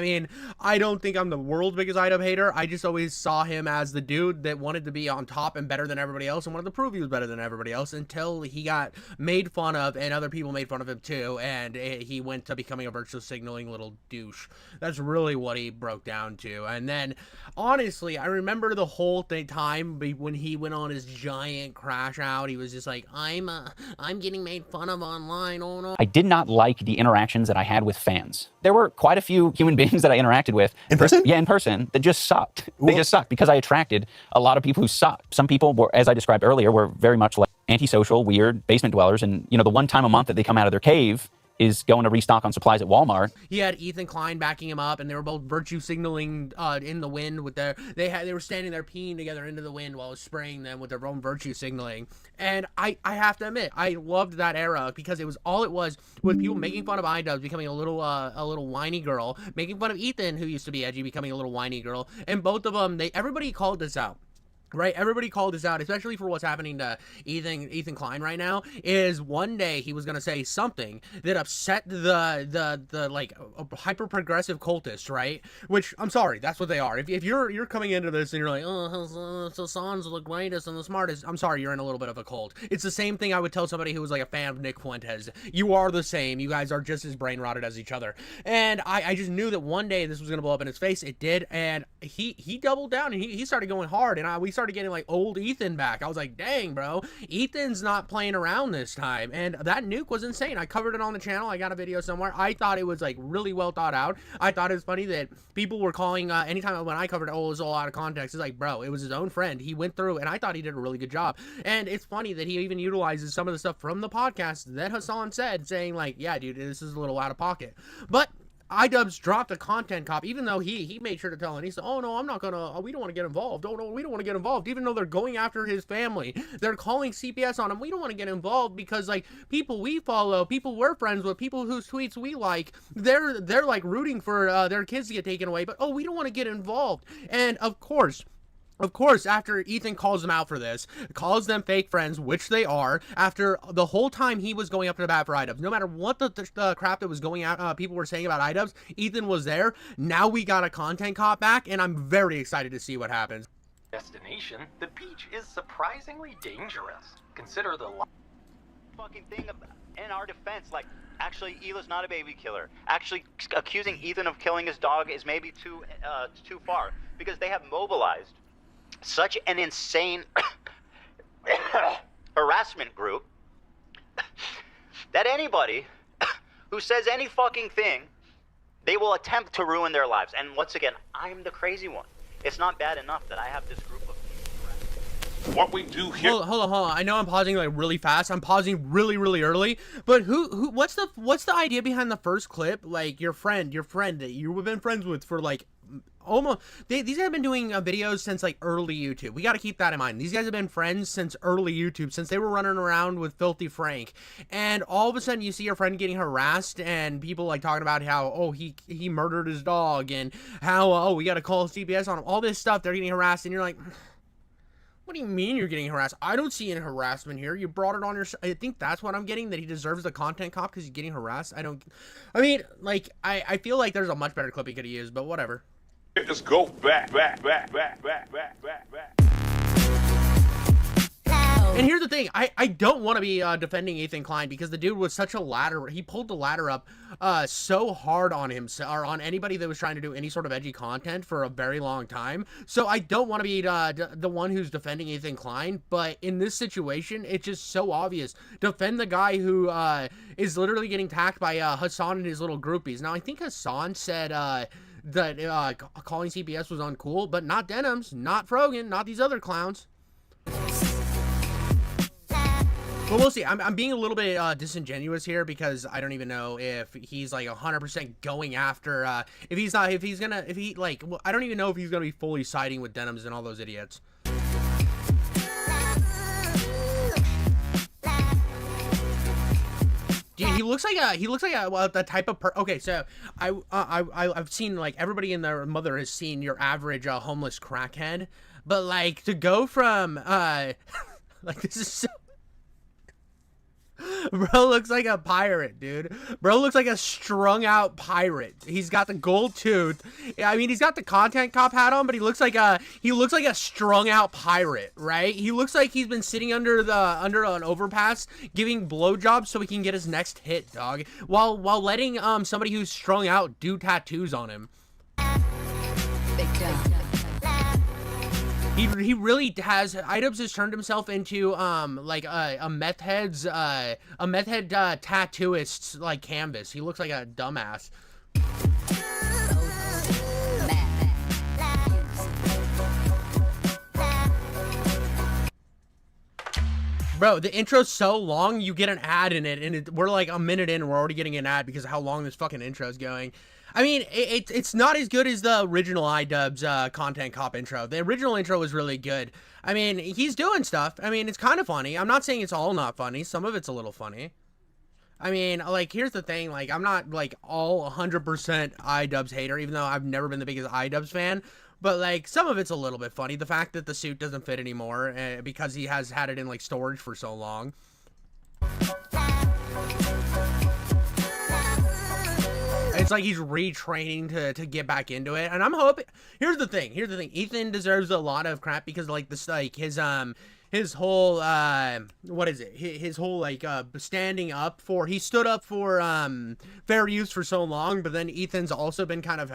I mean, I don't think I'm the world's biggest Idubbbz hater. I just always saw him as the dude that wanted to be on top and better than everybody else and wanted to prove he was better than everybody else until he got made fun of and other people made fun of him too, and he went to becoming a virtue signaling little douche. That's really what he broke down to. And then, honestly, I remember the whole time when he went on his giant crash out. He was just like, I'm getting made fun of online. Oh no. I did not like the interactions that I had with fans. There were quite a few human beings that I interacted with. In person? Yeah, in person. That just sucked. They just sucked because I attracted a lot of people who sucked. Some people were, as I described earlier, were very much like antisocial, weird basement dwellers. And, you know, the one time a month that they come out of their cave is going to restock on supplies at Walmart. He had Ethan Klein backing him up, and they were both virtue signaling in the wind with their they were standing there peeing together into the wind while I was spraying them with their own virtue signaling. And I have to admit, I loved that era because it was people making fun of Idubbbz becoming a little whiny girl, making fun of Ethan, who used to be edgy, becoming a little whiny girl, and both of them, everybody called this out. Right, everybody called this out, especially for what's happening to Ethan Klein right now. Is one day he was gonna say something that upset the like hyper progressive cultists, right? Which I'm sorry, that's what they are. If you're coming into this and you're like, oh, Hasan's the greatest and the smartest, I'm sorry, you're in a little bit of a cult. It's the same thing I would tell somebody who was like a fan of Nick Fuentes. You are the same. You guys are just as brain rotted as each other. And I just knew that one day this was gonna blow up in his face. It did, and he doubled down and he started going hard, and we started getting like old Ethan back. I was like, dang, bro, Ethan's not playing around this time. And that nuke was insane. I covered it on the channel. I got a video somewhere. I thought it was like really well thought out. I thought it was funny that people were calling anytime when I covered it, oh, it was all out of context. It's like, bro, it was his own friend. He went through, and I thought he did a really good job. And it's funny that he even utilizes some of the stuff from the podcast that Hasan said, saying like, yeah, dude, this is a little out of pocket. But Idubbbz dropped a content cop, even though he made sure to tell him. He said, oh no, I'm not gonna, we don't want to get involved. Oh no, we don't want to get involved. Even though they're going after his family, they're calling CPS on him. We don't want to get involved because like people we follow, people we're friends with, people whose tweets we like, they're like rooting for their kids to get taken away. But oh, we don't want to get involved. And of course, after Ethan calls them out for this, calls them fake friends, which they are, after the whole time he was going up to the bat for Idubbbz, no matter what the crap that was going out, people were saying about Idubbbz, Ethan was there. Now we got a content cop back, and I'm very excited to see what happens. Destination, the beach is surprisingly dangerous. Consider the fucking thing in our defense, like, actually, Hila's not a baby killer. Actually, accusing Ethan of killing his dog is maybe too far, because they have mobilized such an insane harassment group that anybody who says any fucking thing, they will attempt to ruin their lives. And once again, I'm the crazy one. It's not bad enough that I have this group of people. What we do here. Hold on. I know I'm pausing like really fast. I'm pausing really early. But what's the idea behind the first clip? Like your friend that you've been friends with for like almost, these guys have been doing videos since like early YouTube. We got to keep that in mind. These guys have been friends since early YouTube, since they were running around with Filthy Frank. And all of a sudden you see your friend getting harassed and people like talking about how, oh, he murdered his dog, and how, oh, we got to call CPS on him. All this stuff, they're getting harassed, and you're like, what do you mean you're getting harassed? I don't see any harassment here. You brought it on your... I think that's what I'm getting, that he deserves the content cop because he's getting harassed. I mean, like, I feel like there's a much better clip he could have used, but whatever. Just go back. And here's the thing, I don't want to be defending Ethan Klein because the dude was such a ladder. He pulled the ladder up so hard on him, or on anybody that was trying to do any sort of edgy content for a very long time. So I don't want to be the one who's defending Ethan Klein, but in this situation, it's just so obvious. Defend the guy who is literally getting attacked by Hasan and his little groupies. Now, I think Hasan said that calling CPS was uncool, but not Denims, not Frogan, not these other clowns. But we'll see. I'm being a little bit disingenuous here because I don't even know if he's like 100% going after I don't even know if he's gonna be fully siding with Denims and all those idiots. Dude, he looks like the type of okay, so I've seen, like, everybody and their mother has seen your average homeless crackhead, but like to go from like, this is so Bro looks like a pirate, dude. Bro looks like a strung out pirate. He's got the gold tooth. I mean, he's got the content cop hat on, but he looks like a strung out pirate, right? He looks like he's been sitting under an overpass giving blowjobs so he can get his next hit, dog. While letting somebody who's strung out do tattoos on him. He really has. Idubbbz has turned himself into like a meth head's tattooist's like canvas. He looks like a dumbass. Bro, the intro's so long, you get an ad in it, and we're like a minute in, and we're already getting an ad because of how long this fucking intro is going. I mean, it's not as good as the original Idubbbz content cop intro. The original intro was really good. I mean, he's doing stuff. I mean, it's kind of funny. I'm not saying it's all not funny. Some of it's a little funny. I mean, like, here's the thing. Like, I'm not, like, all 100% Idubbbz hater, even though I've never been the biggest Idubbbz fan. But, like, some of it's a little bit funny. The fact that the suit doesn't fit anymore because he has had it in, like, storage for so long. It's like he's retraining to get back into it, and I'm hoping. Here's the thing. Ethan deserves a lot of crap because like this, like his whole what is it? His whole like standing up for. He stood up for fair use for so long, but then Ethan's also been kind of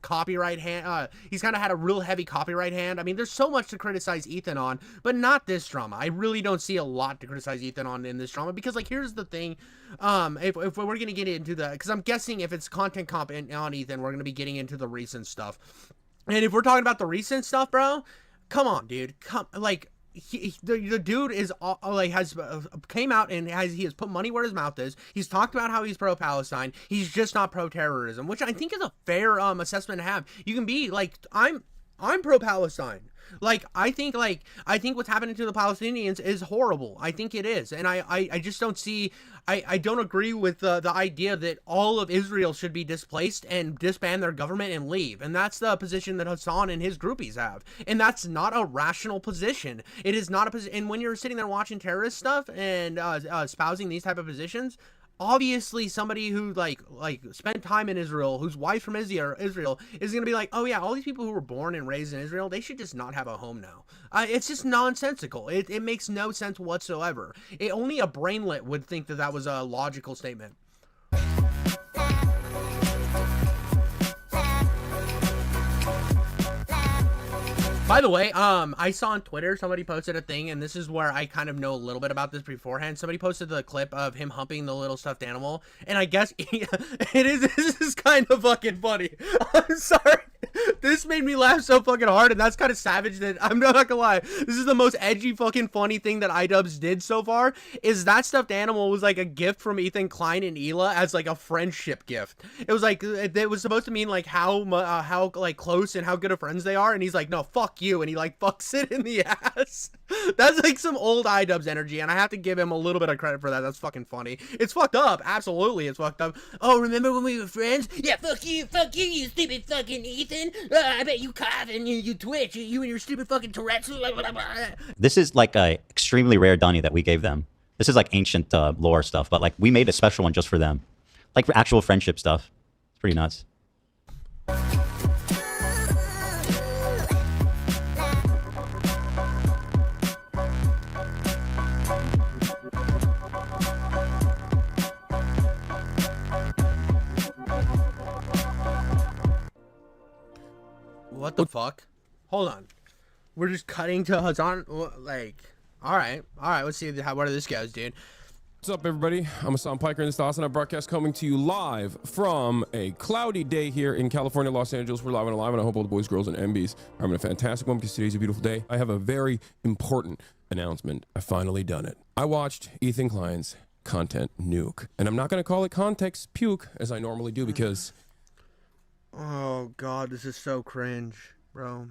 copyright hand. He's kind of had a real heavy copyright hand. I mean, there's so much to criticize Ethan on, but not this drama. I really don't see a lot to criticize Ethan on in this drama because like here's the thing. If we're gonna get into the, because I'm guessing if it's content comp on Ethan, we're gonna be getting into the recent stuff. And if we're talking about the recent stuff, bro, come on, dude, like. The dude is like has came out and he has put money where his mouth is. He's talked about how he's pro-Palestine. He's just not pro-terrorism, which I think is a fair assessment to have. You can be like, I'm pro-Palestine. Like I think what's happening to the Palestinians is horrible. I think it is, and I just don't see. I don't agree with the idea that all of Israel should be displaced and disband their government and leave. And that's the position that Hasan and his groupies have. And that's not a rational position. It is not a position. And when you're sitting there watching terrorist stuff and espousing these type of positions, obviously somebody who like spent time in Israel, whose wife's from Israel is going to be like, oh yeah, all these people who were born and raised in Israel, they should just not have a home now. It's just nonsensical. It makes no sense whatsoever. Only a brainlet would think that that was a logical statement. By the way, I saw on Twitter somebody posted a thing, and this is where I kind of know a little bit about this beforehand. Somebody posted the clip of him humping the little stuffed animal, and I guess this is kind of fucking funny. I'm sorry. This made me laugh so fucking hard, and that's kind of savage that I'm not gonna lie. This is the most edgy fucking funny thing that Idubbbz did so far, is that stuffed animal was like a gift from Ethan Klein and Hila as like a friendship gift. It was like, it was supposed to mean like how like close and how good of friends they are, and he's like, no, fuck you, and he like fucks it in the ass. That's like some old Idubbbz energy, and I have to give him a little bit of credit for that. That's fucking funny. It's fucked up. Absolutely, it's fucked up. Oh, remember when we were friends? Yeah, fuck you, you stupid fucking Ethan. I bet you cough and you twitch, you and your stupid fucking Tourette's. This is like a extremely rare dunny that we gave them. This is like ancient lore stuff, but like we made a special one just for them, like for actual friendship stuff. It's pretty nuts. What the fuck? Hold on. We're just cutting to Hasan. Like, all right. Let's see what this goes, dude. What's up, everybody? I'm Hasan Piker, and this is the Hasanabi broadcast coming to you live from a cloudy day here in California, Los Angeles. We're live and alive, and I hope all the boys, girls, and MBs are having a fantastic one because today's a beautiful day. I have a very important announcement. I finally done it. I watched Ethan Klein's content nuke, and I'm not going to call it context puke as I normally do because... Oh god, this is so cringe, bro.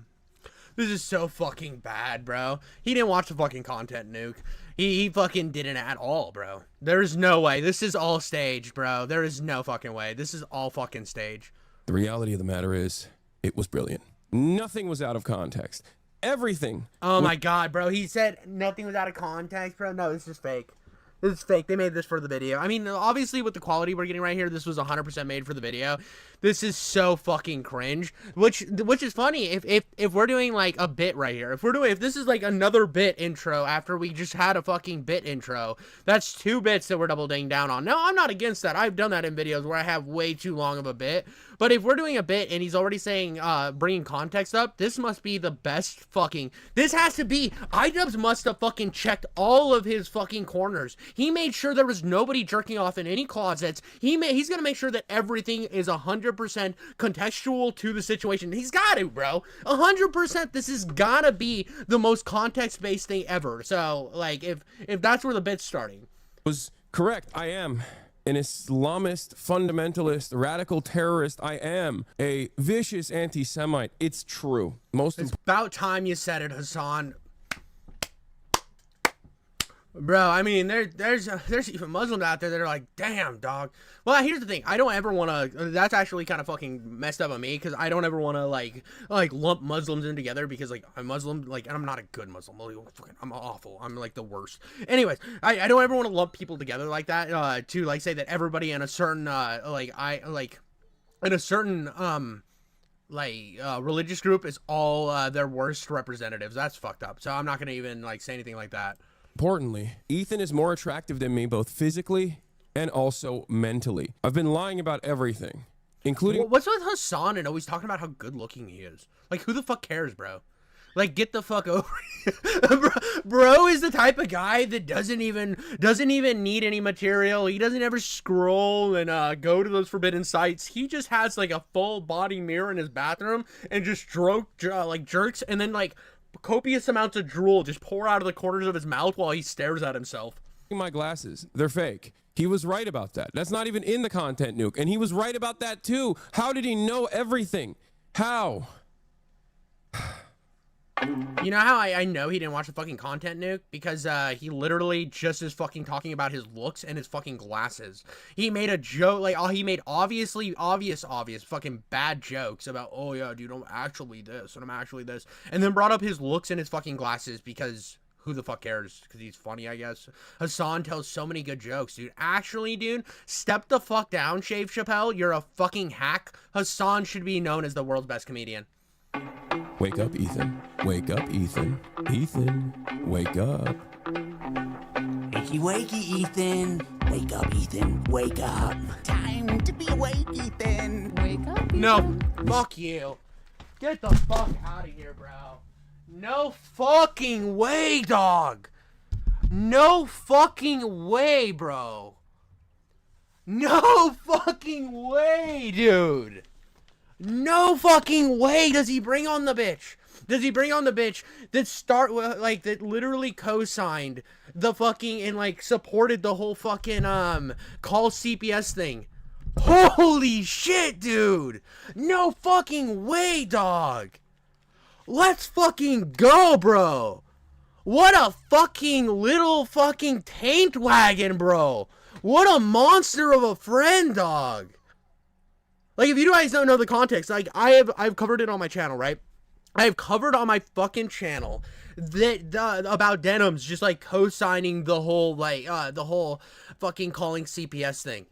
This is so fucking bad, bro. He didn't watch the fucking content nuke. He fucking didn't at all, bro. There's no way. This is all staged, bro. There is no fucking way. This is all fucking staged. The reality of the matter is, it was brilliant. Nothing was out of context. Everything. Oh my god, bro. He said nothing was out of context, bro. No, this is fake. This is fake. They made this for the video. I mean, obviously with the quality we're getting right here, this was 100% made for the video. This is so fucking cringe. Which is funny if we're doing like a bit right here. If this is like another bit intro after we just had a fucking bit intro, that's 2 bits that we're doubling down on. No, I'm not against that. I've done that in videos where I have way too long of a bit. But if we're doing a bit and he's already saying bringing context up, this must be the best fucking. This has to be. Idubbbz must have fucking checked all of his fucking corners. He made sure there was nobody jerking off in any closets. He's gonna make sure that everything is 100% contextual to the situation. He's got to, bro. 100%. This has gotta be the most context-based thing ever. So, like, if that's where the bit's starting. Was correct. I am an Islamist, fundamentalist, radical terrorist. I am a vicious anti-Semite. It's true. It's about time you said it, Hasan. Bro, I mean, there's even Muslims out there that are like, damn, dog. Well, here's the thing. I don't ever want to. That's actually kind of fucking messed up on me because I don't ever want to like lump Muslims in together because like I'm Muslim, like, and I'm not a good Muslim. I'm awful. I'm like the worst. Anyways, I don't ever want to lump people together like that to like say that everybody in a certain religious group is all their worst representatives. That's fucked up. So I'm not gonna even like say anything like that. Importantly, Ethan is more attractive than me both physically and also mentally. I've been lying about everything, including... What's with Hasan and always talking about how good looking he is? Like, who the fuck cares, bro? Like, get the fuck over it. Bro is the type of guy that doesn't even need any material. He doesn't ever scroll and go to those forbidden sites. He just has like a full body mirror in his bathroom and just jerks and then like copious amounts of drool just pour out of the corners of his mouth while he stares at himself. My glasses, they're fake. He was right about that. That's not even in the content nuke. And he was right about that too. How did he know everything? How? You know how I know he didn't watch the fucking content nuke? Because he literally just is fucking talking about his looks and his fucking glasses. He made a joke, like, he made obvious fucking bad jokes about, oh yeah, dude, I'm actually this and I'm actually this. And then brought up his looks and his fucking glasses because who the fuck cares? Because he's funny, I guess. Hasan tells so many good jokes, dude. Actually, dude, step the fuck down, Shave Chappelle. You're a fucking hack. Hasan should be known as the world's best comedian. Wake up, Ethan. Wake up, Ethan. Ethan, wake up. Wakey, wakey, Ethan. Wake up, Ethan. Wake up. Time to be awake, Ethan. Wake up, Ethan. No, fuck you. Get the fuck out of here, bro. No fucking way, dog. No fucking way, bro. No fucking way, dude. No fucking way does he bring on the bitch. Does he bring on the bitch that literally co-signed the fucking and like supported the whole fucking call CPS thing? Holy shit, dude. No fucking way, dog. Let's fucking go, bro. What a fucking little fucking taint wagon, bro. What a monster of a friend, dog. Like, if you guys don't know the context, like, I've covered it on my channel, right? I've covered on my fucking channel that about Denims just like co-signing the whole fucking calling CPS thing.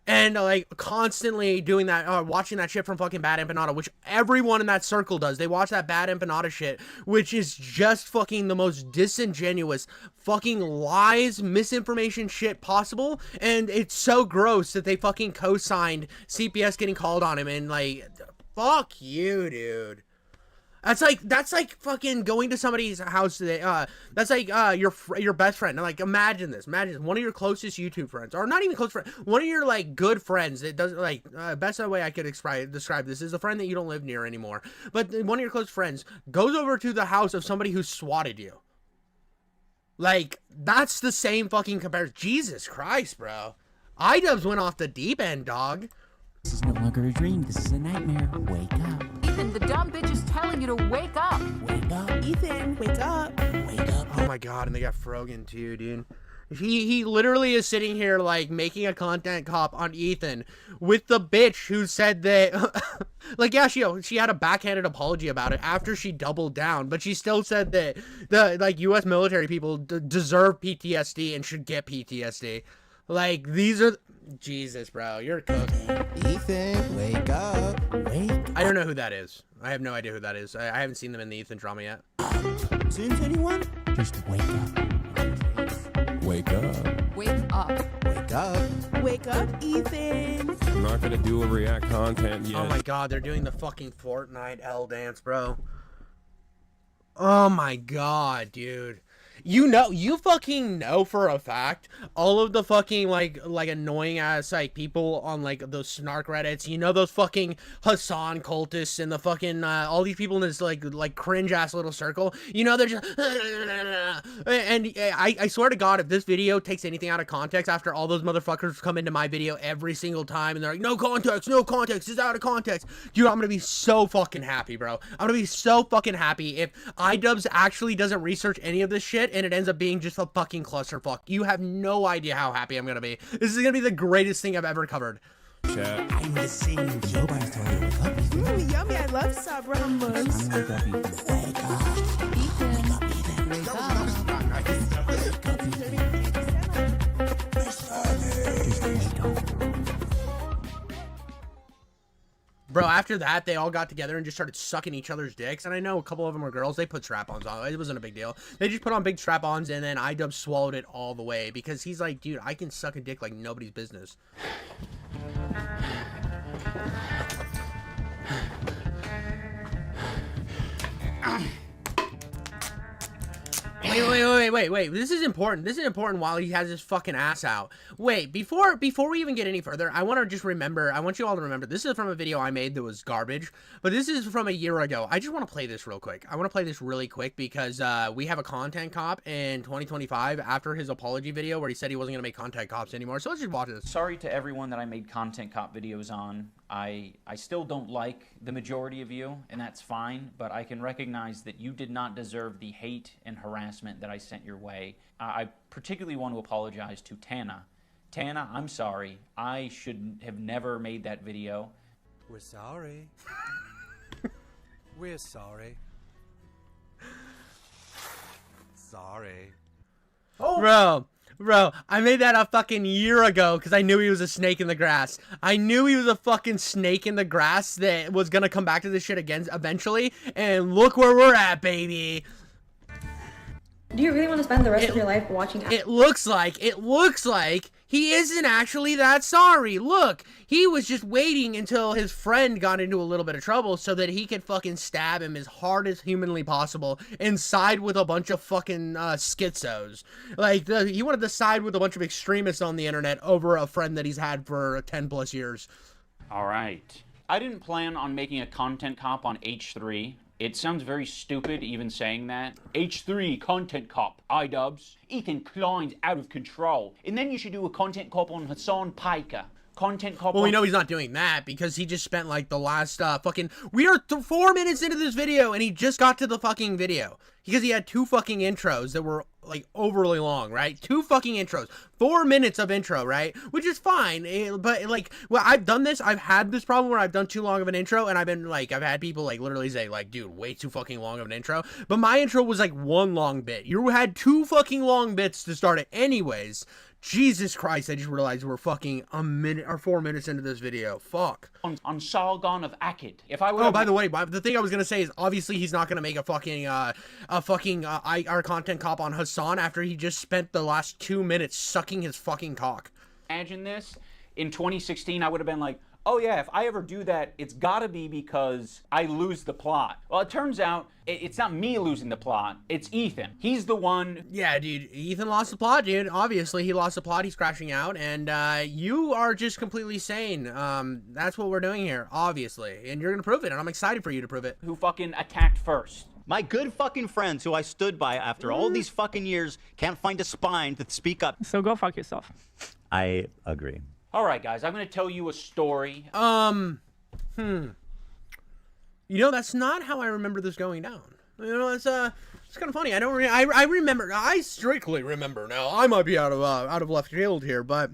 And like constantly doing that, watching that shit from fucking Bad Empanada, which everyone in that circle does. They watch that Bad Empanada shit, which is just fucking the most disingenuous fucking lies, misinformation shit possible. And it's so gross that they fucking co-signed CPS getting called on him. And like, fuck you, dude. That's like fucking going to somebody's house today. That's like your best friend. Like, imagine this. Imagine one of your closest YouTube friends, or not even close friend, one of your like good friends. It doesn't like best way I could describe this is a friend that you don't live near anymore. But one of your close friends goes over to the house of somebody who swatted you. Like, that's the same fucking comparison. Jesus Christ, bro. Idubbbz went off the deep end, dog. This is no longer a dream. This is a nightmare. Wake up. Ethan, the dumb bitch is telling you to wake up. Wake up. Ethan, wake up. Wake up. Oh my god, and they got Frogan too, dude. He literally is sitting here like making a content cop on Ethan with the bitch who said that like, yeah, she had a backhanded apology about it after she doubled down, but she still said that the like US military people deserve PTSD and should get PTSD. Like, these are Jesus, bro, you're cooked. Ethan, wake up. Wake up. I don't know who that is. I have no idea who that is. I haven't seen them in the Ethan drama yet. Since anyone? Just wake up. Wake up. Wake up. Wake up. Wake up, Ethan. I'm not gonna do a react content yet. Oh my god, they're doing the fucking Fortnite L dance, bro. Oh my god, dude. You fucking know for a fact all of the fucking like annoying ass like people on like those snark reddits, you know, those fucking Hasan cultists and the fucking all these people in this like cringe ass little circle, you know, they're just and I swear to god, if this video takes anything out of context after all those motherfuckers come into my video every single time and they're like, no context, it's out of context, dude, I'm gonna be so fucking happy, bro. I'm gonna be so fucking happy if Idubbbz actually doesn't research any of this shit and it ends up being just a fucking clusterfuck. You have no idea how happy I'm gonna be. This is gonna be the greatest thing I've ever covered. Chat. I'm missing Jobar's story. Wake up, Ethan. Yummy, I love Sabra hummus. Wake up, Ethan. Wake up. Ethan. Wake up, Ethan. Wake up. Wake up, Ethan. Just wake up. Bro, after that, they all got together and just started sucking each other's dicks. And I know a couple of them were girls. They put strap-ons on. It wasn't a big deal. They just put on big strap-ons, and then Idubbbz swallowed it all the way because he's like, dude, I can suck a dick like nobody's business. Wait. This is important. This is important while he has his fucking ass out. Wait, before we even get any further, I want you all to remember, this is from a video I made that was garbage, but this is from a year ago. I just want to play this real quick. I want to play this really quick because we have a content cop in 2025 after his apology video where he said he wasn't going to make content cops anymore. So let's just watch this. Sorry to everyone that I made content cop videos on. I still don't like the majority of you, and that's fine, but I can recognize that you did not deserve the hate and harassment that I sent your way. I particularly want to apologize to Tana. Tana, I'm sorry. I should have never made that video. We're sorry. We're sorry. Sorry. Oh. Bro, I made that a fucking year ago because I knew he was a snake in the grass. I knew he was a fucking snake in the grass that was gonna come back to this shit again eventually. And look where we're at, baby. Do you really want to spend the rest of your life watching? It looks like he isn't actually that sorry. Look, he was just waiting until his friend got into a little bit of trouble so that he could fucking stab him as hard as humanly possible and side with a bunch of fucking schizos. Like, he wanted to side with a bunch of extremists on the internet over a friend that he's had for 10 plus years. All right. I didn't plan on making a content cop on H3. It sounds very stupid even saying that. H3 content cop, Idubbbz. Ethan Klein's out of control. And then you should do a content cop on Hasan Piker. Content cop. Well, we know he's not doing that because he just spent like the last fucking. We are 4 minutes into this video and he just got to the fucking video because he had 2 fucking intros that were like overly long, right? 2 fucking intros, 4 minutes of intro, right? Which is fine, but like, well, I've done this. I've had this problem where I've done too long of an intro, and I've had people like literally say like, dude, way too fucking long of an intro. But my intro was like 1 long bit. You had 2 fucking long bits to start it, anyways. Jesus Christ, I just realized we're fucking a minute or 4 minutes into this video. Fuck. On Sargon of Akkad. If I were by the way, the thing I was gonna say is obviously he's not gonna make a fucking our content cop on Hasan after he just spent the last 2 minutes sucking his fucking cock. Imagine this. In 2016, I would have been like, oh yeah, if I ever do that, it's gotta be because I lose the plot. Well, it turns out it's not me losing the plot, it's Ethan. He's the one. Yeah, dude, Ethan lost the plot, dude. Obviously, he lost the plot, he's crashing out, and you are just completely sane. That's what we're doing here, obviously, and you're gonna prove it, and I'm excited for you to prove it. Who fucking attacked first. My good fucking friends who I stood by after all these fucking years can't find a spine to speak up. So go fuck yourself. I agree. All right, guys, I'm going to tell you a story. You know, that's not how I remember this going down. You know, it's kind of funny. I remember. I strictly remember now. I might be out of left field here, but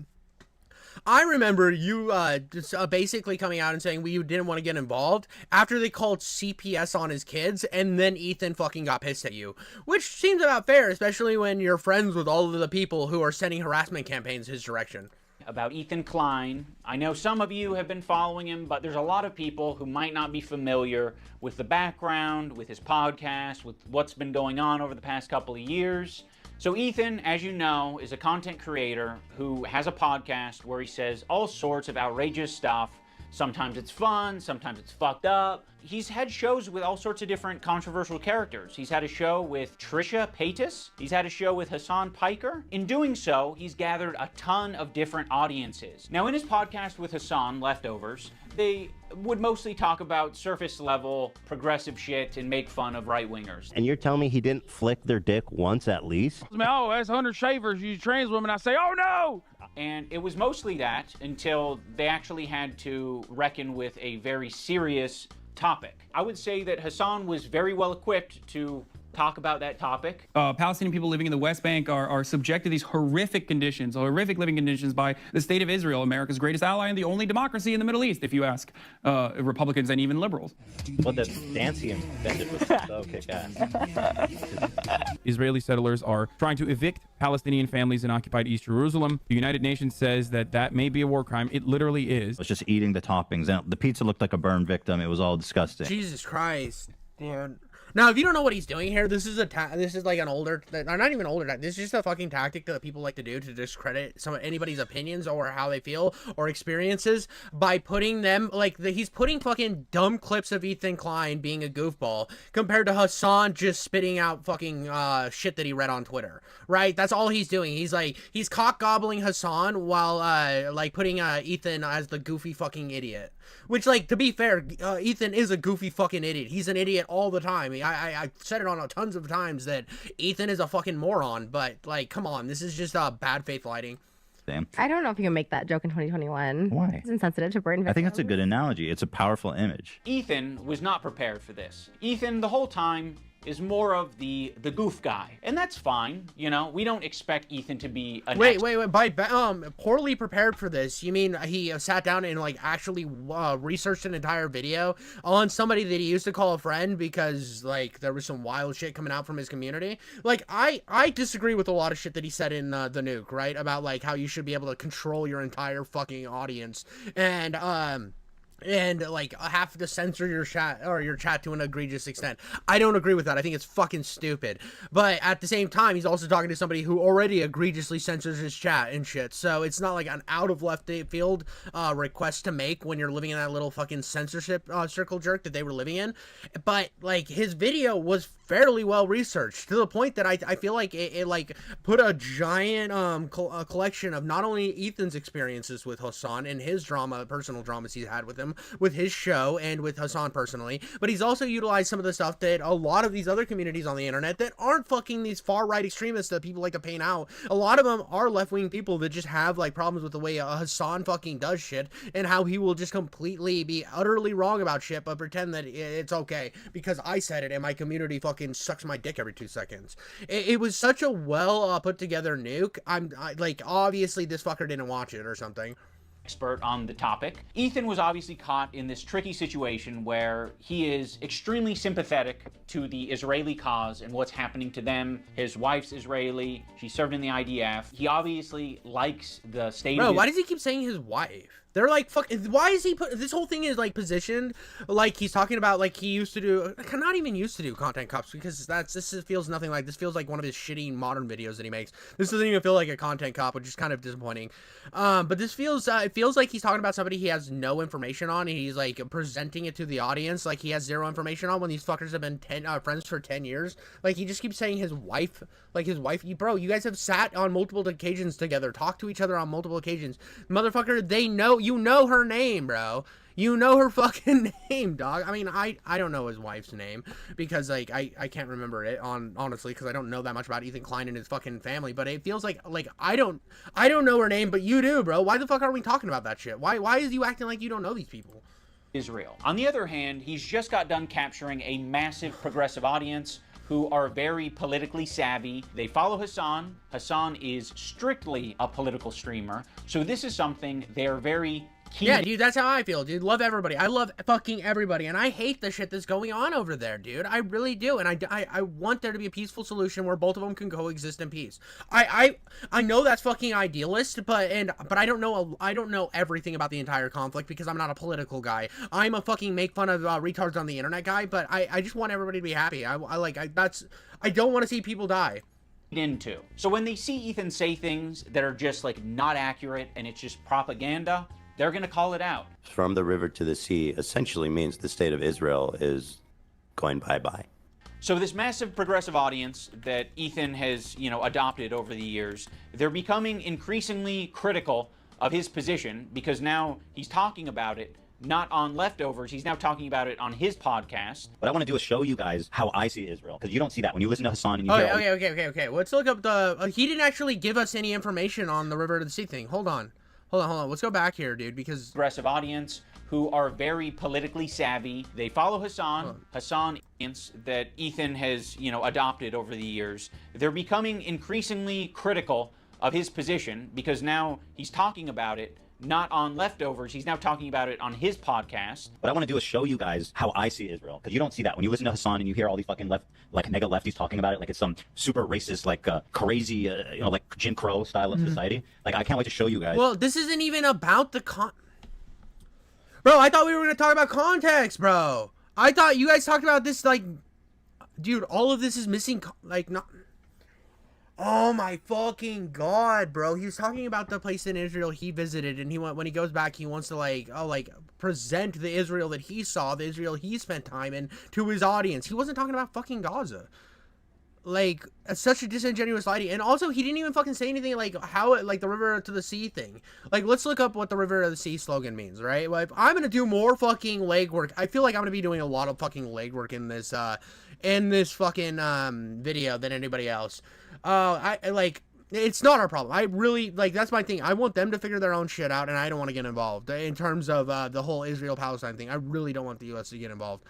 I remember you just basically coming out and saying you didn't want to get involved after they called CPS on his kids, and then Ethan fucking got pissed at you, which seems about fair, especially when you're friends with all of the people who are sending harassment campaigns his direction. About Ethan Klein. I know some of you have been following him, but there's a lot of people who might not be familiar with the background, with his podcast, with what's been going on over the past couple of years. So Ethan, as you know, is a content creator who has a podcast where he says all sorts of outrageous stuff. Sometimes it's fun, sometimes it's fucked up. He's had shows with all sorts of different controversial characters. He's had a show with Trisha Paytas. He's had a show with Hasan Piker. In doing so, he's gathered a ton of different audiences. Now, in his podcast with Hasan, Leftovers, they would mostly talk about surface level progressive shit and make fun of right-wingers. And you're telling me he didn't flick their dick once at least? Oh, that's 100 shavers, you trans women. I say, oh no! And it was mostly that until they actually had to reckon with a very serious topic. I would say that Hasan was very well equipped to talk about that topic. Palestinian people living in the West Bank are subject to these horrific conditions, horrific living conditions by the state of Israel, America's greatest ally and the only democracy in the Middle East, if you ask Republicans and even liberals. Well, the dance he invented was so kick-ass. Israeli settlers are trying to evict Palestinian families in occupied East Jerusalem. The United Nations says that may be a war crime. It literally is. It's just eating the toppings. And the pizza looked like a burn victim. It was all disgusting. Jesus Christ, dude. Now, if you don't know what he's doing here, this is like an older, or not even older, this is just a fucking tactic that people like to do to discredit anybody's opinions or how they feel or experiences by putting them, he's putting fucking dumb clips of Ethan Klein being a goofball compared to Hasan just spitting out fucking shit that he read on Twitter, right? That's all he's doing. He's cock gobbling Hasan while putting Ethan as the goofy fucking idiot. Which, to be fair, Ethan is a goofy fucking idiot. He's an idiot all the time. I said it on tons of times that Ethan is a fucking moron, but, come on, this is just bad faith lighting. Damn. I don't know if you can make that joke in 2021. Why? It's insensitive to burn victims. I think that's a good analogy. It's a powerful image. Ethan was not prepared for this. Ethan, the whole time, is more of the goof guy, and that's fine. You know, we don't expect Ethan to be an wait by poorly prepared for this, you mean he sat down and actually researched an entire video on somebody that he used to call a friend because there was some wild shit coming out from his community? I disagree with a lot of shit that he said in the nuke, right, about how you should be able to control your entire fucking audience and have to censor your chat to an egregious extent. I don't agree with that. I think it's fucking stupid. But at the same time, he's also talking to somebody who already egregiously censors his chat and shit. So it's not like an out of left field request to make when you're living in that little fucking censorship circle jerk that they were living in. But his video was fairly well researched to the point that I feel like it put a giant collection of not only Ethan's experiences with Hasan and his personal dramas he's had with him, with his show and with Hasan personally, but he's also utilized some of the stuff that a lot of these other communities on the internet that aren't fucking these far right extremists that people like to paint out. A lot of them are left wing people that just have problems with the way Hasan fucking does shit and how he will just completely be utterly wrong about shit but pretend that it's okay because I said it and my community fucking sucks my dick every 2 seconds. It was such a well put together nuke. Obviously this fucker didn't watch it or something. Expert on the topic. Ethan was obviously caught in this tricky situation where he is extremely sympathetic to the Israeli cause and what's happening to them. His wife's Israeli. She served in the IDF. He obviously likes the state of why does he keep saying his wife? They're fuck. Why is he this whole thing is positioned he's talking about he used to do, not even used to do content cops because this feels nothing like this. Feels like one of his shitty modern videos that he makes. This doesn't even feel like a content cop, which is kind of disappointing. But this feels it feels like he's talking about somebody he has no information on. And he's presenting it to the audience he has zero information on when these fuckers have been friends for 10 years. He just keeps saying his wife, bro. You guys have sat on multiple occasions together, talked to each other on multiple occasions, motherfucker. They know. You know her name, bro. You know her fucking name, dog. I mean, I don't know his wife's name because I can't remember it honestly because I don't know that much about Ethan Klein and his fucking family. But it feels like I don't know her name, but you do, bro. Why the fuck are we talking about that shit? Why is you acting like you don't know these people? Israel. On the other hand, he's just got done capturing a massive progressive audience who are very politically savvy. They follow Hasan. Hasan is strictly a political streamer. So this is something they're very keen. Yeah, dude, that's how I feel, dude. Love everybody. I love fucking everybody. And I hate the shit that's going on over there, dude. I really do. And I want there to be a peaceful solution where both of them can coexist in peace. I know that's fucking idealist, but I don't know everything about the entire conflict because I'm not a political guy. I'm a fucking make fun of retards on the internet guy, but I just want everybody to be happy. I don't want to see people die. Into. So when they see Ethan say things that are just like not accurate and it's just propaganda, they're going to call it out. From the river to the sea essentially means the state of Israel is going bye-bye. So this massive progressive audience that Ethan has, adopted over the years, they're becoming increasingly critical of his position because now he's talking about it not on Leftovers, he's now talking about it on his podcast. What I want to do is show you guys how I see Israel, because you don't see that when you listen to Hasan and you hear Okay. Let's look up the... he didn't actually give us any information on the river to the sea thing. Hold on. Let's go back here, dude, because... Progressive audience who are very politically savvy. They follow Hasan. Hasan that Ethan has, adopted over the years. They're becoming increasingly critical of his position because now he's talking about it not on Leftovers, he's now talking about it on his podcast. What I want to do is show you guys how I see Israel, because you don't see that when you listen to Hasan and you hear all these fucking nega lefties talking about it like it's some super racist, crazy, like Jim Crow style of society. Like, I can't wait to show you guys. Well, this isn't even about the Bro, I thought we were going to talk about context, bro. I thought you guys talked about this, dude, all of this is missing, not... Oh my fucking god, bro. He was talking about the place in Israel he visited, and when he goes back, he wants to present the Israel that he saw, the Israel he spent time in, to his audience. He wasn't talking about fucking Gaza. It's such a disingenuous idea. And also, he didn't even fucking say anything how the river to the sea thing. Let's look up what the river to the sea slogan means, right? I'm gonna do more fucking legwork. I feel like I'm gonna be doing a lot of fucking legwork in this fucking video than anybody else. It's not our problem. I really, that's my thing. I want them to figure their own shit out, and I don't want to get involved in terms of the whole Israel-Palestine thing. I really don't want the U.S. to get involved.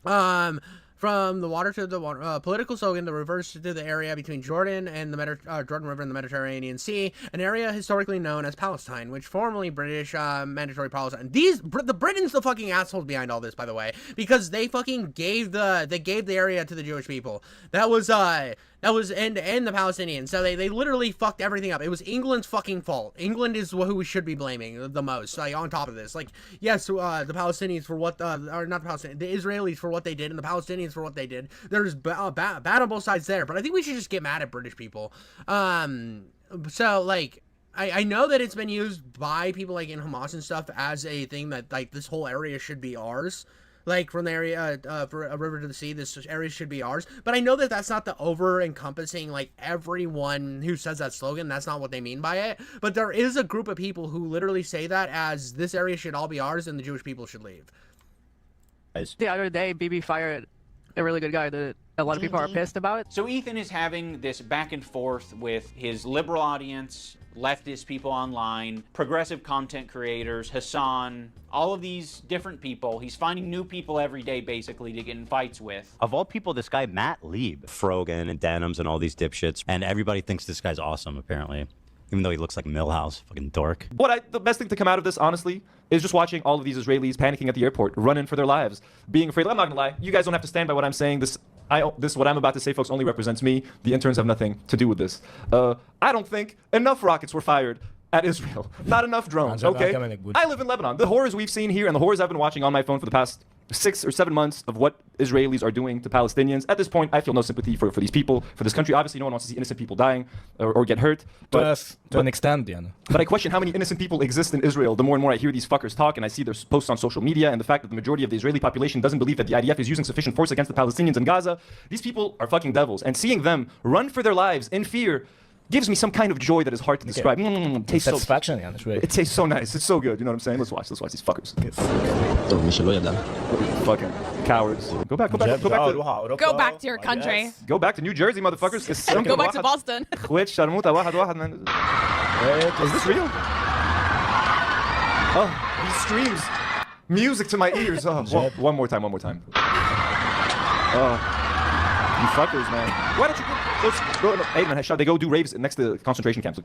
From the water to the water, political slogan, the reverse to the area between Jordan and the Jordan River and the Mediterranean Sea, an area historically known as Palestine, which formerly British mandatory Palestine. The Britons, the fucking assholes behind all this, by the way, because they fucking gave the area to the Jewish people. That was end to end the Palestinians. So they literally fucked everything up. It was England's fucking fault. England is who we should be blaming the most. On top of this, yes, the Palestinians for what, or not the Palestinians, the Israelis for what they did, and the Palestinians for what they did. There's bad on both sides there, but I think we should just get mad at British people. I know that it's been used by people in Hamas and stuff as a thing that this whole area should be ours. From the area for a river to the sea, this area should be ours. But I know that that's not the over-encompassing, everyone who says that slogan, that's not what they mean by it. But there is a group of people who literally say that as this area should all be ours and the Jewish people should leave. The other day, BB fired a really good guy that a lot of people are pissed about. So Ethan is having this back and forth with his liberal audience, leftist people online, progressive content creators, Hasan, all of these different people. He's finding new people every day, basically, to get in fights with. Of all people, this guy, Matt Lieb, Frogan and Denims and all these dipshits, and everybody thinks this guy's awesome, apparently. Even though he looks like Millhouse, fucking dork. The best thing to come out of this, honestly, is just watching all of these Israelis panicking at the airport, running for their lives, being afraid. I'm not gonna lie, you guys don't have to stand by what I'm saying. What I'm about to say, folks, only represents me. The interns have nothing to do with this. I don't think enough rockets were fired at Israel. Not enough drones, okay? I live in Lebanon. The horrors we've seen here and the horrors I've been watching on my phone for the past 6 or 7 months of what Israelis are doing to Palestinians. At this point, I feel no sympathy for these people, for this country. Obviously, no one wants to see innocent people dying or get hurt. To an extent, yeah. But I question how many innocent people exist in Israel. The more and more I hear these fuckers talk and I see their posts on social media and the fact that the majority of the Israeli population doesn't believe that the IDF is using sufficient force against the Palestinians in Gaza, these people are fucking devils. And seeing them run for their lives in fear gives me some kind of joy that is hard to describe. It tastes satisfaction, It tastes so nice. It's so good. You know what I'm saying? Let's watch these fuckers. Fucking cowards. Go back to your country. Go back to New Jersey, motherfuckers. Go back to Boston. Is this real? Oh, these streams. Music to my ears. Oh, one more time. You fuckers, man. Why don't you go hey man, they go do raves next to concentration camps. We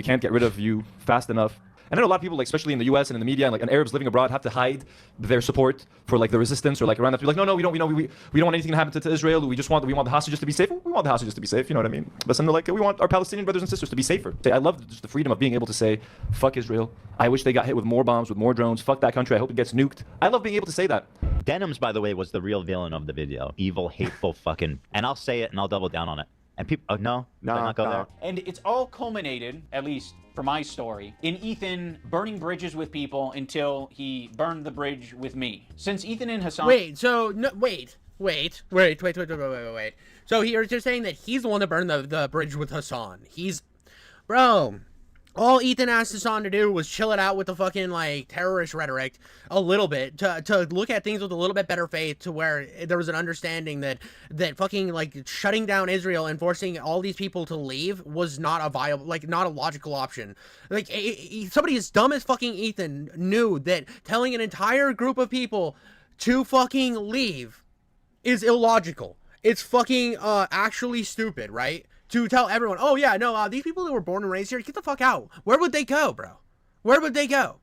can't get rid of you fast enough. And I know a lot of people, like, especially in the U.S. and in the media, and Arabs living abroad, have to hide their support for like the resistance or like around that. Like, no, we don't want anything to happen to Israel. We want the hostages to be safe. We want the hostages to be safe. You know what I mean? But like, we want our Palestinian brothers and sisters to be safer. I love just the freedom of being able to say, fuck Israel. I wish they got hit with more bombs, with more drones. Fuck that country. I hope it gets nuked. I love being able to say that. Denims, by the way, was the real villain of the video. Evil, hateful, fucking. And I'll say it, and I'll double down on it. And people, no, not go there. And it's all culminated, at least for my story, in Ethan burning bridges with people until he burned the bridge with me. Since Ethan and Hasan... Wait. So you're just saying that he's the one that burned the bridge with Hasan. Bro... All Ethan asked Hasan to do was chill it out with the fucking, like, terrorist rhetoric a little bit, to look at things with a little bit better faith, to where there was an understanding that fucking, like, shutting down Israel and forcing all these people to leave was not a viable, like, not a logical option. Like, somebody as dumb as fucking Ethan knew that telling an entire group of people to fucking leave is illogical. It's fucking, actually stupid, right? To tell everyone, oh yeah, no, these people that were born and raised here, get the fuck out. Where would they go, bro? Where would they go?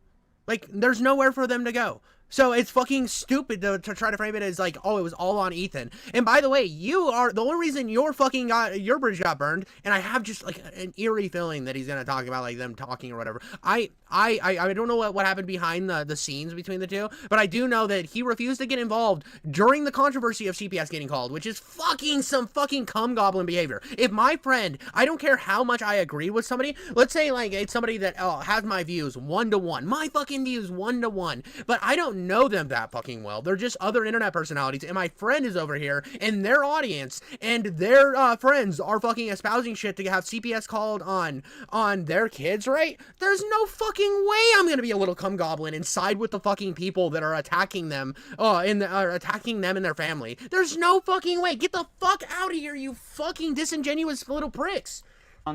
Like, there's nowhere for them to go. So it's fucking stupid to try to frame it as like, oh, it was all on Ethan. And by the way, you are the only reason your bridge got burned. And I have just like an eerie feeling that he's gonna talk about like them talking or whatever. I don't know what happened behind the scenes between the two, but I do know that he refused to get involved during the controversy of CPS getting called, which is fucking some fucking cum goblin behavior. If my friend, I don't care how much I agree with somebody, let's say like it's somebody that has my views 1-to-1, my fucking views 1-to-1, but I don't know them that fucking well. They're just other internet personalities, and my friend is over here and their audience and their friends are fucking espousing shit to have CPS called on their kids, right? There's no fucking way I'm gonna be a little cum goblin and side with the fucking people that are attacking them attacking them and their family. There's no fucking way. Get the fuck out of here, you fucking disingenuous little pricks.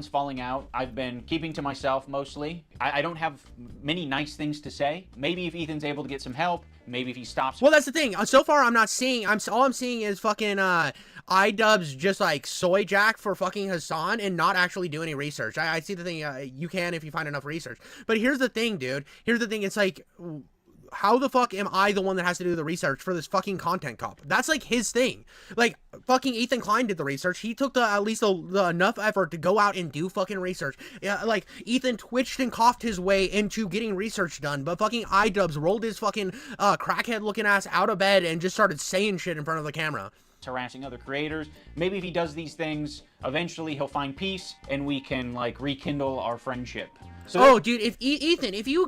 Falling out. I've been keeping to myself mostly. I don't have many nice things to say. Maybe if Ethan's able to get some help, maybe if he stops. Well, that's the thing. So far, I'm not seeing. All I'm seeing is fucking Idubbbz just like soy jack for fucking Hasan and not actually do any research. I see the thing. You can if you find enough research. But here's the thing, dude. Here's the thing. It's like, how the fuck am I the one that has to do the research for this fucking content cop? That's like his thing. Like, fucking Ethan Klein did the research. He took at least the enough effort to go out and do fucking research. Yeah, like, Ethan twitched and coughed his way into getting research done, but fucking Idubbbz rolled his fucking crackhead looking ass out of bed and just started saying shit in front of the camera. Harassing other creators. Maybe if he does these things, eventually he'll find peace and we can like rekindle our friendship. So dude, if Ethan, if you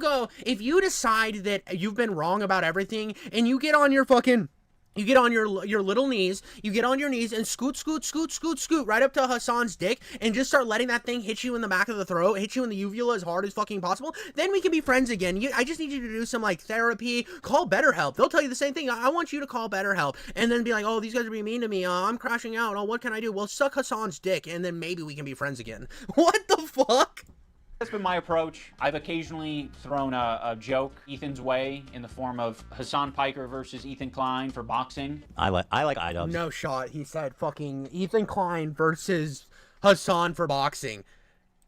decide that you've been wrong about everything and you get on your fucking, you get on your little knees, you get on your knees and scoot right up to Hasan's dick and just start letting that thing hit you in the back of the throat, hit you in the uvula as hard as fucking possible, then we can be friends again. I just need you to do some like therapy, call BetterHelp. They'll tell you the same thing. I want you to call BetterHelp and then be like, oh, these guys are being mean to me. I'm crashing out. Oh, what can I do? Well, suck Hasan's dick and then maybe we can be friends again. What the fuck? That's been my approach. I've occasionally thrown a joke Ethan's way in the form of Hasan Piker versus Ethan Klein for boxing. I like Idubbbz. No shot. He said fucking Ethan Klein versus Hasan for boxing.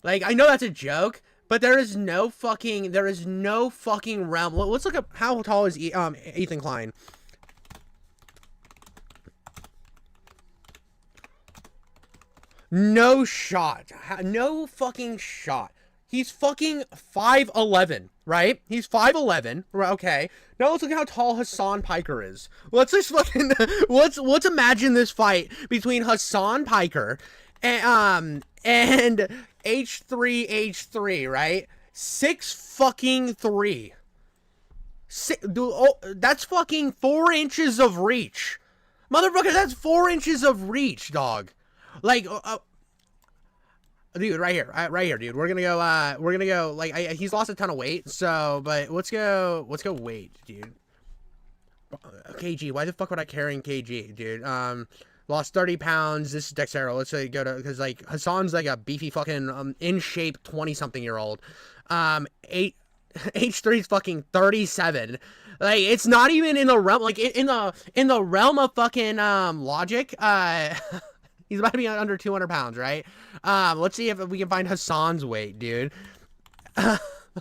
Like, I know that's a joke, but there is no fucking realm. Let's look up how tall is Ethan Klein. No shot. No fucking shot. He's fucking 5'11", right? He's 5'11", okay. Now let's look at how tall Hasan Piker is. Let's just fucking let's imagine this fight between Hasan Piker and H3, right? 6'3". That's fucking 4 inches of reach. Motherfucker, that's 4 inches of reach, dog. Like, dude, right here, dude. We're gonna go, like, he's lost a ton of weight, so, but let's go weight, dude. kg, why the fuck would I carry in kg, dude? Lost 30 pounds, this is Dexero, let's say go to, because, like, Hasan's, like, a beefy fucking, in shape 20-something year old, H3 is fucking 37. Like, it's not even in the realm, like, in the realm of fucking, logic, he's about to be under 200 pounds, right? Let's see if we can find Hasan's weight, dude.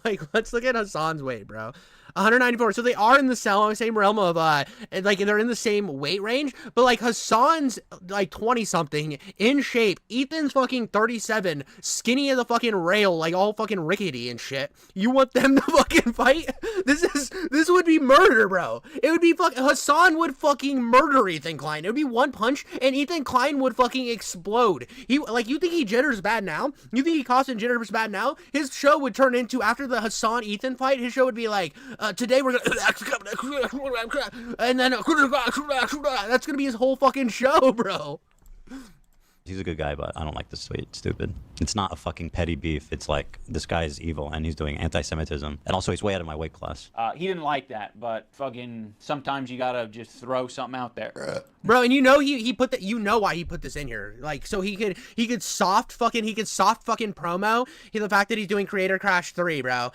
Like, let's look at Hasan's weight, bro. 194. So they are in the same realm of, like, they're in the same weight range, but, like, Hasan's, like, 20-something, in shape. Ethan's fucking 37, skinny as a fucking rail, like, all fucking rickety and shit. You want them to fucking fight? This would be murder, bro. It would be Hasan would fucking murder Ethan Klein. It would be one punch, and Ethan Klein would fucking explode. You think he jitters bad now? You think he coughs and jitters bad now? His show would turn into, after the Hasan-Ethan fight, his show would be like, today we're gonna and then that's gonna be his whole fucking show, bro. He's a good guy, but I don't like this tweet. It's stupid. It's not a fucking petty beef. It's like, this guy is evil, and he's doing anti-Semitism. And also, he's way out of my weight class. He didn't like that, but fucking sometimes you gotta just throw something out there. Bro, and you know he put that, you know why he put this in here. Like, so he could soft fucking promo the fact that he's doing Creator Crash 3, bro.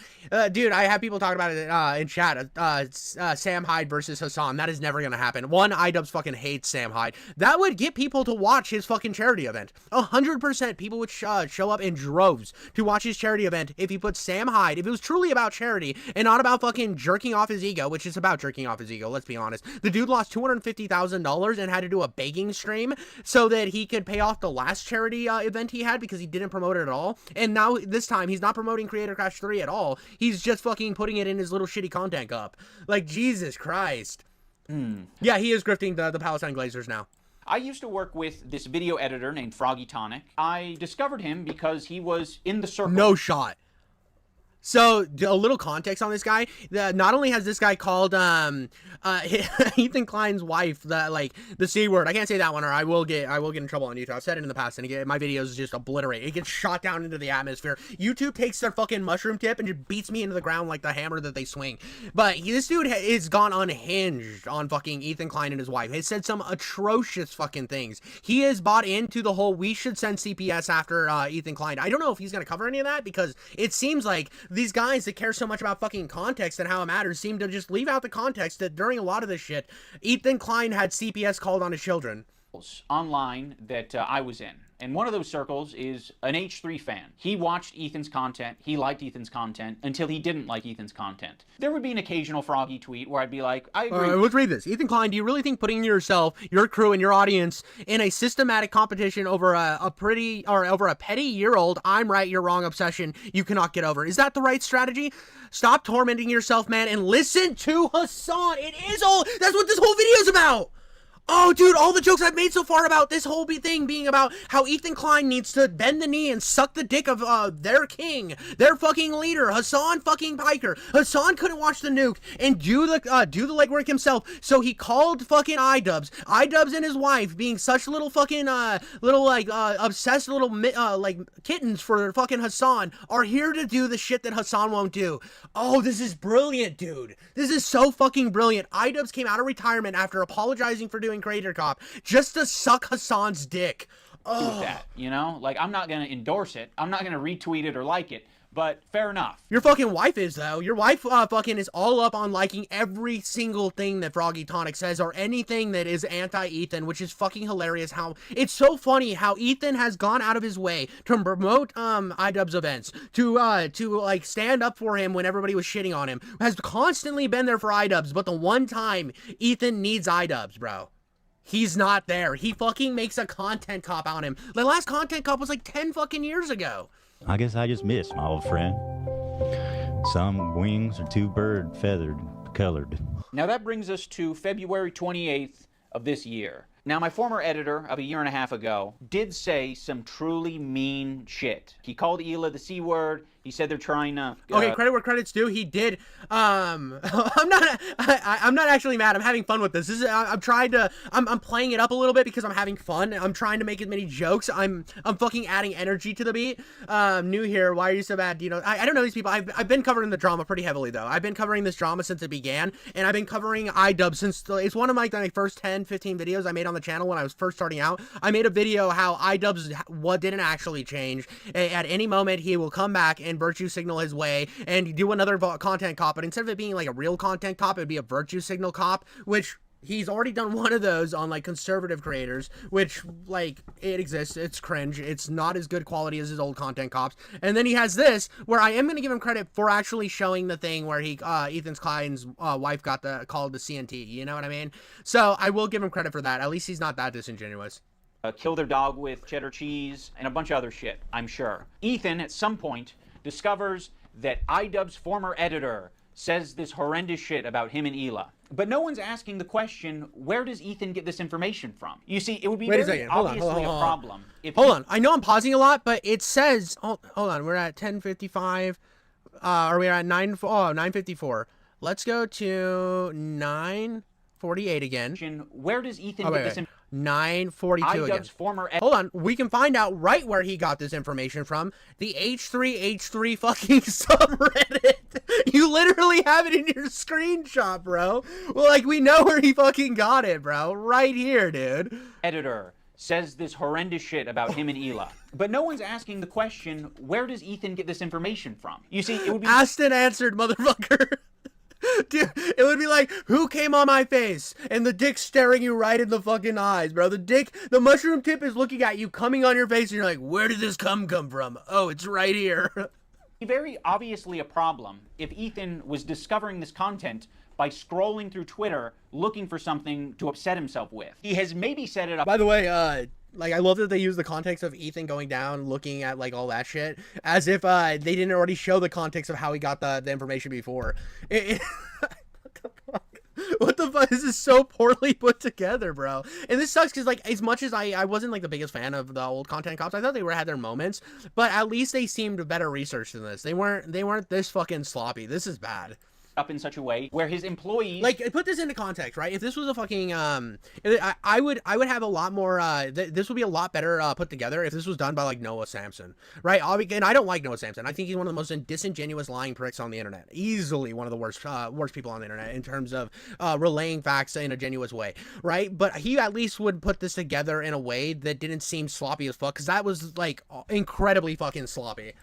Dude, I have people talking about it in chat. Sam Hyde versus Hasan. That is never gonna happen. One, Idubbbz fucking hates Sam Hyde. That would get people to watch his fucking charity event. 100% people would show up in droves to watch his charity event if he put Sam Hyde, if it was truly about charity and not about fucking jerking off his ego, which is about jerking off his ego, let's be honest. The dude lost $250,000 and had to do a begging stream so that he could pay off the last charity event he had because he didn't promote it at all. And now this time he's not promoting Creator Crash 3 at all. He's just fucking putting it in his little shitty content cup. Like, Jesus Christ. Yeah, he is grifting the Palestine Glazers now. I used to work with this video editor named Froggy Tonic. I discovered him because he was in the circle. No shot. So, a little context on this guy. Not only has this guy called Ethan Klein's wife the C word. I can't say that one, or I will get in trouble on YouTube. I've said it in the past, and my videos just obliterate. It gets shot down into the atmosphere. YouTube takes their fucking mushroom tip and just beats me into the ground like the hammer that they swing. But this dude is gone unhinged on fucking Ethan Klein and his wife. He said some atrocious fucking things. He is bought into the whole we should send CPS after Ethan Klein. I don't know if he's gonna cover any of that because it seems like these guys that care so much about fucking context and how it matters seem to just leave out the context that during a lot of this shit, Ethan Klein had CPS called on his children. Online that I was in. And one of those circles is an H3 fan. He watched Ethan's content, he liked Ethan's content, until he didn't like Ethan's content. There would be an occasional Froggy tweet where I'd be like, I agree. Let's read this. Ethan Klein, do you really think putting yourself, your crew, and your audience in a systematic competition over a petty year-old, I'm right, you're wrong obsession you cannot get over? Is that the right strategy? Stop tormenting yourself, man, and listen to Hasan. That's what this whole video is about. Oh, dude, all the jokes I've made so far about this whole thing being about how Ethan Klein needs to bend the knee and suck the dick of their king, their fucking leader, Hasan fucking Piker. Hasan couldn't watch the nuke and do the legwork himself, so he called fucking Idubbbz. Idubbbz and his wife, being such little fucking obsessed little like kittens for fucking Hasan, are here to do the shit that Hasan won't do. Oh, this is brilliant, dude. This is so fucking brilliant. Idubbbz came out of retirement after apologizing for doing Creator Cop just to suck Hasan's dick. With that, you know? Like, I'm not gonna endorse it. I'm not gonna retweet it or like it. But fair enough. Your fucking wife is, though. Your wife fucking is all up on liking every single thing that Froggy Tonic says or anything that is anti-Ethan, which is fucking hilarious. How it's so funny how Ethan has gone out of his way to promote Idubbbz events, to like stand up for him when everybody was shitting on him, has constantly been there for Idubbbz, but the one time Ethan needs Idubbbz, bro, he's not there. He fucking makes a content cop on him. The last content cop was like 10 fucking years ago. I guess I just missed my old friend. Some wings are too bird feathered colored. Now that brings us to February 28th of this year. Now, my former editor of a year and a half ago did say some truly mean shit. He called Hila the C word. He said they're trying to... Okay, credit where credit's due. He did. I'm not actually mad. I'm having fun with this. I'm playing it up a little bit because I'm having fun. I'm trying to make as many jokes. I'm fucking adding energy to the beat. New here. Why are you so bad? You know, I don't know these people. I've been covering the drama pretty heavily, though. I've been covering this drama since it began, and I've been covering Idubbbz since it's one of my first 10, 15 videos I made on the channel when I was first starting out. I made a video how Idubbbz didn't actually change. At any moment, he will come back and virtue signal his way and do another content cop, but instead of it being like a real content cop, it'd be a virtue signal cop, which he's already done one of those on like conservative creators, which like it exists. It's cringe. It's not as good quality as his old content cops. And then he has this where I am going to give him credit for actually showing the thing where he Ethan Klein's wife got called the CNT. You know what I mean? So I will give him credit for that. At least he's not that disingenuous. Kill their dog with cheddar cheese and a bunch of other shit, I'm sure. Ethan, at some point, discovers that Idubbbz's former editor says this horrendous shit about him and Hila. But no one's asking the question, where does Ethan get this information from? You see, it would be very obviously a problem. Hold on. I know I'm pausing a lot, but it says, hold on, we're at 10:55. Are we at 9:54? Let's go to 9:48 again. Where does Ethan get this information? 9:42 again. Hold on, we can find out right where he got this information from. The H3H3 fucking subreddit. You literally have it in your screenshot, bro. Well, like, we know where he fucking got it, bro. Right here, dude. Editor says this horrendous shit about him and Hila. But no one's asking the question, where does Ethan get this information from? You see, it would be... Asked and answered, motherfucker. Dude, it would be like, who came on my face? And the dick staring you right in the fucking eyes, bro. The mushroom tip is looking at you, coming on your face, and you're like, where did this come from? Oh, it's right here. Very obviously a problem if Ethan was discovering this content by scrolling through Twitter looking for something to upset himself with. He has maybe set it up. By the way, like, I love that they use the context of Ethan going down, looking at, like, all that shit, as if they didn't already show the context of how he got the information before. What the fuck? This is so poorly put together, bro. And this sucks because, like, as much as I wasn't, like, the biggest fan of the old content cops, I thought they had their moments, but at least they seemed better researched than this. They weren't this fucking sloppy. This is bad. Up in such a way where his employees, like, put this into context, right? If this was a fucking I would have a lot more this would be a lot better put together if this was done by, like, Noah Samson, right? And I don't like Noah Samson. I think he's one of the most disingenuous lying pricks on the internet. Easily one of the worst people on the internet in terms of relaying facts in a genuine way, right? But he at least would put this together in a way that didn't seem sloppy as fuck, because that was, like, incredibly fucking sloppy.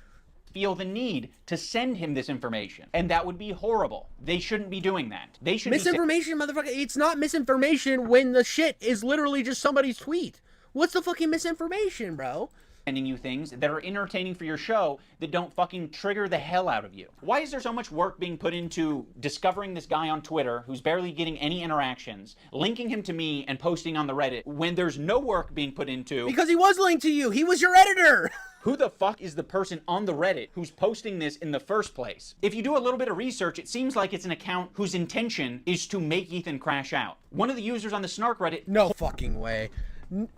Feel the need to send him this information, and that would be horrible. They shouldn't be doing that. They should misinformation, motherfucker. It's not misinformation when the shit is literally just somebody's tweet. What's the fucking misinformation, bro? Sending you things that are entertaining for your show that don't fucking trigger the hell out of you. Why is there so much work being put into discovering this guy on Twitter who's barely getting any interactions, linking him to me and posting on the Reddit when there's no work being put into... Because he was linked to you. He was your editor. Who the fuck is the person on the Reddit who's posting this in the first place? If you do a little bit of research, it seems like it's an account whose intention is to make Ethan crash out. One of the users on the Snark Reddit... No fucking way.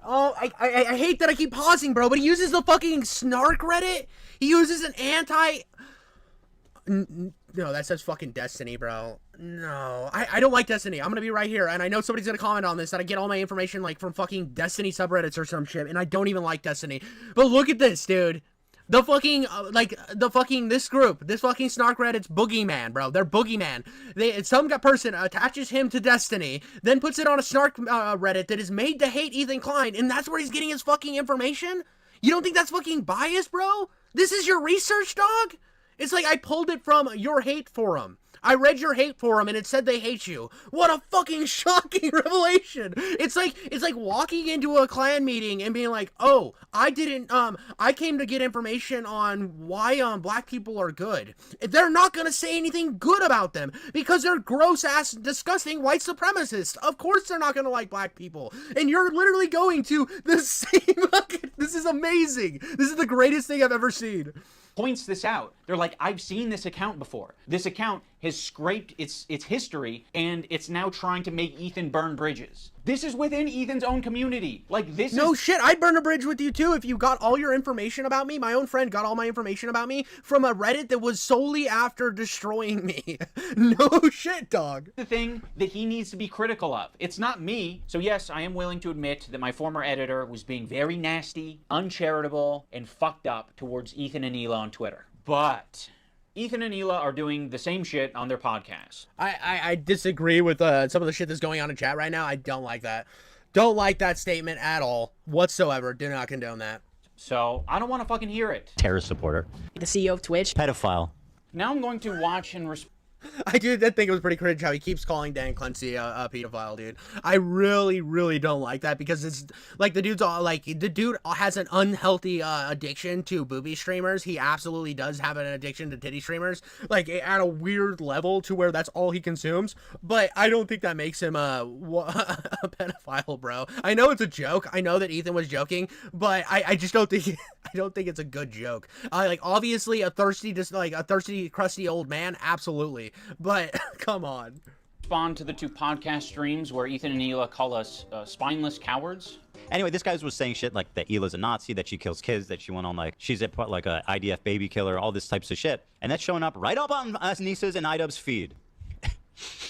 Oh, I hate that I keep pausing, bro, but he uses the fucking Snark Reddit? He uses an anti... No, that says fucking Destiny, bro. No, I don't like Destiny. I'm gonna be right here, and I know somebody's gonna comment on this, that I get all my information, like, from fucking Destiny subreddits or some shit, and I don't even like Destiny. But look at this, dude. The fucking, this group, this fucking Snark Reddit's boogeyman, bro. They're boogeyman. Some person attaches him to Destiny, then puts it on a Snark Reddit that is made to hate Ethan Klein, and that's where he's getting his fucking information? You don't think that's fucking biased, bro? This is your research, dog? It's like I pulled it from your hate forum. I read your hate forum and it said they hate you. What a fucking shocking revelation. It's like walking into a clan meeting and being like, oh, I came to get information on why black people are good. They're not gonna say anything good about them because they're gross ass disgusting white supremacists. Of course they're not gonna like black people. And you're literally going to the same fucking, this is amazing. This is the greatest thing I've ever seen. Points this out. They're like, I've seen this account before. This account has scraped its history, and it's now trying to make Ethan burn bridges. This is within Ethan's own community. Like, this No shit, I'd burn a bridge with you too if you got all your information about me. My own friend got all my information about me from a Reddit that was solely after destroying me. No shit, dog. The thing that he needs to be critical of. It's not me. So yes, I am willing to admit that my former editor was being very nasty, uncharitable, and fucked up towards Ethan and Hila on Twitter. But Ethan and Hila are doing the same shit on their podcast. I disagree with some of the shit that's going on in chat right now. I don't like that. Don't like that statement at all, whatsoever. Do not condone that. So I don't want to fucking hear it. Terrorist supporter. The CEO of Twitch. Pedophile. Now I'm going to watch and I did think it was pretty cringe how he keeps calling Dan Clancy a pedophile, dude. I really don't like that because it's like the dude's all like the dude has an unhealthy addiction to booby streamers. He absolutely does have an addiction to titty streamers, like at a weird level to where that's all he consumes. But I don't think that makes him a pedophile, bro. I know it's a joke. I know that Ethan was joking, but I just don't think I don't think it's a good joke. Like obviously a thirsty, crusty old man, absolutely. But come on. Respond to the 2 podcast streams where Ethan and Hila call us spineless cowards. Anyway, this guy was saying shit like that Hila's a Nazi, that she kills kids, that she went on like she's a IDF baby killer, all this types of shit, and that's showing up right up on us Nisa's and Idubbbz feed.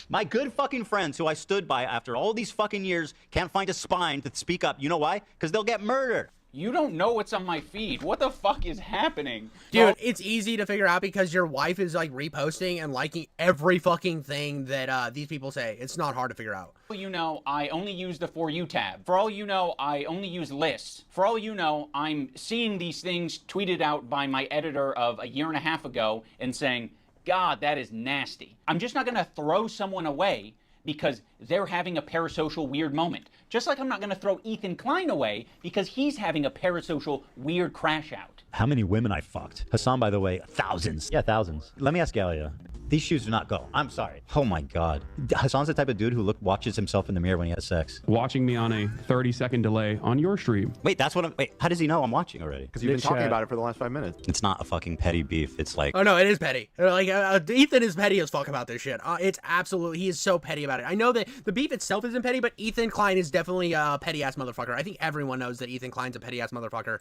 My good fucking friends who I stood by after all these fucking years can't find a spine to speak up. You know why? Because they'll get murdered. You don't know what's on my feed. What the fuck is happening? Dude, Well, it's easy to figure out because your wife is like reposting and liking every fucking thing that these people say. It's not hard to figure out. For all you know, I only use the For You tab. For all you know, I only use lists. For all you know, I'm seeing these things tweeted out by my editor of a year and a half ago and saying, God, that is nasty. I'm just not going to throw someone away because they're having a parasocial weird moment. Just like I'm not going to throw Ethan Klein away because he's having a parasocial weird crash out. How many women I fucked? Hasan, by the way, thousands. Yeah, thousands. Let me ask Galia. These shoes do not go. I'm sorry. Oh my God. Hasan's the type of dude who watches himself in the mirror when he has sex. Watching me on a 30-second delay on your stream. Wait, that's what I'm. Wait, how does he know I'm watching already? Because you've been talking about it for the last 5 minutes. It's not a fucking petty beef. It's like. Oh no, it is petty. Like Ethan is petty as fuck about this shit. It's absolutely, he is so petty about it. I know that the beef itself isn't petty, but Ethan Klein is definitely a petty ass motherfucker. I think everyone knows that Ethan Klein's a petty ass motherfucker.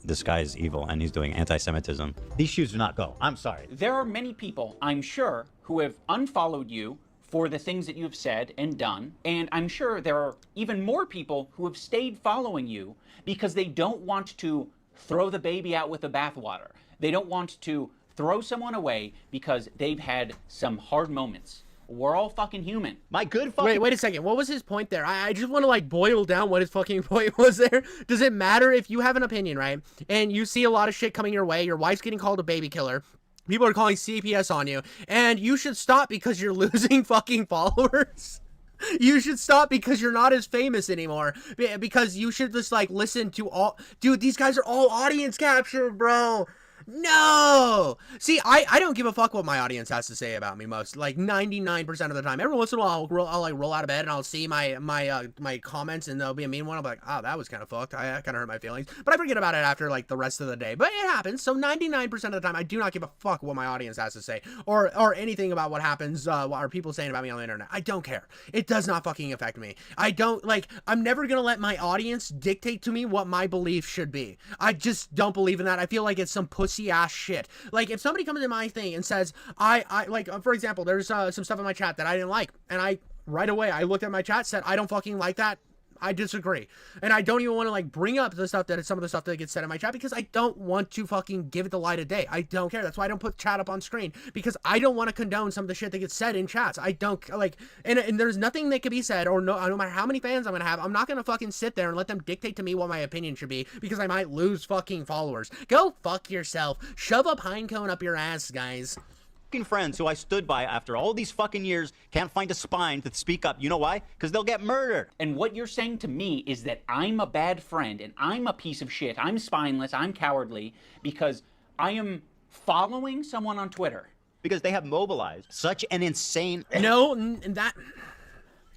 This guy is evil and he's doing anti-Semitism. These shoes do not go. I'm sorry. There are many people, I'm sure, who have unfollowed you for the things that you've said and done. And I'm sure there are even more people who have stayed following you because they don't want to throw the baby out with the bathwater. They don't want to throw someone away because they've had some hard moments. We're all fucking human. My good fucking... Wait a second. What was his point there? I just want to like boil down what his fucking point was there. Does it matter if you have an opinion, right? And you see a lot of shit coming your way, your wife's getting called a baby killer, people are calling CPS on you, and you should stop because you're losing fucking followers? You should stop because you're not as famous anymore. Because you should just like listen to all... Dude, these guys are all audience captured, bro. No! See, I don't give a fuck what my audience has to say about me most, like 99% of the time. Every once in a while, I'll like roll out of bed and I'll see my comments and there'll be a mean one. I'll be like, oh, that was kind of fucked. I kind of hurt my feelings. But I forget about it after like the rest of the day. But it happens. So 99% of the time, I do not give a fuck what my audience has to say or anything about what happens, what are people saying about me on the internet. I don't care. It does not fucking affect me. I don't, like, I'm never gonna let my audience dictate to me what my belief should be. I just don't believe in that. I feel like it's some pussy ass shit. Like if somebody comes in my thing and says I like for example, there's some stuff in my chat that I didn't like, and I right away I looked at my chat, said I don't fucking like that, I disagree, and I don't even want to like bring up the stuff that some of the stuff that gets said in my chat because I don't want to fucking give it the light of day. I don't care. That's why I don't put chat up on screen, because I don't want to condone some of the shit that gets said in chats. I don't like, and there's nothing that can be said, or no matter how many fans I'm gonna have, I'm not gonna fucking sit there and let them dictate to me what my opinion should be because I might lose fucking followers. Go fuck yourself. Shove a pine cone up your ass, guys. Friends who I stood by after all these fucking years can't find a spine to speak up. You know why? Because they'll get murdered. And what you're saying to me is that I'm a bad friend and I'm a piece of shit. I'm spineless. I'm cowardly because I am following someone on Twitter. Because they have mobilized such an insane... No, that...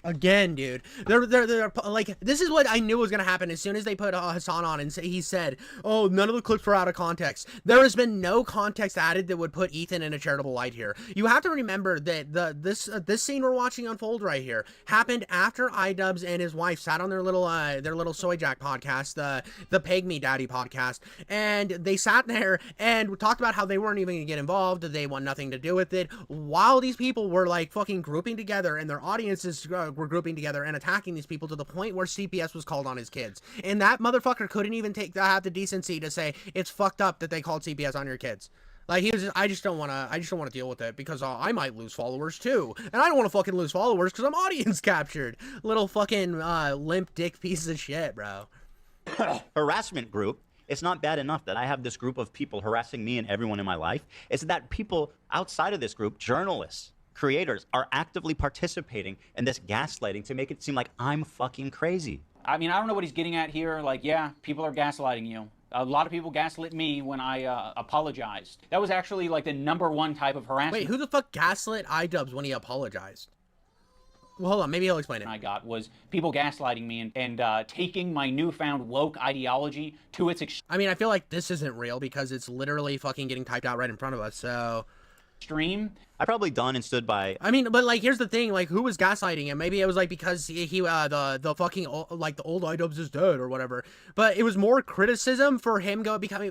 Again, dude, they're like, this is what I knew was gonna happen as soon as they put Hasan on and he said, oh, none of the clips were out of context. There has been no context added that would put Ethan in a charitable light here. You have to remember that this scene we're watching unfold right here happened after Idubbbz and his wife sat on their little Soy Jack podcast, the Peg Me Daddy podcast, and they sat there and talked about how they weren't even gonna get involved, they want nothing to do with it, while these people were like fucking grouping together and their audiences were grouping together and attacking these people to the point where CPS was called on his kids. And that motherfucker couldn't even have the decency to say it's fucked up that they called CPS on your kids. Like, he was just, I just don't want to deal with it because I might lose followers too. And I don't want to fucking lose followers because I'm audience captured. Little fucking limp dick piece of shit, bro. Harassment group it's not bad enough that I have this group of people harassing me and everyone in my life. It's that people outside of this group, journalists, creators, are actively participating in this gaslighting to make it seem like I'm fucking crazy. I mean, I don't know what he's getting at here. Like, yeah, people are gaslighting you. A lot of people gaslit me when I apologized. That was actually like the #1 type of harassment. Wait, who the fuck gaslit Idubbbz when he apologized? Well, hold on, maybe he'll explain it. I got was people gaslighting me and taking my newfound woke ideology to its I mean, I feel like this isn't real because it's literally fucking getting typed out right in front of us, so... extreme. I probably done and stood by. I mean, but like, here's the thing: like, who was gaslighting him? Maybe it was like because the fucking like the old Idubbbz is dead or whatever. But it was more criticism for him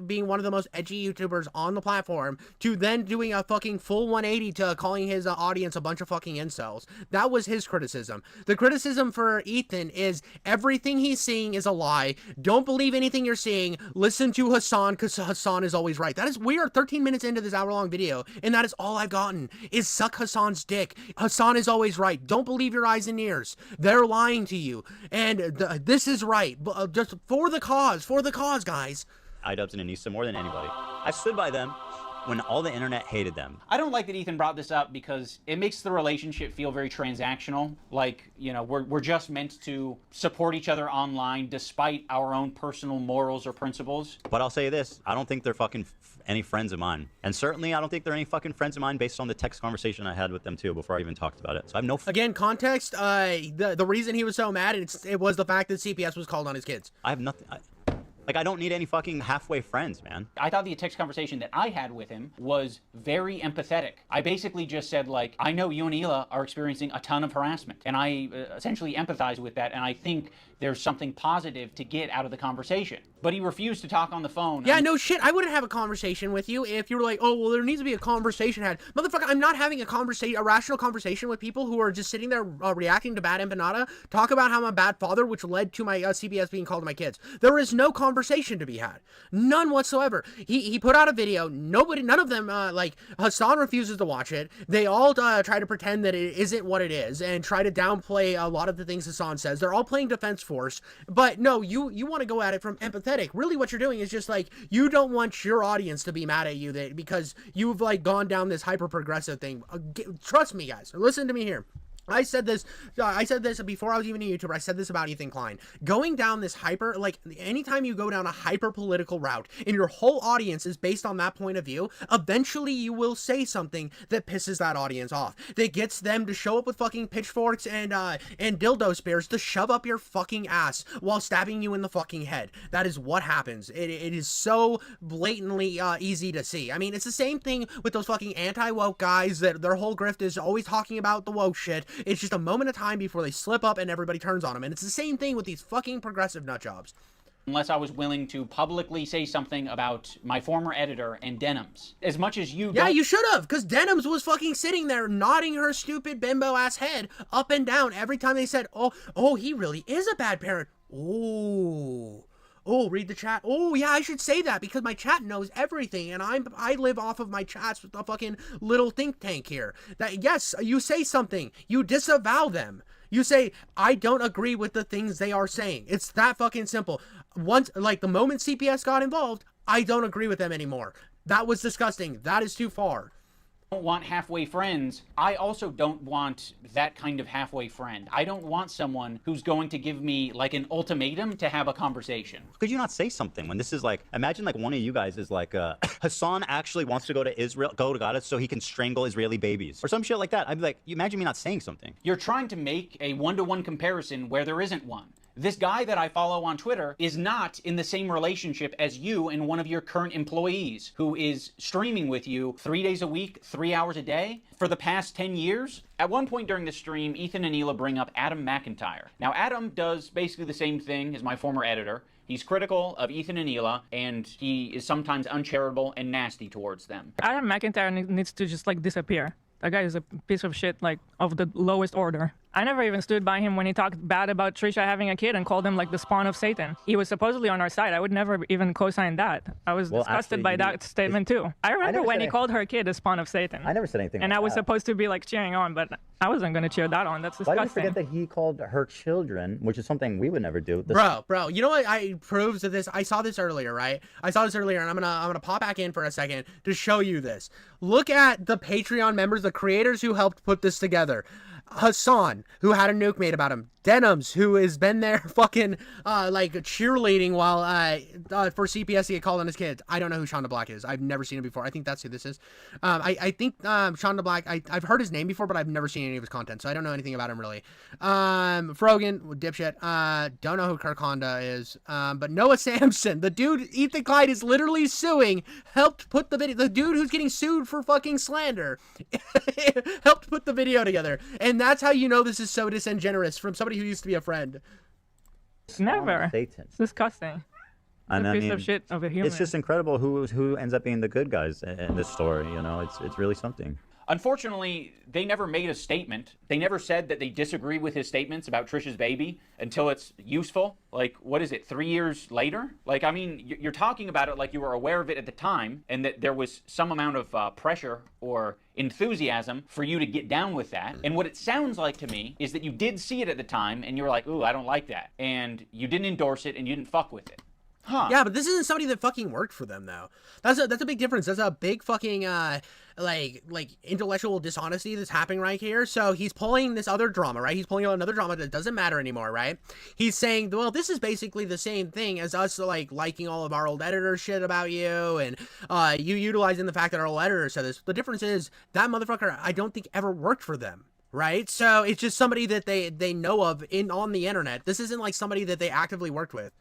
being one of the most edgy YouTubers on the platform to then doing a fucking full 180 to calling his audience a bunch of fucking incels. That was his criticism. The criticism for Ethan is everything he's seeing is a lie. Don't believe anything you're seeing. Listen to Hasan because Hasan is always right. That is, we are 13 minutes into this hour-long video, and that is all I've gotten. Is suck Hasan's dick. Hasan is always right. Don't believe your eyes and ears. They're lying to you. And this is right. Just for the cause, guys. Idubbbz and Anissa more than anybody. I stood by them when all the internet hated them. I don't like that Ethan brought this up because it makes the relationship feel very transactional. Like, you know, we're just meant to support each other online despite our own personal morals or principles. But I'll say this, I don't think they're fucking any friends of mine. And certainly I don't think they're any fucking friends of mine based on the text conversation I had with them too before I even talked about it. So I have no... Again, context, the reason he was so mad, it was the fact that CPS was called on his kids. I have nothing... Like, I don't need any fucking halfway friends, man. I thought the text conversation that I had with him was very empathetic. I basically just said, like, I know you and Hila are experiencing a ton of harassment, and I essentially empathize with that, and I think there's something positive to get out of the conversation. But he refused to talk on the phone. Yeah, no shit. I wouldn't have a conversation with you if you were like, oh, well, there needs to be a conversation had. Motherfucker, I'm not having a rational conversation with people who are just sitting there reacting to bad empanada. Talk about how I'm a bad father, which led to my CPS being called to my kids. There is no conversation to be had. None whatsoever. He put out a video. None of them, like, Hasan refuses to watch it. They all try to pretend that it isn't what it is and try to downplay a lot of the things Hasan says. They're all playing defense force. But no, you want to go at it from empathetic. Really what you're doing is just like, you don't want your audience to be mad at you because you've like gone down this hyper progressive thing. Trust me, guys. Listen to me here. I said this before I was even a YouTuber. I said this about Ethan Klein. Going down this anytime you go down a hyper political route and your whole audience is based on that point of view, eventually you will say something that pisses that audience off. That gets them to show up with fucking pitchforks and dildo spears to shove up your fucking ass while stabbing you in the fucking head. That is what happens. It is so blatantly easy to see. I mean, it's the same thing with those fucking anti-woke guys that their whole grift is always talking about the woke shit. It's just a moment of time before they slip up and everybody turns on them. And it's the same thing with these fucking progressive nutjobs. Unless I was willing to publicly say something about my former editor and Denims. As much as you Yeah, you should have, because Denims was fucking sitting there nodding her stupid bimbo-ass head up and down every time they said, oh, he really is a bad parent. Oh, read the chat. Oh, yeah, I should say that because my chat knows everything, and I live off of my chats with a fucking little think tank here. That, yes, you say something. You disavow them. You say, I don't agree with the things they are saying. It's that fucking simple. Once, like, the moment CPS got involved, I don't agree with them anymore. That was disgusting. That is too far. Don't want halfway friends. I also don't want that kind of halfway friend. I don't want someone who's going to give me like an ultimatum to have a conversation. Could you not say something when this is like, imagine like one of you guys is like, Hasan actually wants to go to Gaza so he can strangle Israeli babies or some shit like that. I'd be like, you imagine me not saying something. You're trying to make a one-to-one comparison where there isn't one. This guy that I follow on Twitter is not in the same relationship as you and one of your current employees who is streaming with you 3 days a week, 3 hours a day for the past 10 years. At one point during the stream, Ethan and Hila bring up Adam McIntyre. Now, Adam does basically the same thing as my former editor. He's critical of Ethan and Hila, and he is sometimes uncharitable and nasty towards them. Adam McIntyre needs to just like disappear. That guy is a piece of shit, like of the lowest order. I never even stood by him when he talked bad about Trisha having a kid and called him like the spawn of Satan. He was supposedly on our side. I would never even co-sign that. I was disgusted by that statement too. I remember when he called her kid a spawn of Satan. I never said anything. And like I was that. supposed to be like cheering on, but I wasn't going to cheer that on. That's disgusting. Why do you forget that he called her children, which is something we would never do? Bro, you know what? I proves that this. I saw this earlier, right? I saw this earlier, and I'm gonna pop back in for a second to show you this. Look at the Patreon members, the creators who helped put this together. Hasan, who had a nuke made about him. Denims, who has been there fucking like cheerleading while for CPS to get called on his kids. I don't know who Shonda Black is. I've never seen him before. I think that's who this is. I think Shonda Black, I've heard his name before, but I've never seen any of his content, so I don't know anything about him really. Frogan, dipshit. Don't know who Kirk Honda is. But Noah Samson, the dude Ethan Clyde is literally suing, helped put the video, the dude who's getting sued for fucking slander, helped put the video together. And that's how you know this is so disingenuous from somebody who used to be a friend. Never. Satan. It's disgusting. And a I piece mean, of shit of a human. it's just incredible who ends up being the good guys in this story. You know, it's really something. Unfortunately, they never made a statement. They never said that they disagree with his statements about Trisha's baby until it's useful. Like, what is it, 3 years later? Like, I mean, you're talking about it like you were aware of it at the time and that there was some amount of pressure or enthusiasm for you to get down with that. And what it sounds like to me is that you did see it at the time and you were like, ooh, I don't like that. And you didn't endorse it and you didn't fuck with it. Huh. Yeah, but this isn't somebody that fucking worked for them, though. That's a big difference. That's a big fucking like intellectual dishonesty that's happening right here. So he's pulling this other drama, right? He's pulling out another drama that doesn't matter anymore, right? He's saying, well, this is basically the same thing as us like liking all of our old editor shit about you, and you utilizing the fact that our old editor said this. The difference is that motherfucker, I don't think ever worked for them. Right? So it's just somebody that they know of on the internet. This isn't like somebody that they actively worked with.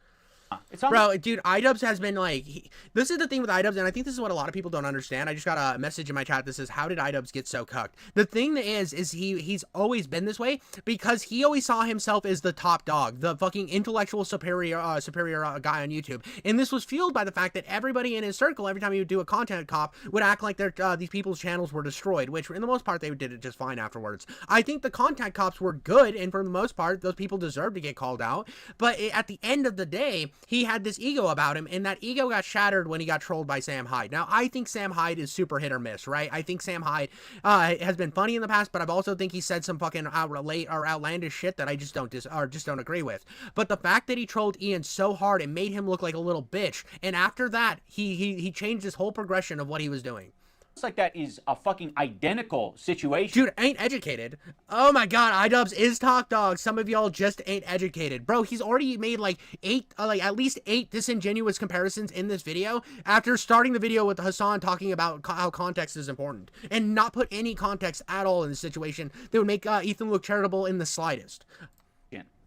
Bro, dude, Idubbbz has been like, this is the thing with Idubbbz, and I think this is what a lot of people don't understand. I just got a message in my chat that says, how did Idubbbz get so cucked? The thing is he's always been this way because he always saw himself as the top dog, the fucking intellectual superior guy on YouTube. And this was fueled by the fact that everybody in his circle, every time he would do a content cop, would act like these people's channels were destroyed, which for the most part, they did it just fine afterwards. I think the content cops were good, and for the most part, those people deserved to get called out. But at the end of the day, he had this ego about him, and that ego got shattered when he got trolled by Sam Hyde. Now, I think Sam Hyde is super hit or miss, right? I think Sam Hyde has been funny in the past, but I also think he said some fucking outlandish shit that I just don't agree with. But the fact that he trolled Ian so hard, it made him look like a little bitch, and after that, he changed his whole progression of what he was doing. It's like that is a fucking identical situation. Dude, ain't educated. Oh my god, Idubbbz is top dog. Some of y'all just ain't educated. Bro, he's already made like at least 8 disingenuous comparisons in this video after starting the video with Hasan talking about how context is important and not put any context at all in the situation that would make Ethan look charitable in the slightest.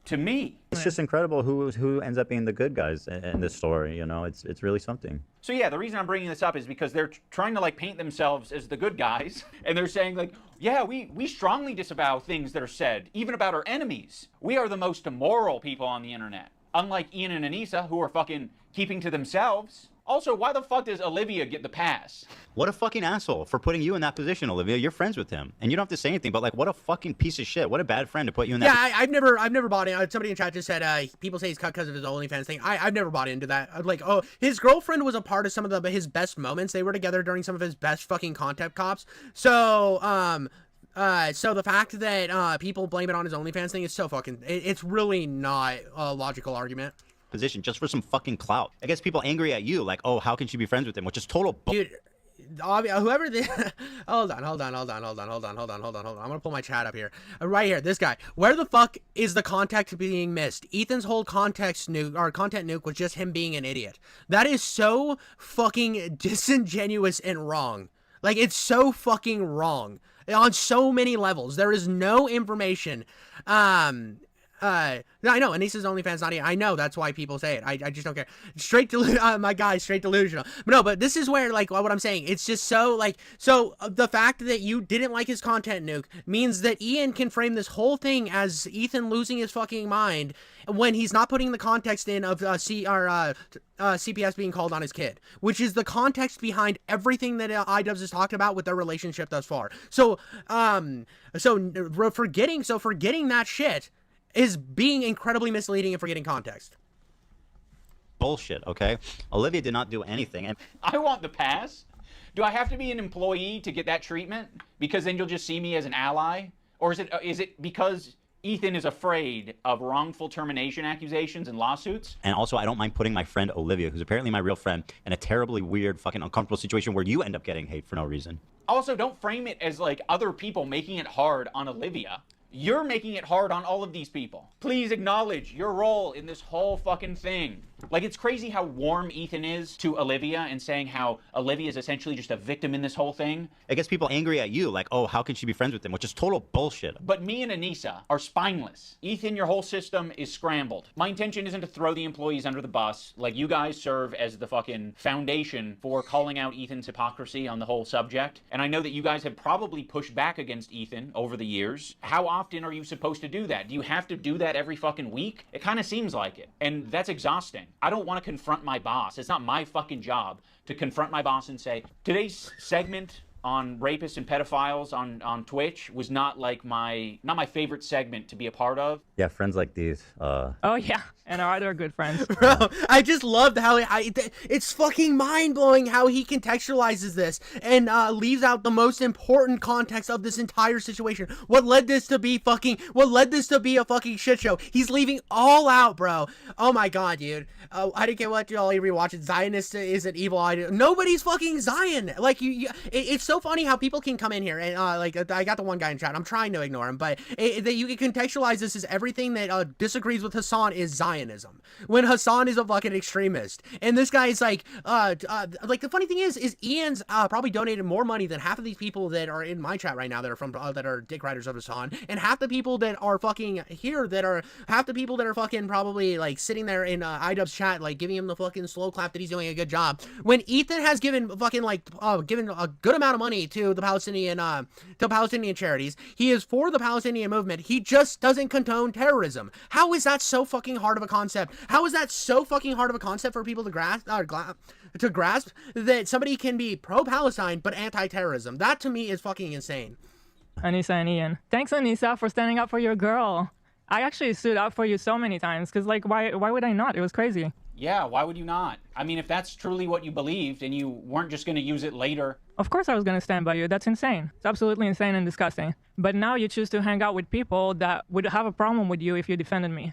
To me, it's just incredible who ends up being the good guys in this story. You know, it's really something. So yeah, the reason I'm bringing this up is because they're trying to like paint themselves as the good guys, and they're saying like, yeah, we strongly disavow things that are said, even about our enemies. We are the most immoral people on the internet, unlike Ian and Anissa, who are fucking keeping to themselves. Also, why the fuck does Olivia get the pass? What a fucking asshole for putting you in that position, Olivia. You're friends with him, and you don't have to say anything. But like, what a fucking piece of shit. What a bad friend to put you in that. Yeah, I've never bought in. Somebody in chat just said people say he's cut because of his OnlyFans thing. I've never bought into that. Like, oh, his girlfriend was a part of some of his best moments. They were together during some of his best fucking content cops. So so the fact that people blame it on his OnlyFans thing is so fucking. It's really not a logical argument. Position just for some fucking clout. I guess people angry at you, like, oh, how can she be friends with him? Which is total dude. Whoever the hold on. I'm gonna pull my chat up here. Right here, this guy. Where the fuck is the context being missed? Ethan's whole content nuke was just him being an idiot. That is so fucking disingenuous and wrong. Like, it's so fucking wrong on so many levels. There is no information. I know Anissa's OnlyFans not here. I know that's why people say it. I just don't care. Straight my guy, straight delusional. But no, but this is where like what I'm saying. It's just so like the fact that you didn't like his content, Nuke, means that Ian can frame this whole thing as Ethan losing his fucking mind when he's not putting the context in of CPS being called on his kid, which is the context behind everything that Idubbbz has talked about with their relationship thus far. So forgetting that shit is being incredibly misleading and forgetting context. Bullshit, okay? Olivia did not do anything. And I want the pass. Do I have to be an employee to get that treatment? Because then you'll just see me as an ally? Or is it because Ethan is afraid of wrongful termination accusations and lawsuits? And also, I don't mind putting my friend Olivia, who's apparently my real friend, in a terribly weird, fucking uncomfortable situation where you end up getting hate for no reason. Also, don't frame it as like other people making it hard on Olivia. You're making it hard on all of these people. Please acknowledge your role in this whole fucking thing. Like, it's crazy how warm Ethan is to Olivia and saying how Olivia is essentially just a victim in this whole thing. It gets people angry at you, like, oh, how can she be friends with him? Which is total bullshit. But me and Anissa are spineless. Ethan, your whole system is scrambled. My intention isn't to throw the employees under the bus. Like, you guys serve as the fucking foundation for calling out Ethan's hypocrisy on the whole subject. And I know that you guys have probably pushed back against Ethan over the years. How often are you supposed to do that? Do you have to do that every fucking week? It kind of seems like it. And that's exhausting. I don't want to confront my boss. It's not my fucking job to confront my boss and say, today's segment on rapists and pedophiles on Twitch was not like my favorite segment to be a part of. Yeah, friends like these. Oh yeah, and our other good friends. Bro, I just loved how it's fucking mind-blowing how he contextualizes this and leaves out the most important context of this entire situation. What led this to be a fucking shit show. He's leaving all out, bro. Oh my god, dude. I didn't get what y'all rewatch it. Zionist is an evil idea. Nobody's fucking Zion. Like it's so funny how people can come in here and like I got the one guy in chat. I'm trying to ignore him, but that you can contextualize this as everything that disagrees with Hasan is Zionism, when Hasan is a fucking extremist. And this guy is like the funny thing is Ian's probably donated more money than half of these people that are in my chat right now that are from that are dick riders of Hasan, and half the people that are fucking here that are half the people that are fucking probably like sitting there in Idubbbz chat like giving him the fucking slow clap that he's doing a good job, when Ethan has given fucking like given a good amount of money to the Palestinian charities. He is for the Palestinian movement. He just doesn't condone terrorism. How is that so fucking hard of a concept? How is that so fucking hard of a concept for people to grasp that somebody can be pro-Palestine but anti-terrorism? That to me is fucking insane. Anissa and Ian. Thanks, Anissa, for standing up for your girl. I actually stood up for you so many times because like why would I not? It was crazy. Yeah, why would you not? I mean, if that's truly what you believed and you weren't just going to use it later. Of course I was going to stand by you. That's insane. It's absolutely insane and disgusting. But now you choose to hang out with people that would have a problem with you if you defended me.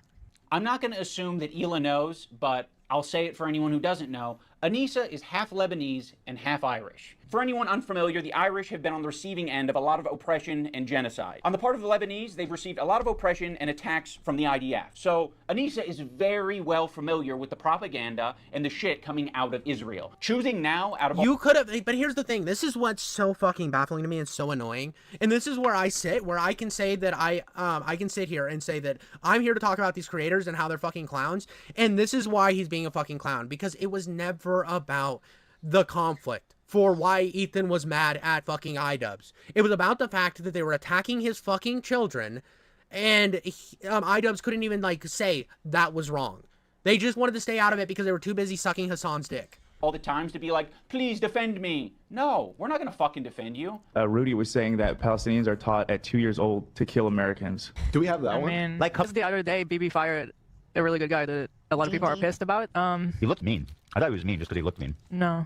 I'm not going to assume that Hila knows, but I'll say it for anyone who doesn't know. Anissa is half Lebanese and half Irish. For anyone unfamiliar, the Irish have been on the receiving end of a lot of oppression and genocide. On the part of the Lebanese, they've received a lot of oppression and attacks from the IDF. So Anissa is very well familiar with the propaganda and the shit coming out of Israel. Choosing now out of you could have, but here's the thing. This is what's so fucking baffling to me and so annoying. And this is where I sit, where I can say that I can sit here and say that I'm here to talk about these creators and how they're fucking clowns. And this is why he's being a fucking clown, because it was never about the conflict for why Ethan was mad at fucking Idubbbz. It was about the fact that they were attacking his fucking children, and Idubbbz couldn't even like say that was wrong. They just wanted to stay out of it because they were too busy sucking Hasan's dick. All the times to be like, please defend me. No, we're not gonna fucking defend you. Rudy was saying that Palestinians are taught at 2 years old to kill Americans. Do we have that one? I mean, like just the other day, BB fired a really good guy that a lot of people are pissed about. He looked mean. I thought he was mean just because he looked mean. No.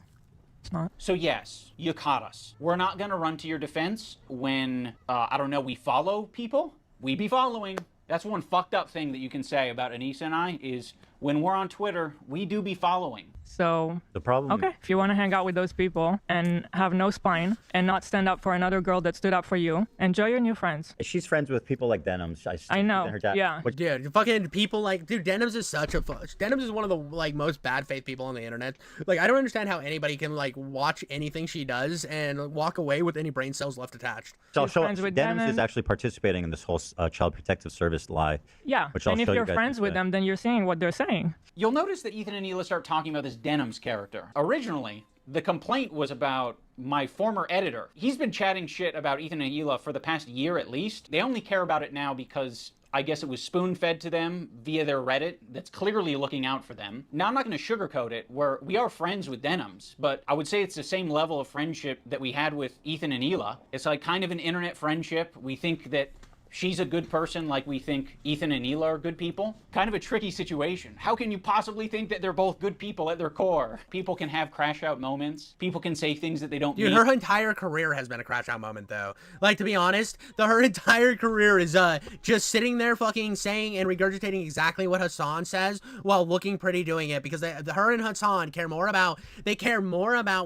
It's not. So yes, you caught us. We're not gonna run to your defense when, I don't know, we follow people. We be following. That's one fucked up thing that you can say about Anissa and I is when we're on Twitter, we do be following. So, the problem. Okay, if you want to hang out with those people and have no spine and not stand up for another girl that stood up for you, enjoy your new friends. She's friends with people like Denims. I know. Yeah. Dude, fucking people like, dude, Denims is such a Denims is one of the like most bad faith people on the internet. Like, I don't understand how anybody can like watch anything she does and walk away with any brain cells left attached. So Denims is actually participating in this whole Child Protective Service lie. Yeah, and if you're friends with them, then you're seeing what they're saying. You'll notice that Ethan and Hila start talking about this Denims character. Originally, the complaint was about my former editor. He's been chatting shit about Ethan and Hila for the past year at least. They only care about it now because I guess it was spoon-fed to them via their Reddit that's clearly looking out for them. Now, I'm not going to sugarcoat it, we are friends with Denims, but I would say it's the same level of friendship that we had with Ethan and Hila. It's like kind of an internet friendship. We think that she's a good person like we think Ethan and Hila are good people. Kind of a tricky situation. How can you possibly think that they're both good people at their core? People can have crash out moments. People can say things that they don't mean. Dude, her entire career has been a crash out moment though. Like, to be honest, her entire career is just sitting there fucking saying and regurgitating exactly what Hasan says while looking pretty doing it, because her and Hasan care more about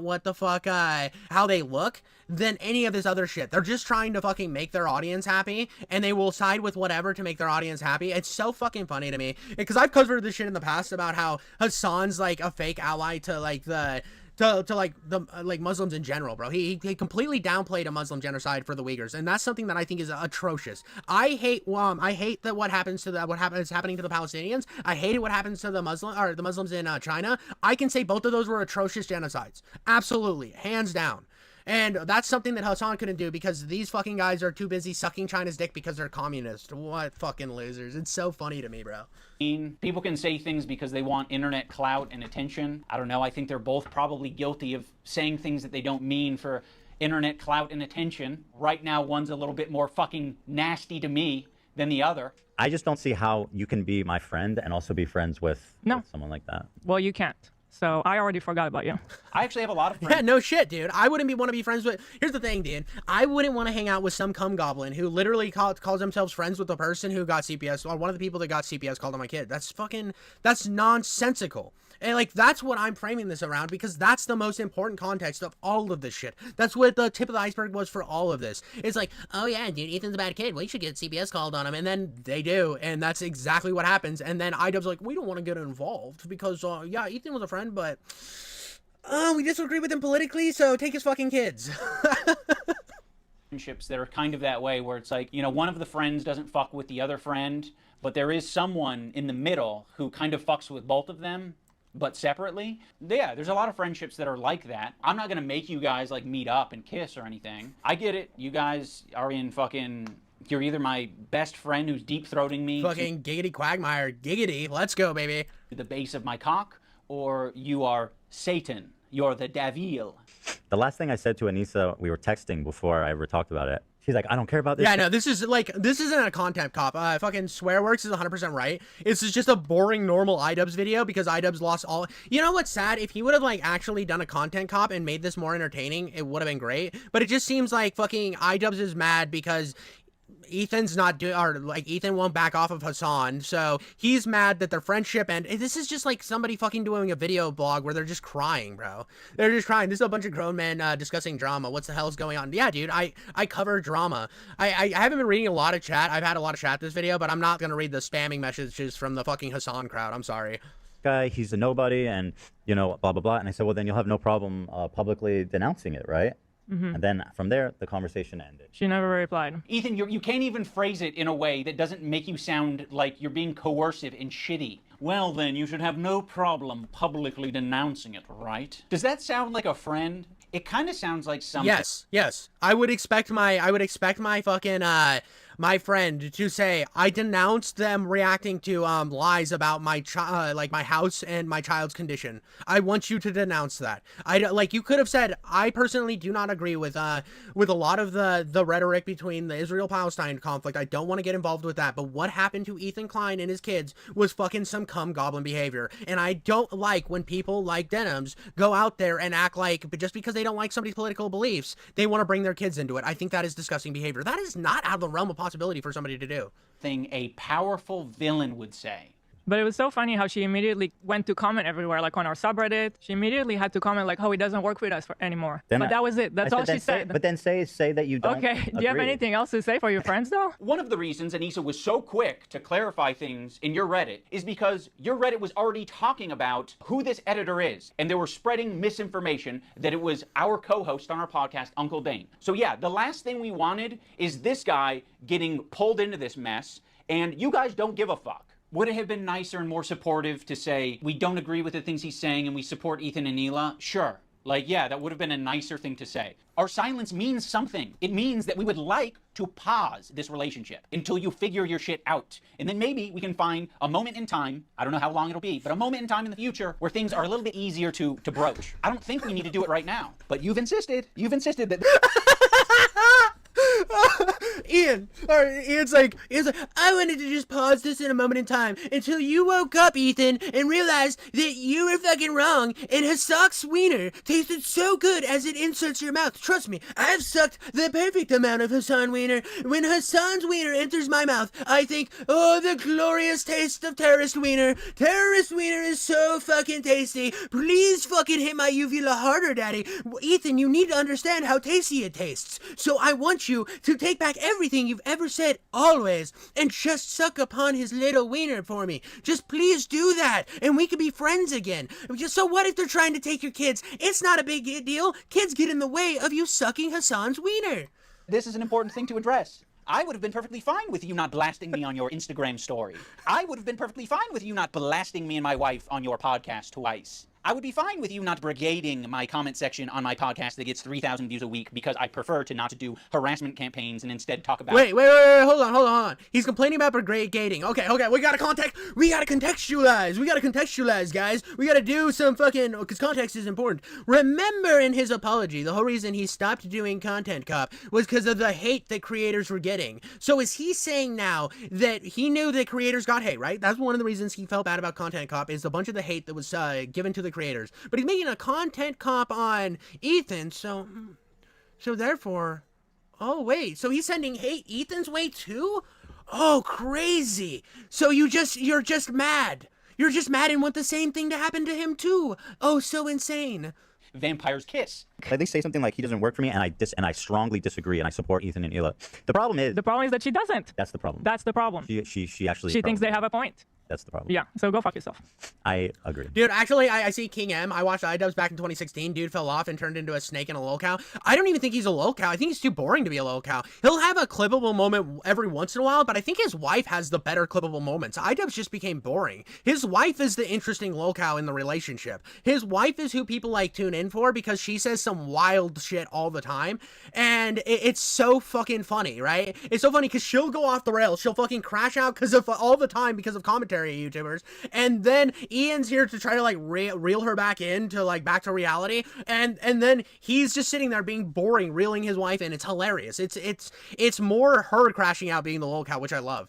what the fuck how they look than any of this other shit. They're just trying to fucking make their audience happy, and they will side with whatever to make their audience happy. It's so fucking funny to me, because I've covered this shit in the past about how Hasan's like a fake ally to like the Muslims in general, bro. He completely downplayed a Muslim genocide for the Uyghurs, and that's something that I think is atrocious. I hate that what happens to is happening to the Palestinians. I hate what happens to the Muslims in China. I can say both of those were atrocious genocides, absolutely, hands down. And that's something that Hasan couldn't do because these fucking guys are too busy sucking China's dick because they're communist. What fucking losers. It's so funny to me, bro. People can say things because they want internet clout and attention. I don't know. I think they're both probably guilty of saying things that they don't mean for internet clout and attention. Right now, one's a little bit more fucking nasty to me than the other. I just don't see how you can be my friend and also be friends with someone like that. Well, you can't. So I already forgot about you. I actually have a lot of friends. Yeah, no shit, dude. I wouldn't want to be friends with... Here's the thing, dude. I wouldn't want to hang out with some cum goblin who literally calls themselves friends with the person who got CPS, or one of the people that got CPS called on my kid. That's nonsensical. And, like, that's what I'm framing this around, because that's the most important context of all of this shit. That's what the tip of the iceberg was for all of this. It's like, oh, yeah, dude, Ethan's a bad kid. Well, you should get CPS called on him. And then they do, and that's exactly what happens. And then Idubbbz's like, we don't want to get involved because, yeah, Ethan was a friend, but we disagree with him politically, so take his fucking kids. Friendships that are kind of that way, where it's like, you know, one of the friends doesn't fuck with the other friend, but there is someone in the middle who kind of fucks with both of them, but separately. Yeah, there's a lot of friendships that are like that. I'm not gonna make you guys like meet up and kiss or anything. I get it. You guys are in fucking... You're either my best friend who's deep-throating me... Fucking giggity quagmire. Giggity. Let's go, baby. ...the base of my cock, or you are Satan. You're the Davil. The last thing I said to Anissa, we were texting before I ever talked about it. She's like, I don't care about this. Yeah, no, this isn't a content cop. Fucking Swearworks is 100% right. This is just a boring, normal Idubbbz video because Idubbbz lost all... You know what's sad? If he would have, like, actually done a content cop and made this more entertaining, it would have been great. But it just seems like fucking Idubbbz is mad because... Ethan's not Ethan won't back off of Hasan, so he's mad that their friendship and this is just like somebody fucking doing a video blog where they're just crying, bro. They're just crying. This is a bunch of grown men discussing drama. What the hell is going on? Yeah, dude, I cover drama. I haven't been reading a lot of chat. I've had a lot of chat this video, but I'm not gonna read the spamming messages from the fucking Hasan crowd. I'm sorry. Guy, he's a nobody, and you know, blah blah blah. And I said, well, then you'll have no problem publicly denouncing it, right? Mm-hmm. And then from there, the conversation ended. She never replied. Ethan, you can't even phrase it in a way that doesn't make you sound like you're being coercive and shitty. Well, then, you should have no problem publicly denouncing it, right? Does that sound like a friend? It kind of sounds like something. Yes. I would expect my fucking my friend to say, I denounced them reacting to lies about my like my house and my child's condition. I want you to denounce that. Like you could have said, I personally do not agree with a lot of the rhetoric between the Israel-Palestine conflict. I don't want to get involved with that. But what happened to Ethan Klein and his kids was fucking some cum goblin behavior. And I don't like when people like Denims go out there and act like, but just because they don't like somebody's political beliefs, they want to bring their kids into it. I think that is disgusting behavior. That is not out of the realm of possibility for somebody to do. Thing a powerful villain would say. But it was so funny how she immediately went to comment everywhere, like on our subreddit. She immediately had to comment like, "Oh, he doesn't work with us anymore." Then but that was it. That's all she said. But then say that you don't. Okay. Do you have anything else to say for your friends though? One of the reasons Anissa was so quick to clarify things in your Reddit is because your Reddit was already talking about who this editor is, and they were spreading misinformation that it was our co-host on our podcast, Uncle Dane. So yeah, the last thing we wanted is this guy getting pulled into this mess, and you guys don't give a fuck. Would it have been nicer and more supportive to say, we don't agree with the things he's saying and we support Ethan and Hila? Sure. Like, yeah, that would have been a nicer thing to say. Our silence means something. It means that we would like to pause this relationship until you figure your shit out. And then maybe we can find a moment in time, I don't know how long it'll be, but a moment in time in the future where things are a little bit easier to broach. I don't think we need to do it right now, but you've insisted that... Ian's like, I wanted to just pause this in a moment in time until you woke up, Ethan, and realized that you were fucking wrong, and Hasan's wiener tasted so good as it inserts your mouth. Trust me, I've sucked the perfect amount of Hasan wiener. When Hasan's wiener enters my mouth, I think, oh, the glorious taste of terrorist wiener. Terrorist wiener is so fucking tasty. Please fucking hit my uvula harder, daddy. Ethan, you need to understand how tasty it tastes. So I want you to take back everything you've ever said, always, and just suck upon his little wiener for me. Just please do that, and we could be friends again. Just so what if they're trying to take your kids? It's not a big deal. Kids get in the way of you sucking Hasan's wiener. This is an important thing to address. I would have been perfectly fine with you not blasting me on your Instagram story. I would have been perfectly fine with you not blasting me and my wife on your podcast twice. I would be fine with you not brigading my comment section on my podcast that gets 3,000 views a week because I prefer to not to do harassment campaigns and instead talk about... Wait, hold on. He's complaining about brigading. Okay, we gotta contextualize, guys. We gotta do some fucking... because context is important. Remember in his apology, the whole reason he stopped doing Content Cop was because of the hate that creators were getting. So is he saying now that he knew that creators got hate, right? That's one of the reasons he felt bad about Content Cop, is a bunch of the hate that was given to the creators. But he's making a Content Cop on Ethan, so therefore... Oh, wait, so he's sending hate Ethan's way too? Oh, crazy. So you're just mad. You're just mad and want the same thing to happen to him too. Oh, so insane. Vampire's kiss. They say something like he doesn't work for me, and I strongly disagree, and I support Ethan and Hila. The problem is that she doesn't. That's the problem. That's the problem. She actually. She thinks they have a point. That's the problem. Yeah, so go fuck yourself. I agree. Dude, actually, I see King M. I watched Idubbbz back in 2016. Dude fell off and turned into a snake and a lolcow. I don't even think he's a lolcow. I think he's too boring to be a lolcow. He'll have a clippable moment every once in a while, but I think his wife has the better clippable moments. Idubbbz just became boring. His wife is the interesting lolcow in the relationship. His wife is who people like tune in for because she says some wild shit all the time, and it's so fucking funny, right? It's so funny because she'll go off the rails. She'll fucking crash out because of all the time because of commentary YouTubers. And then Ian's here to try to like reel her back in to like back to reality, and then he's just sitting there being boring, reeling his wife in. It's hilarious. It's more her crashing out being the lolcow, which I love.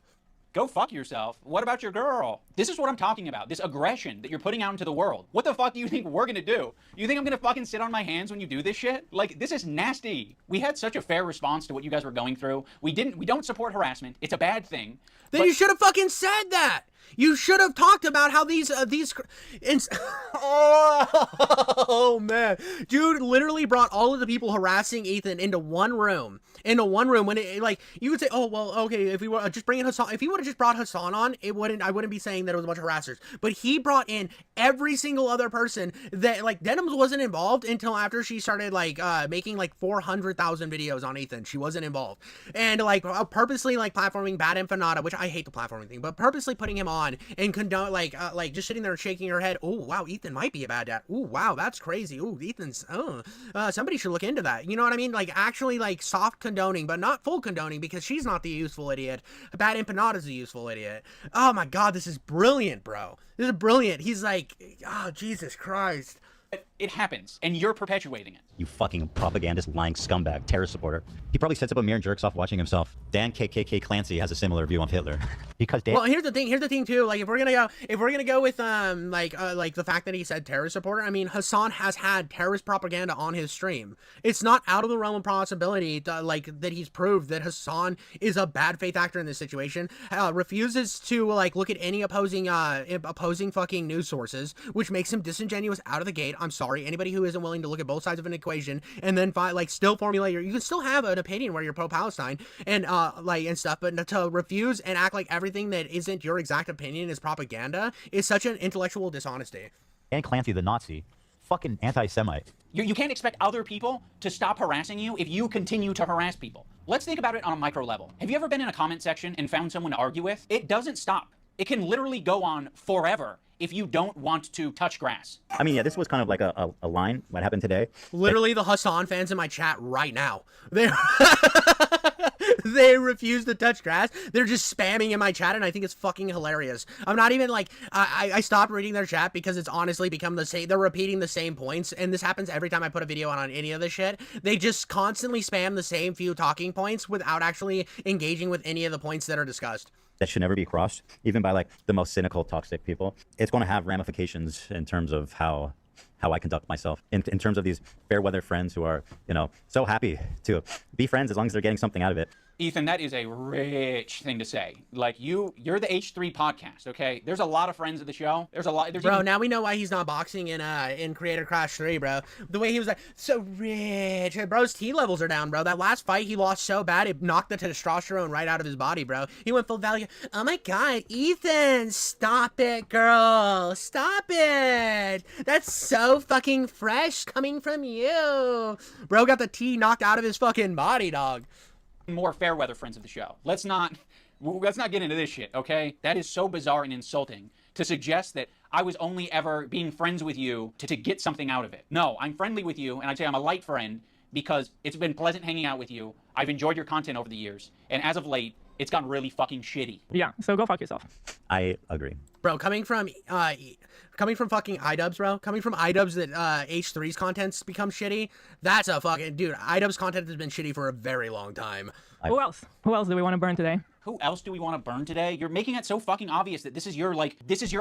Go fuck yourself. What about your girl? This is what I'm talking about. This aggression that you're putting out into the world. What the fuck do you think we're gonna do? You think I'm gonna fucking sit on my hands when you do this shit? Like, this is nasty. We had such a fair response to what you guys were going through. We don't support harassment. It's a bad thing. Then you should have fucking said that. You should have talked about how these oh man, dude literally brought all of the people harassing Ethan into one room when it, like, you would say, oh well, okay, if we were just bringing Hasan, if he would have just brought Hasan on, I wouldn't be saying that it was a bunch of harassers. But he brought in every single other person that, like, Denims wasn't involved until after she started like making like 400,000 videos on Ethan. She wasn't involved, and like purposely like platforming Bad Infinata, which I hate the platforming thing, but purposely putting him on and condone like just sitting there and shaking her head. Oh wow, Ethan might be a bad dad. Oh wow, that's crazy. Oh, Ethan's somebody should look into that. You know what I mean? Like, actually like soft condoning, but not full condoning, because she's not the useful idiot. Bad Empanada's the useful idiot. Oh my god, this is brilliant, bro. This is brilliant. He's like, oh Jesus Christ. It happens, and you're perpetuating it. You fucking propagandist, lying scumbag, terrorist supporter. He probably sits up a mirror and jerks off watching himself. Dan KKK Clancy has a similar view of Hitler. Because Dan. Well, here's the thing too. Like, if we're gonna go with like the fact that he said terrorist supporter. I mean, Hasan has had terrorist propaganda on his stream. It's not out of the realm of possibility that he's proved that Hasan is a bad faith actor in this situation. Refuses to like look at any opposing fucking news sources, which makes him disingenuous out of the gate. I'm sorry, anybody who isn't willing to look at both sides of an equation and then still formulate you can still have an opinion where you're pro-Palestine and stuff, but to refuse and act like everything that isn't your exact opinion is propaganda is such an intellectual dishonesty. Dan Clancy, the Nazi, fucking anti-Semite. You can't expect other people to stop harassing you if you continue to harass people. Let's think about it on a micro level. Have you ever been in a comment section and found someone to argue with? It doesn't stop. It can literally go on forever if you don't want to touch grass. I mean, yeah, this was kind of like a line, what happened today. Literally, the Hasan fans in my chat right now. They refuse to touch grass. They're just spamming in my chat, and I think it's fucking hilarious. I'm not even like, I stopped reading their chat because it's honestly become the same. They're repeating the same points, and this happens every time I put a video on any of this shit. They just constantly spam the same few talking points without actually engaging with any of the points that are discussed. That should never be crossed, even by like the most cynical, toxic people. It's going to have ramifications in terms of how I conduct myself. In terms of these fair weather friends who are, so happy to be friends as long as they're getting something out of it. Ethan, that is a rich thing to say. Like, you're the H3 podcast, okay? There's a lot of friends of the show. Bro, now we know why he's not boxing in Creator Crash 3, bro. The way he was like, so rich. Bro's T levels are down, bro. That last fight he lost so bad, it knocked the testosterone right out of his body, bro. He went full value. Oh my god, Ethan, stop it, girl. Stop it. That's so fucking fresh coming from you. Bro got the T knocked out of his fucking body, dog. More fair weather friends of the show. Let's not get into this shit, okay? That is so bizarre and insulting to suggest that I was only ever being friends with you to get something out of it. No, I'm friendly with you, and I'd say I'm a light friend because it's been pleasant hanging out with you. I've enjoyed your content over the years, and as of late, it's gotten really fucking shitty. Yeah, so go fuck yourself. I agree. Bro, coming from fucking Idubbbz, bro. Coming from Idubbbz that H3's content's become shitty. That's a fucking dude. Idubbbz content has been shitty for a very long time. Who else? Who else do we want to burn today? Who else do we want to burn today? You're making it so fucking obvious that this is your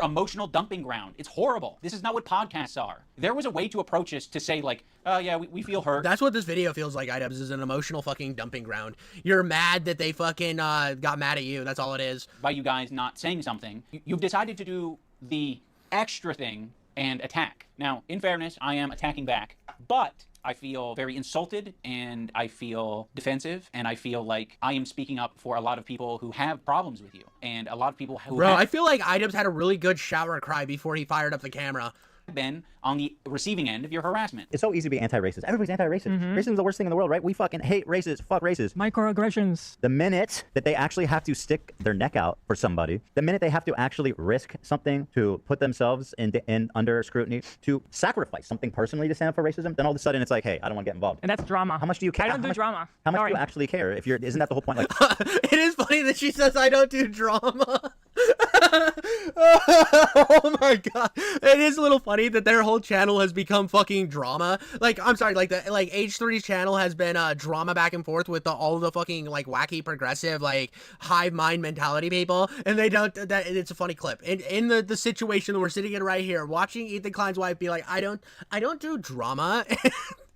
emotional dumping ground. It's horrible. This is not what podcasts are. There was a way to approach this to say like, oh yeah, we feel hurt. That's what this video feels like, Idubbbz, is an emotional fucking dumping ground. You're mad that they fucking got mad at you. That's all it is. By you guys not saying something, you've decided to do the extra thing and attack. Now, in fairness, I am attacking back, but I feel very insulted and I feel defensive and I feel like I am speaking up for a lot of people who have problems with you and a lot of people who I feel like Idubbbz had a really good shower cry before he fired up the camera. Been on the receiving end of your harassment. It's so easy to be anti-racist. Everybody's anti-racist. Racism is the worst thing in the world, right? We fucking hate racists. Fuck racists. Microaggressions. The minute that they actually have to stick their neck out for somebody, the minute they have to actually risk something to put themselves in under scrutiny, to sacrifice something personally to stand up for racism, then all of a sudden it's like, hey, I don't want to get involved. And that's drama. How much do you care? I don't do drama. How much do you actually care? If you're, isn't that the whole point? Like, it is funny that she says I don't do drama. Oh my god, it is a little funny that their whole channel has become fucking drama. Like, I'm sorry, like H3's channel has been drama back and forth with all the fucking like wacky progressive like hive mind mentality people, and they don't. It's a funny clip. In the situation that we're sitting in right here, watching Ethan Klein's wife be like, I don't do drama.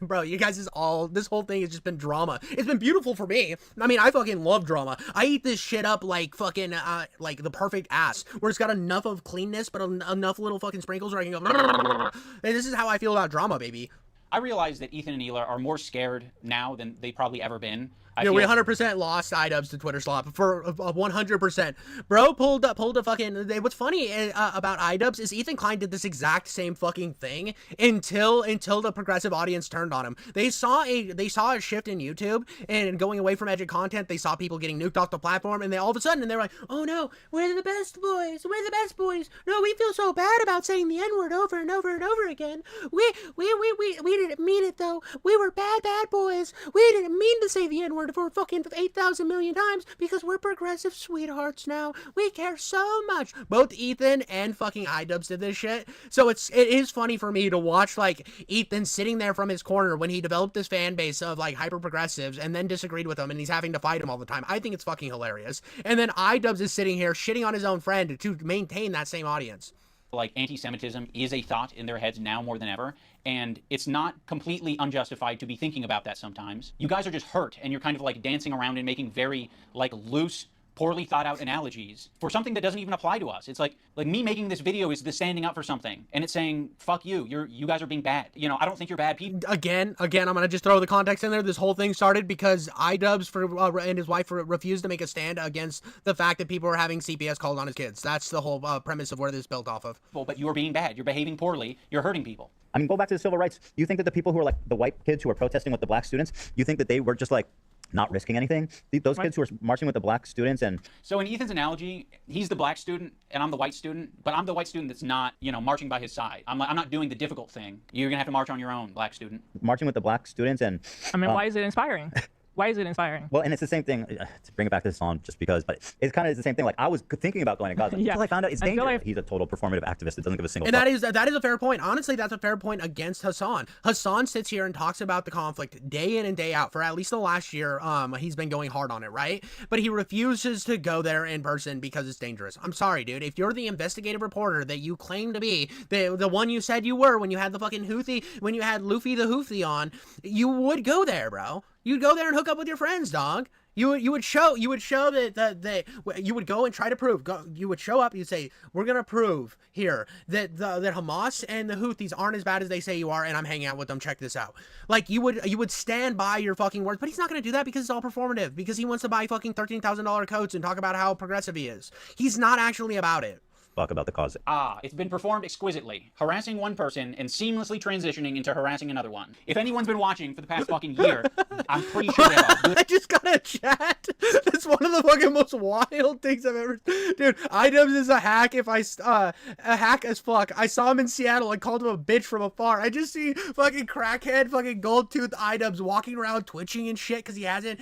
Bro, you guys this whole thing has just been drama. It's been beautiful for me. I mean, I fucking love drama. I eat this shit up like fucking, like the perfect ass, where it's got enough of cleanness, but enough little fucking sprinkles where I can go, and this is how I feel about drama, baby. I realize that Ethan and Hila are more scared now than they probably ever been. Yeah, we 100% lost Idubbbz to Twitter slop for 100%. Bro pulled a fucking. What's funny about Idubbbz is Ethan Klein did this exact same fucking thing until the progressive audience turned on him. They saw a shift in YouTube and going away from edgy content. They saw people getting nuked off the platform, and they all of a sudden they're like, oh no, we're the best boys. We're the best boys. No, we feel so bad about saying the N-word over and over and over again. We didn't mean it though. We were bad boys. We didn't mean to say the N-word. word for fucking 8,000 million times because we're progressive sweethearts now. We care so much. Both Ethan and fucking Idubbbz did this shit. So it is funny for me to watch like Ethan sitting there from his corner when he developed this fan base of like hyper progressives and then disagreed with them and he's having to fight him all the time. I think it's fucking hilarious. And then Idubbbz is sitting here shitting on his own friend to maintain that same audience. Like, anti-Semitism is a thought in their heads now more than ever, and it's not completely unjustified to be thinking about that sometimes. You guys are just hurt, and you're kind of like dancing around and making very like loose, poorly thought out analogies for something that doesn't even apply to us. It's like me making this video is the standing up for something, and it's saying, fuck you, you guys are being bad. You know, I don't think you're bad people. Again, I'm gonna just throw the context in there. This whole thing started because Idubbbz and his wife refused to make a stand against the fact that people were having CPS called on his kids. That's the whole premise of where this built off of. Well, but you're being bad. You're behaving poorly. You're hurting people. I mean, go back to the civil rights. You think that the people who are like the white kids who are protesting with the black students, you think that they were just like not risking anything? Those kids who are marching with the black students and... So in Ethan's analogy, he's the black student and I'm the white student, but I'm the white student that's not, you know, marching by his side. I'm not doing the difficult thing. You're gonna have to march on your own, black student. Marching with the black students and... I mean, why is it inspiring? Why is it inspiring? Well, and it's the same thing, to bring it back to the song just because, but it's kind of the same thing. Like, I was thinking about going to Gaza until I found out it's dangerous. Like... He's a total performative activist that doesn't give a single fuck. And that is a fair point. Honestly, that's a fair point against Hasan. Hasan sits here and talks about the conflict day in and day out for at least the last year. He's been going hard on it, right? But he refuses to go there in person because it's dangerous. I'm sorry, dude. If you're the investigative reporter that you claim to be, the one you said you were when you had the fucking Houthi, when you had Luffy the Houthi on, you would go there, bro. You'd go there and hook up with your friends, dog. You would show that you would go and try to prove. You would show up. You'd say, we're gonna prove here that that Hamas and the Houthis aren't as bad as they say you are, and I'm hanging out with them. Check this out. Like you would stand by your fucking words, but he's not gonna do that because it's all performative. Because he wants to buy fucking $13,000 coats and talk about how progressive he is. He's not actually about it. Fuck about the cause. It's been performed exquisitely, harassing one person and seamlessly transitioning into harassing another one. If anyone's been watching for the past fucking year, I'm pretty sure they are. I just got a chat. That's one of the fucking most wild things I've ever. Dude, Idubbbz is a hack. A hack as fuck. I saw him in Seattle. I called him a bitch from afar. I just see fucking crackhead, fucking gold tooth Idubbbz walking around twitching and shit because he hasn't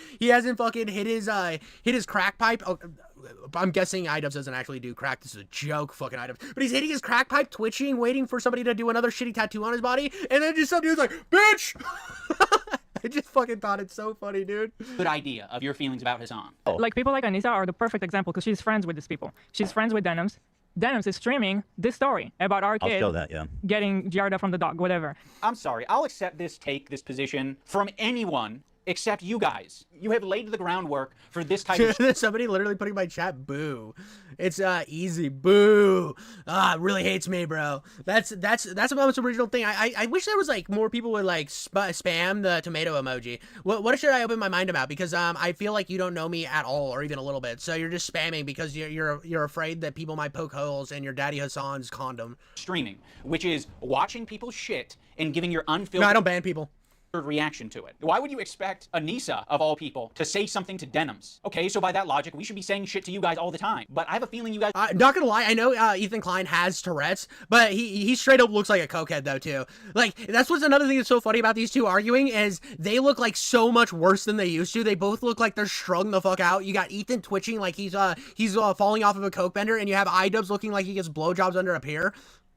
fucking hit his crack pipe. Oh, I'm guessing Idubbbz doesn't actually do crack. This is a joke, fucking Idubbbz. But he's hitting his crack pipe, twitching, waiting for somebody to do another shitty tattoo on his body, and then just some dude's like, bitch! I just fucking thought it's so funny, dude. Good idea of your feelings about Hasan. Like, people like Anissa are the perfect example because she's friends with these people. She's friends with Denims. Denims is streaming this story about our kid getting Giarda from the dog, whatever. I'm sorry. I'll accept this position from anyone except you guys. You have laid the groundwork for this type of... Somebody literally putting in my chat, boo. It's easy, boo. Really hates me, bro. That's the most original thing. I wish there was like more people would like spam the tomato emoji. What should I open my mind about? Because I feel like you don't know me at all or even a little bit. So you're just spamming because you're afraid that people might poke holes in your daddy Hasan's condom. Streaming, which is watching people shit and giving your unfiltered... No, I don't ban people. Reaction to it. Why would you expect Anissa, of all people, to say something to Denims? Okay, so by that logic, we should be saying shit to you guys all the time. But I have a feeling you guys... not gonna lie, I know Ethan Klein has Tourette's, but he straight up looks like a cokehead, though, too. Like, that's what's another thing that's so funny about these two arguing, is they look like so much worse than they used to. They both look like they're strung the fuck out. You got Ethan twitching like he's falling off of a coke bender, and you have Idubbbz looking like he gets blowjobs under a pier.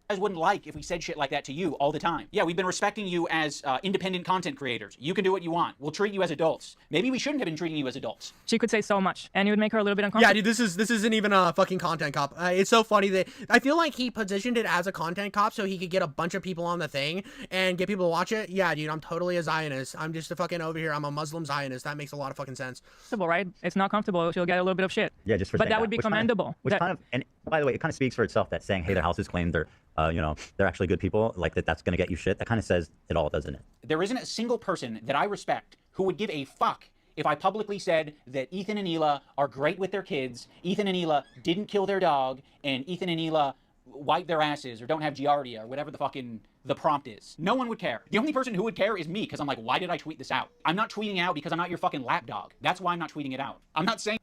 You guys wouldn't like if we said shit like that to you all the time. Yeah, we've been respecting you as independent content creators. You can do what you want. We'll treat you as adults. Maybe we shouldn't have been treating you as adults. She could say so much, and it would make her a little bit uncomfortable. Yeah, dude, this isn't even a fucking content cop. It's so funny that I feel like he positioned it as a content cop so he could get a bunch of people on the thing and get people to watch it. Yeah, dude, I'm totally a Zionist. I'm just a fucking over here. I'm a Muslim Zionist. That makes a lot of fucking sense. Right? It's not comfortable. She'll get a little bit of shit. Yeah, just for But that would be commendable. And by the way, it kind of speaks for itself that saying, hey, their houses claim they're actually good people, like that's going to get you shit. That kind of says it all, doesn't it? There isn't a single person that I respect who would give a fuck if I publicly said that Ethan and Hila are great with their kids, Ethan and Hila didn't kill their dog, and Ethan and Hila wipe their asses or don't have Giardia or whatever the prompt is. No one would care. The only person who would care is me, because I'm like, why did I tweet this out? I'm not tweeting out because I'm not your fucking lapdog. That's why I'm not tweeting it out. I'm not saying...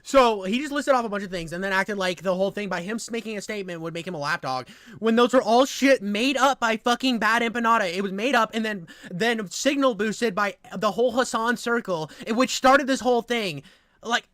So he just listed off a bunch of things and then acted like the whole thing by him making a statement would make him a lapdog, when those are all shit made up by fucking Bad Empanada. It was made up and then signal boosted by the whole Hasan circle, which started this whole thing. Like,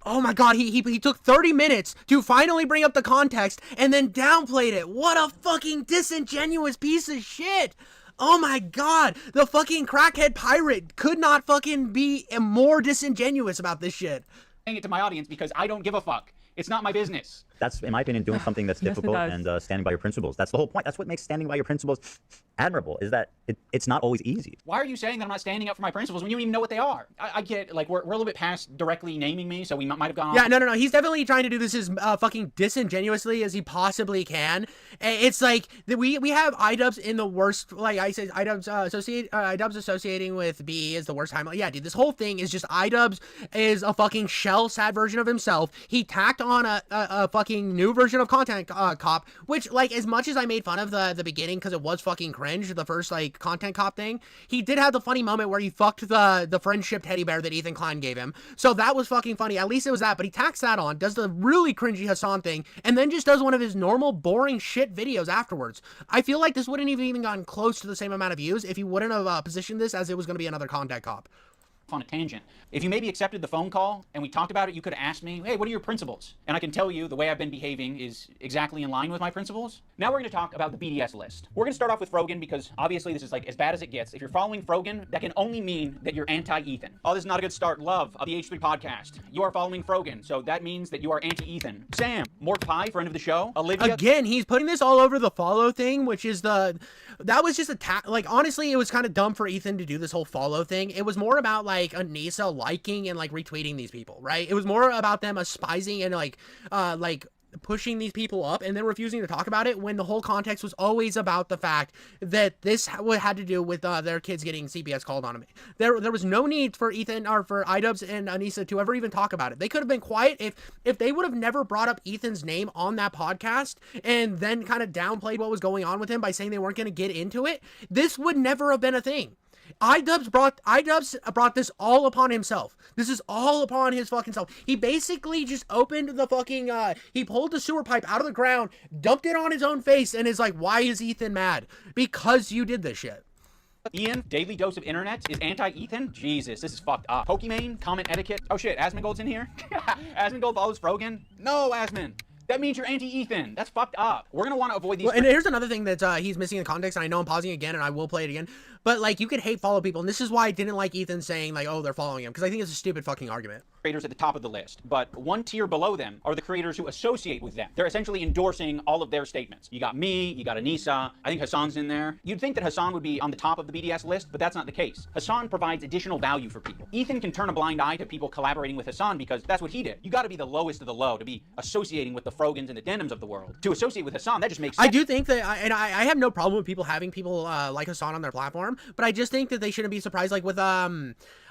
oh my god, he took 30 minutes to finally bring up the context and then downplayed it. What a fucking disingenuous piece of shit. Oh my god, the fucking crackhead pirate could not fucking be more disingenuous about this shit. Saying it to my audience because I don't give a fuck. It's not my business. That's, in my opinion, doing something that's difficult and standing by your principles. That's the whole point. That's what makes standing by your principles admirable, is that it's not always easy. Why are you saying that I'm not standing up for my principles when you don't even know what they are? I get, like, we're a little bit past directly naming me, so we might have gone off. Yeah, no. He's definitely trying to do this as fucking disingenuously as he possibly can. It's like, we have Idubbbz in the worst, like I said, Idubbbz associating with B is the worst time. Like, yeah, dude, this whole thing is just Idubbbz is a fucking shell, sad version of himself. He tacked on a fucking new version of Content Cop, which, like, as much as I made fun of the beginning because it was fucking cringe, the first, like, Content Cop thing, he did have the funny moment where he fucked the friendship teddy bear that Ethan Klein gave him. So that was fucking funny. At least it was that, but he tacks that on, does the really cringy Hasan thing, and then just does one of his normal boring shit videos afterwards. I feel like this wouldn't have even gotten close to the same amount of views if he wouldn't have positioned this as it was going to be another Content Cop. On a tangent. If you maybe accepted the phone call and we talked about it, you could have asked me, hey, what are your principles? And I can tell you the way I've been behaving is exactly in line with my principles. Now we're going to talk about the BDS list. We're going to start off with Frogan because obviously this is like as bad as it gets. If you're following Frogan, that can only mean that you're anti-Ethan. Oh, this is not a good start. Love of the H3 podcast. You are following Frogan, so that means that you are anti-Ethan. Sam, Mort Pie, friend of the show. Olivia. Again, he's putting this all over the follow thing, which is that was just like, honestly, it was kind of dumb for Ethan to do this whole follow thing. It was more about like Anissa liking and like retweeting these people, right? It was more about them espousing and like pushing these people up and then refusing to talk about it, when the whole context was always about the fact that this had to do with their kids getting CPS called on them. There was no need for Ethan or for Idubbbz and Anissa to ever even talk about it. They could have been quiet if they would have never brought up Ethan's name on that podcast and then kind of downplayed what was going on with him by saying they weren't going to get into it. This would never have been a thing. Idubbbz brought this all upon himself. This is all upon his fucking self. He basically just opened the fucking, he pulled the sewer pipe out of the ground, dumped it on his own face, and is like, why is Ethan mad? Because you did this shit. Ian, Daily Dose of Internet is anti-Ethan? Jesus, this is fucked up. Pokimane, comment etiquette. Oh shit, Asmongold's in here? Asmongold follows Frogan? No, Asmon. That means you're anti-Ethan. That's fucked up. We're going to want to avoid these. Well, and here's another thing that he's missing in context, and I know I'm pausing again, and I will play it again. But, like, you could hate follow people, and this is why I didn't like Ethan saying, like, oh, they're following him, because I think it's a stupid fucking argument. Creators at the top of the list, but one tier below them are the creators who associate with them. They're essentially endorsing all of their statements. You got me, you got Anissa, I think Hasan's in there. You'd think that Hasan would be on the top of the BDS list, but that's not the case. Hasan provides additional value for people. Ethan can turn a blind eye to people collaborating with Hasan because that's what he did. You got to be the lowest of the low to be associating with the Frogans and the Denims of the world. To associate with Hasan, that just makes sense. I do think that, I have no problem with people having people like Hasan on their platform, but I just think that they shouldn't be surprised, like with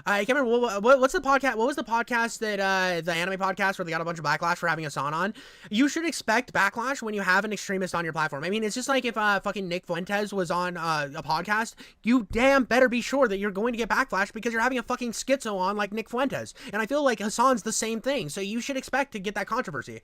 I can't remember what's the podcast. What was the podcast that the anime podcast where they got a bunch of backlash for having Hasan on? You should expect backlash when you have an extremist on your platform. I mean, it's just like if fucking Nick Fuentes was on a podcast, you damn better be sure that you're going to get backlash because you're having a fucking schizo on like Nick Fuentes. And I feel like Hasan's the same thing, so you should expect to get that controversy.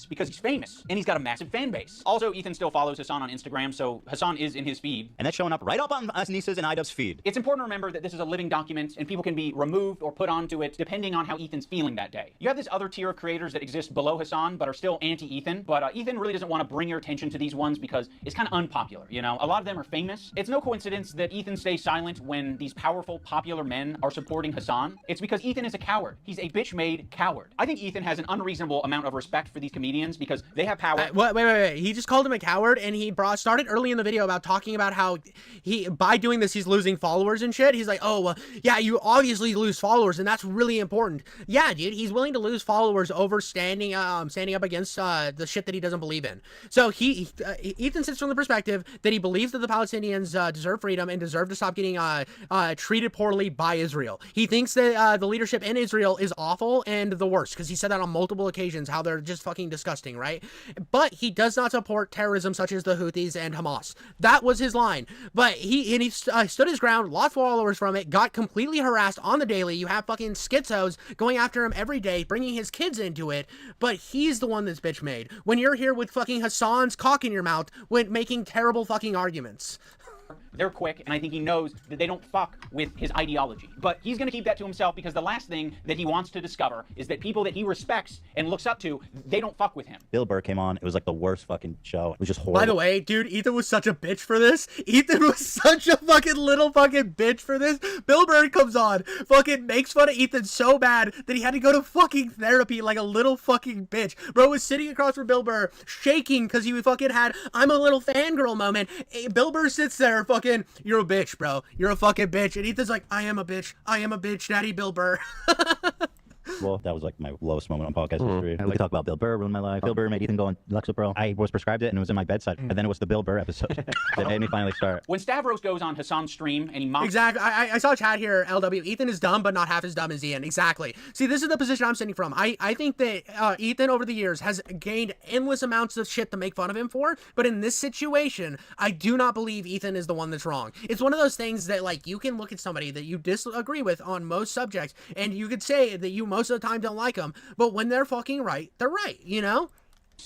Because he's famous and he's got a massive fan base. Also, Ethan still follows Hasan on Instagram, so Hasan is in his feed. And that's showing up right up on Anissa's and Idubbbz's feed. It's important to remember that this is a living document and people can be removed or put onto it depending on how Ethan's feeling that day. You have this other tier of creators that exist below Hasan but are still anti-Ethan, but Ethan really doesn't want to bring your attention to these ones because it's kind of unpopular, you know? A lot of them are famous. It's no coincidence that Ethan stays silent when these powerful, popular men are supporting Hasan. It's because Ethan is a coward. He's a bitch-made coward. I think Ethan has an unreasonable amount of respect for these comedians because they have power. Wait. He just called him a coward, and he started early in the video about talking about how by doing this, he's losing followers and shit. He's like, oh, well, yeah, you obviously lose followers, and that's really important. Yeah, dude, he's willing to lose followers over standing up against the shit that he doesn't believe in. So Ethan sits from the perspective that he believes that the Palestinians deserve freedom and deserve to stop getting treated poorly by Israel. He thinks that the leadership in Israel is awful and the worst, because he said that on multiple occasions, how they're just fucking disgusting, right? But he does not support terrorism such as the Houthis and Hamas. That was his line. But he stood his ground, lost followers from it, got completely harassed on the daily. You have fucking schizos going going after him every day, bringing his kids into it, but he's the one that's bitch made. When you're here with fucking Hasan's cock in your mouth when making terrible fucking arguments. They're quick, and I think he knows that they don't fuck with his ideology. But he's going to keep that to himself because the last thing that he wants to discover is that people that he respects and looks up to, they don't fuck with him. Bill Burr came on. It was like the worst fucking show. It was just horrible. By the way, dude, Ethan was such a bitch for this. Ethan was such a fucking little fucking bitch for this. Bill Burr comes on, fucking makes fun of Ethan so bad that he had to go to fucking therapy like a little fucking bitch. Bro was sitting across from Bill Burr, shaking because he fucking had I'm a little fangirl moment. Bill Burr sits there fucking, you're a bitch, bro. You're a fucking bitch. And Ethan's like, I am a bitch. I am a bitch, Daddy Bill Burr. Well, that was like my lowest moment on podcast history. We could talk about Bill Burr ruined my life. Bill Burr made Ethan go on Lexapro. I was prescribed it and it was in my bedside. And then it was the Bill Burr episode that made me finally start. When Stavros goes on Hasan's stream and he mocks... Exactly. I saw a chat here, LW. Ethan is dumb, but not half as dumb as Ian. Exactly. See, this is the position I'm sitting from. I think that Ethan, over the years, has gained endless amounts of shit to make fun of him for. But in this situation, I do not believe Ethan is the one that's wrong. It's one of those things that, like, you can look at somebody that you disagree with on most subjects, and you could say that you most of the time don't like them, but when they're fucking right, they're right, you know?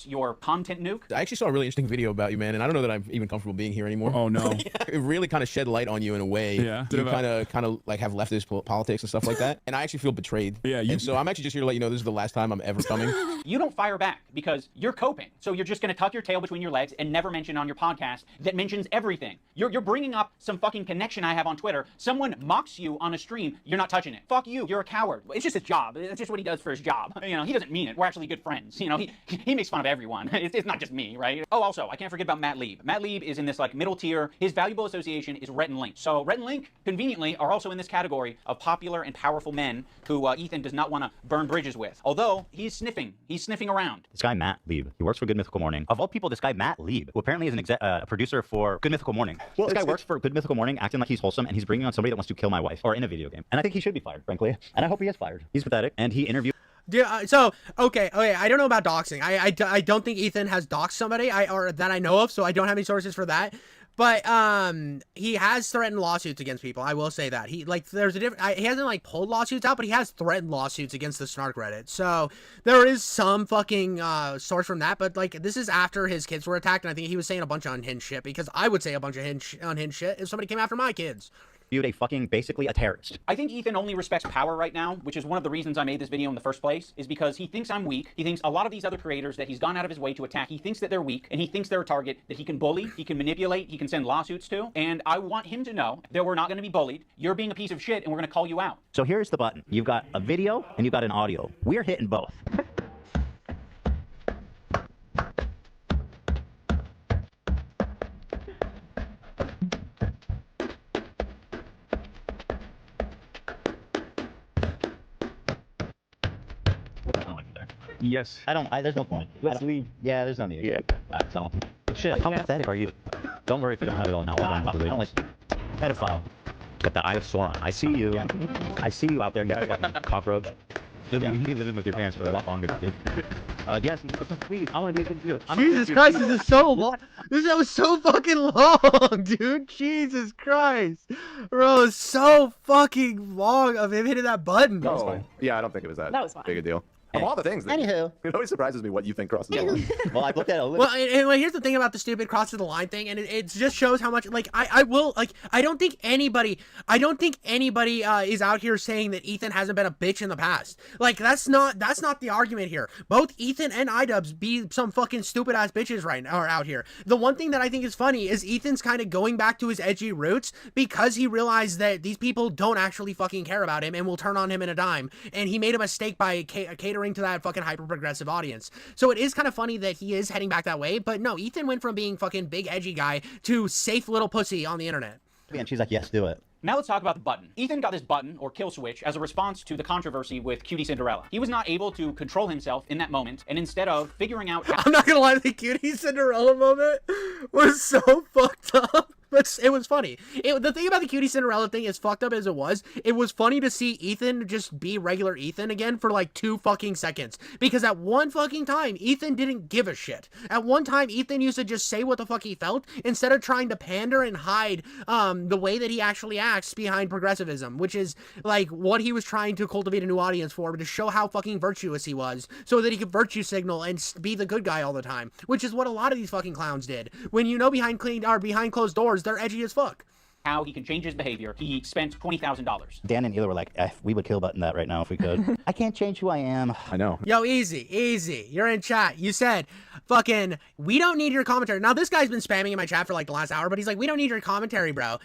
Your content nuke. I actually saw a really interesting video about you, man, and I don't know that I'm even comfortable being here anymore. Oh no. It really kind of shed light on you in a way. Yeah. You kind of like have leftist politics and stuff like that, and I actually feel betrayed. Yeah. And so I'm actually just here to let you know this is the last time I'm ever coming. You don't fire back because you're coping. So you're just going to tuck your tail between your legs and never mention on your podcast that mentions everything. You're bringing up some fucking connection I have on Twitter. Someone mocks you on a stream. You're not touching it. Fuck you. You're a coward. It's just his job. It's just what he does for his job. You know, he doesn't mean it. We're actually good friends. You know, he makes fun of everyone. It's not just me, right? Oh, also, I can't forget about Matt Lieb. Matt Lieb is in this like middle tier. His valuable association is Rhett and Link. So Rhett and Link, conveniently, are also in this category of popular and powerful men who Ethan does not want to burn bridges with. Although he's sniffing around. This guy Matt Lieb, he works for Good Mythical Morning. Of all people, this guy Matt Lieb, who apparently is a producer for Good Mythical Morning. Well, this guy works for Good Mythical Morning, acting like he's wholesome, and he's bringing on somebody that wants to kill my wife, or in a video game. And I think he should be fired, frankly. And I hope he is fired. He's pathetic, and he interviewed. Yeah, so okay, I don't know about doxing. I don't think Ethan has doxed somebody, or that I know of, so I don't have any sources for that. But he has threatened lawsuits against people. I will say that he there's a different. He hasn't like pulled lawsuits out, but he has threatened lawsuits against the Snark Reddit. So there is some fucking source from that. But like this is after his kids were attacked, and I think he was saying a bunch of unhinged shit because I would say a bunch of unhinged shit if somebody came after my kids. A fucking basically a terrorist. I think Ethan only respects power right now, which is one of the reasons I made this video in the first place, is because he thinks I'm weak. He thinks a lot of these other creators that he's gone out of his way to attack, he thinks that they're weak, and he thinks they're a target that he can bully, he can manipulate, he can send lawsuits to, and I want him to know that we're not going to be bullied. You're being a piece of shit, and we're going to call you out. So here's the button. You've got a video, and you've got an audio. We're hitting both. Yes. There's no point. Let's leave. Yeah, there's no need. Yeah. So, shit, how pathetic are you? Don't worry if you don't have it all now. I don't like pedophile. Got the eye of Sauron. I see you. Yeah. I see you out there, you fucking cockroach. You be living with your parents for a lot longer, dude. Yes, please, I want to be a good dude. Jesus Christ, this is so long. This was so fucking long, dude. Jesus Christ. Bro, it's so fucking long of him hitting that button. Oh, yeah, I don't think it was that big a deal. Of all the things, Anywho, it always surprises me what you think crosses the line. Well, I've looked at it a little. Well, and here's the thing about the stupid crosses the line thing, and it just shows how much, like, I don't think anybody is out here saying that Ethan hasn't been a bitch in the past. Like, that's not the argument here. Both Ethan and Idubbbz be some fucking stupid ass bitches right now are out here. The one thing that I think is funny is Ethan's kind of going back to his edgy roots because he realized that these people don't actually fucking care about him and will turn on him in a dime, and he made a mistake by catering to that fucking hyper-progressive audience. So it is kind of funny that he is heading back that way, but no, Ethan went from being fucking big edgy guy to safe little pussy on the internet. And she's like, yes, do it. Now let's talk about the button. Ethan got this button, or kill switch, as a response to the controversy with Cutie Cinderella. He was not able to control himself in that moment, and instead of figuring out how— I'm not gonna lie, the Cutie Cinderella moment was so fucked up. It was funny. The thing about the Cutie Cinderella thing, as fucked up as it was funny to see Ethan just be regular Ethan again for like 2 fucking seconds. Because at one fucking time, Ethan didn't give a shit. At one time, Ethan used to just say what the fuck he felt instead of trying to pander and hide the way that he actually acts behind progressivism, which is like what he was trying to cultivate a new audience for, to show how fucking virtuous he was, so that he could virtue signal and be the good guy all the time, which is what a lot of these fucking clowns did. When you know behind closed doors, they're edgy as fuck. How he can change his behavior. He spent $20,000. Dan and Hila were like, we would kill button that right now if we could. I can't change who I am. I know. Yo, easy. You're in chat. You said, fucking, we don't need your commentary. Now, this guy's been spamming in my chat for like the last hour, but he's like, we don't need your commentary, bro.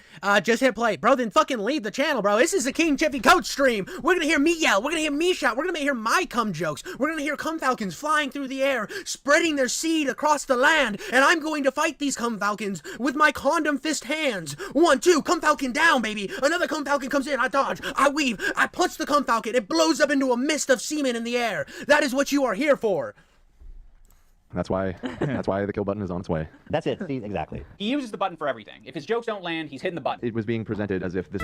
Just hit play. Bro, then fucking leave the channel, bro. This is a King Chippy Coach stream. We're gonna hear me yell. We're gonna hear me shout. We're gonna hear my cum jokes. We're gonna hear cum falcons flying through the air, spreading their seed across the land, and I'm going to fight these cum falcons with my condom fist hands. 1, 2, cum falcon down, baby. Another cum falcon comes in. I dodge. I weave. I punch the cum falcon. It blows up into a mist of semen in the air. That is what you are here for. That's why the kill button is on its way. That's it. See, exactly. He uses the button for everything. If his jokes don't land, he's hitting the button. It was being presented as if this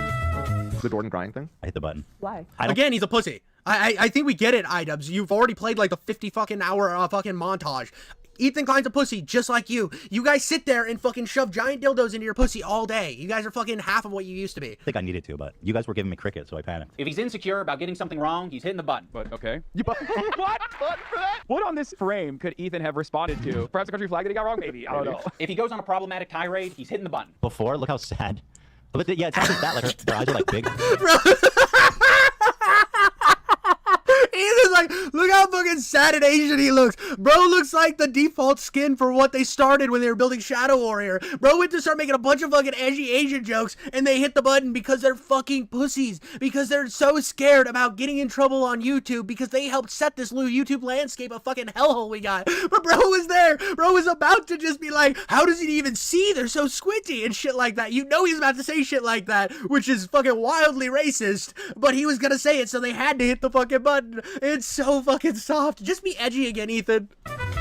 the Jordan crying thing. I hit the button. Why? Again, he's a pussy. I think we get it, Idubbbz. You've already played like the 50 fucking hour fucking montage. Ethan Klein's a pussy, just like you. You guys sit there and fucking shove giant dildos into your pussy all day. You guys are fucking half of what you used to be. I think I needed to, but you guys were giving me cricket, so I panicked. If he's insecure about getting something wrong, he's hitting the button. But okay. What? Button for that? What on this frame could Ethan have responded to? Perhaps the country flag that he got wrong? Maybe. I don't know. If he goes on a problematic tirade, he's hitting the button. Before, look how sad. But yeah, it's not just that. Like her eyes are like big. Ethan's like, look how fucking sad and Asian he looks. Bro looks like the default skin for what they started when they were building Shadow Warrior. Bro went to start making a bunch of fucking edgy Asian jokes, and they hit the button because they're fucking pussies. Because they're so scared about getting in trouble on YouTube because they helped set this new YouTube landscape of fucking hellhole we got. But bro was there. Bro was about to just be like, how does he even see? They're so squinty and shit like that. You know he's about to say shit like that, which is fucking wildly racist. But he was gonna say it, so they had to hit the fucking button. It's so fucking soft. Just be edgy again, Ethan.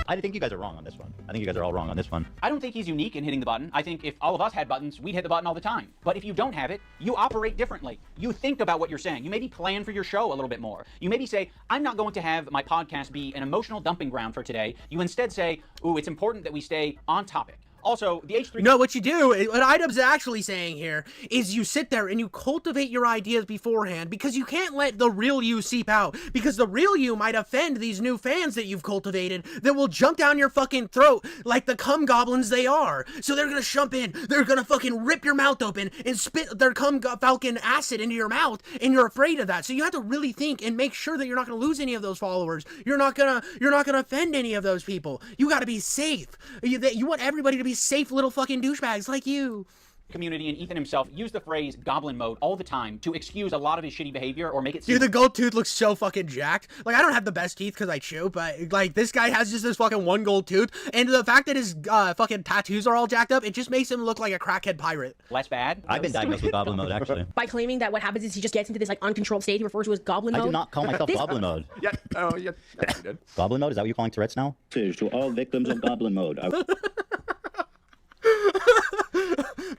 I think you guys are wrong on this one. I think you guys are all wrong on this one. I don't think he's unique in hitting the button. I think if all of us had buttons, we'd hit the button all the time. But if you don't have it, you operate differently. You think about what you're saying. You maybe plan for your show a little bit more. You maybe say, I'm not going to have my podcast be an emotional dumping ground for today. You instead say, ooh, it's important that we stay on topic. Also, the H3... No, what you do, what Idubbbz is actually saying here, is you sit there and you cultivate your ideas beforehand because you can't let the real you seep out. Because the real you might offend these new fans that you've cultivated that will jump down your fucking throat like the cum goblins they are. So they're gonna jump in, they're gonna fucking rip your mouth open and spit their cum falcon acid into your mouth, and you're afraid of that. So you have to really think and make sure that you're not gonna lose any of those followers. You're not gonna offend any of those people. You gotta be safe. You want everybody to be safe little fucking douchebags like you. Community and Ethan himself use the phrase goblin mode all the time to excuse a lot of his shitty behavior or make it seem... Dude, the gold tooth looks so fucking jacked. Like, I don't have the best teeth because I chew, but like this guy has just this fucking one gold tooth, and the fact that his fucking tattoos are all jacked up, it just makes him look like a crackhead pirate. Less bad? I've been diagnosed with goblin mode, actually. By claiming that what happens is he just gets into this like uncontrolled state he refers to as goblin mode. I do not call myself goblin mode. Yeah, oh, yeah, you did. Goblin mode? Is that what you're calling Tourette's now? To all victims of goblin mode.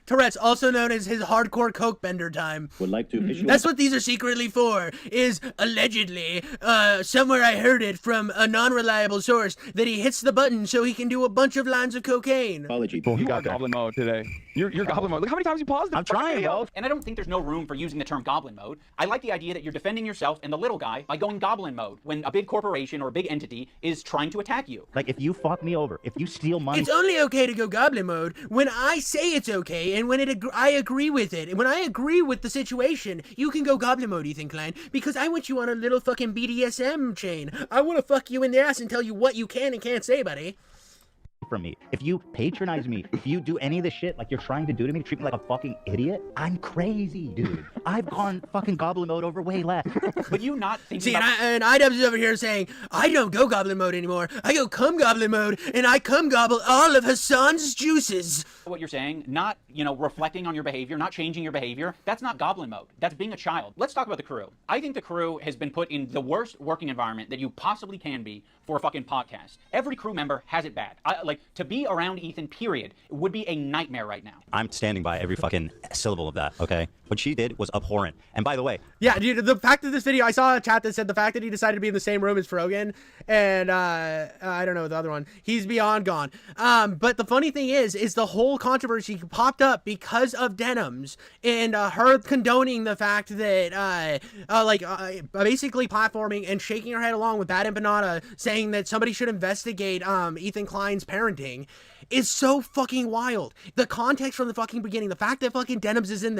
Tourette's, also known as his hardcore coke bender time. Would like to issue... That's what these are secretly for, is allegedly, somewhere I heard it from a non-reliable source, that he hits the button so he can do a bunch of lines of cocaine. Apology. You got goblin mode today. You're goblin mode. Look how many times you paused it. I'm trying, bro. And I don't think there's no room for using the term goblin mode. I like the idea that you're defending yourself and the little guy by going goblin mode when a big corporation or a big entity is trying to attack you. Like, if you fuck me over, if you steal money... It's only okay to go goblin mode when I say it's okay and when I agree with it. And when I agree with the situation, you can go goblin mode, Ethan Klein, because I want you on a little fucking BDSM chain. I want to fuck you in the ass and tell you what you can and can't say, buddy. From me. If you patronize me, if you do any of the shit like you're trying to do to me, treat me like a fucking idiot, I'm crazy, dude. I've gone fucking goblin mode over way less. But you not thinking See, and Idubbbz is over here saying, I don't go goblin mode anymore. I go cum goblin mode, and I cum gobble all of Hasan's juices. What you're saying, not, reflecting on your behavior, not changing your behavior, that's not goblin mode. That's being a child. Let's talk about the crew. I think the crew has been put in the worst working environment that you possibly can be for a fucking podcast. Every crew member has it bad. Like, to be around Ethan, period, would be a nightmare right now. I'm standing by every fucking syllable of that, okay? What she did was abhorrent. And by the way... Yeah, dude, the fact that this video, I saw a chat that said the fact that he decided to be in the same room as Frogan and, I don't know the other one, he's beyond gone. But the funny thing is the whole controversy popped up because of Denims and her condoning the fact that, basically platforming and shaking her head along with Bad Empanada, saying that somebody should investigate Ethan Klein's parenting is so fucking wild. The context from the fucking beginning, the fact that fucking Denims was in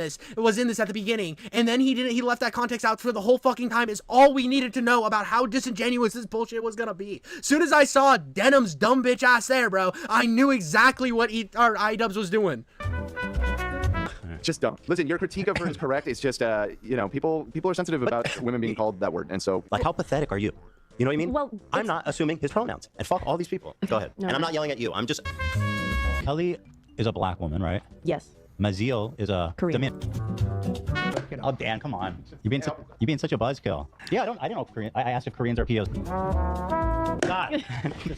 this at the beginning, and then he left that context out for the whole fucking time is all we needed to know about how disingenuous this bullshit was gonna be. Soon as I saw Denims' dumb bitch ass there, bro, I knew exactly what Idubbbz was doing. Just dumb. Listen, your critique of her is correct. It's just, people are sensitive about women being called that word, and so... Like, how pathetic are you? You know what I mean? Well, I'm not assuming his pronouns. And fuck all these people. Go ahead. No, and I'm not yelling at you. I'm just... Kelly is a black woman, right? Yes. Maziel is a... Korean. Oh, Dan, come on. You're being such a buzzkill. Yeah, I don't know Korean. I asked if Koreans are POCs. God.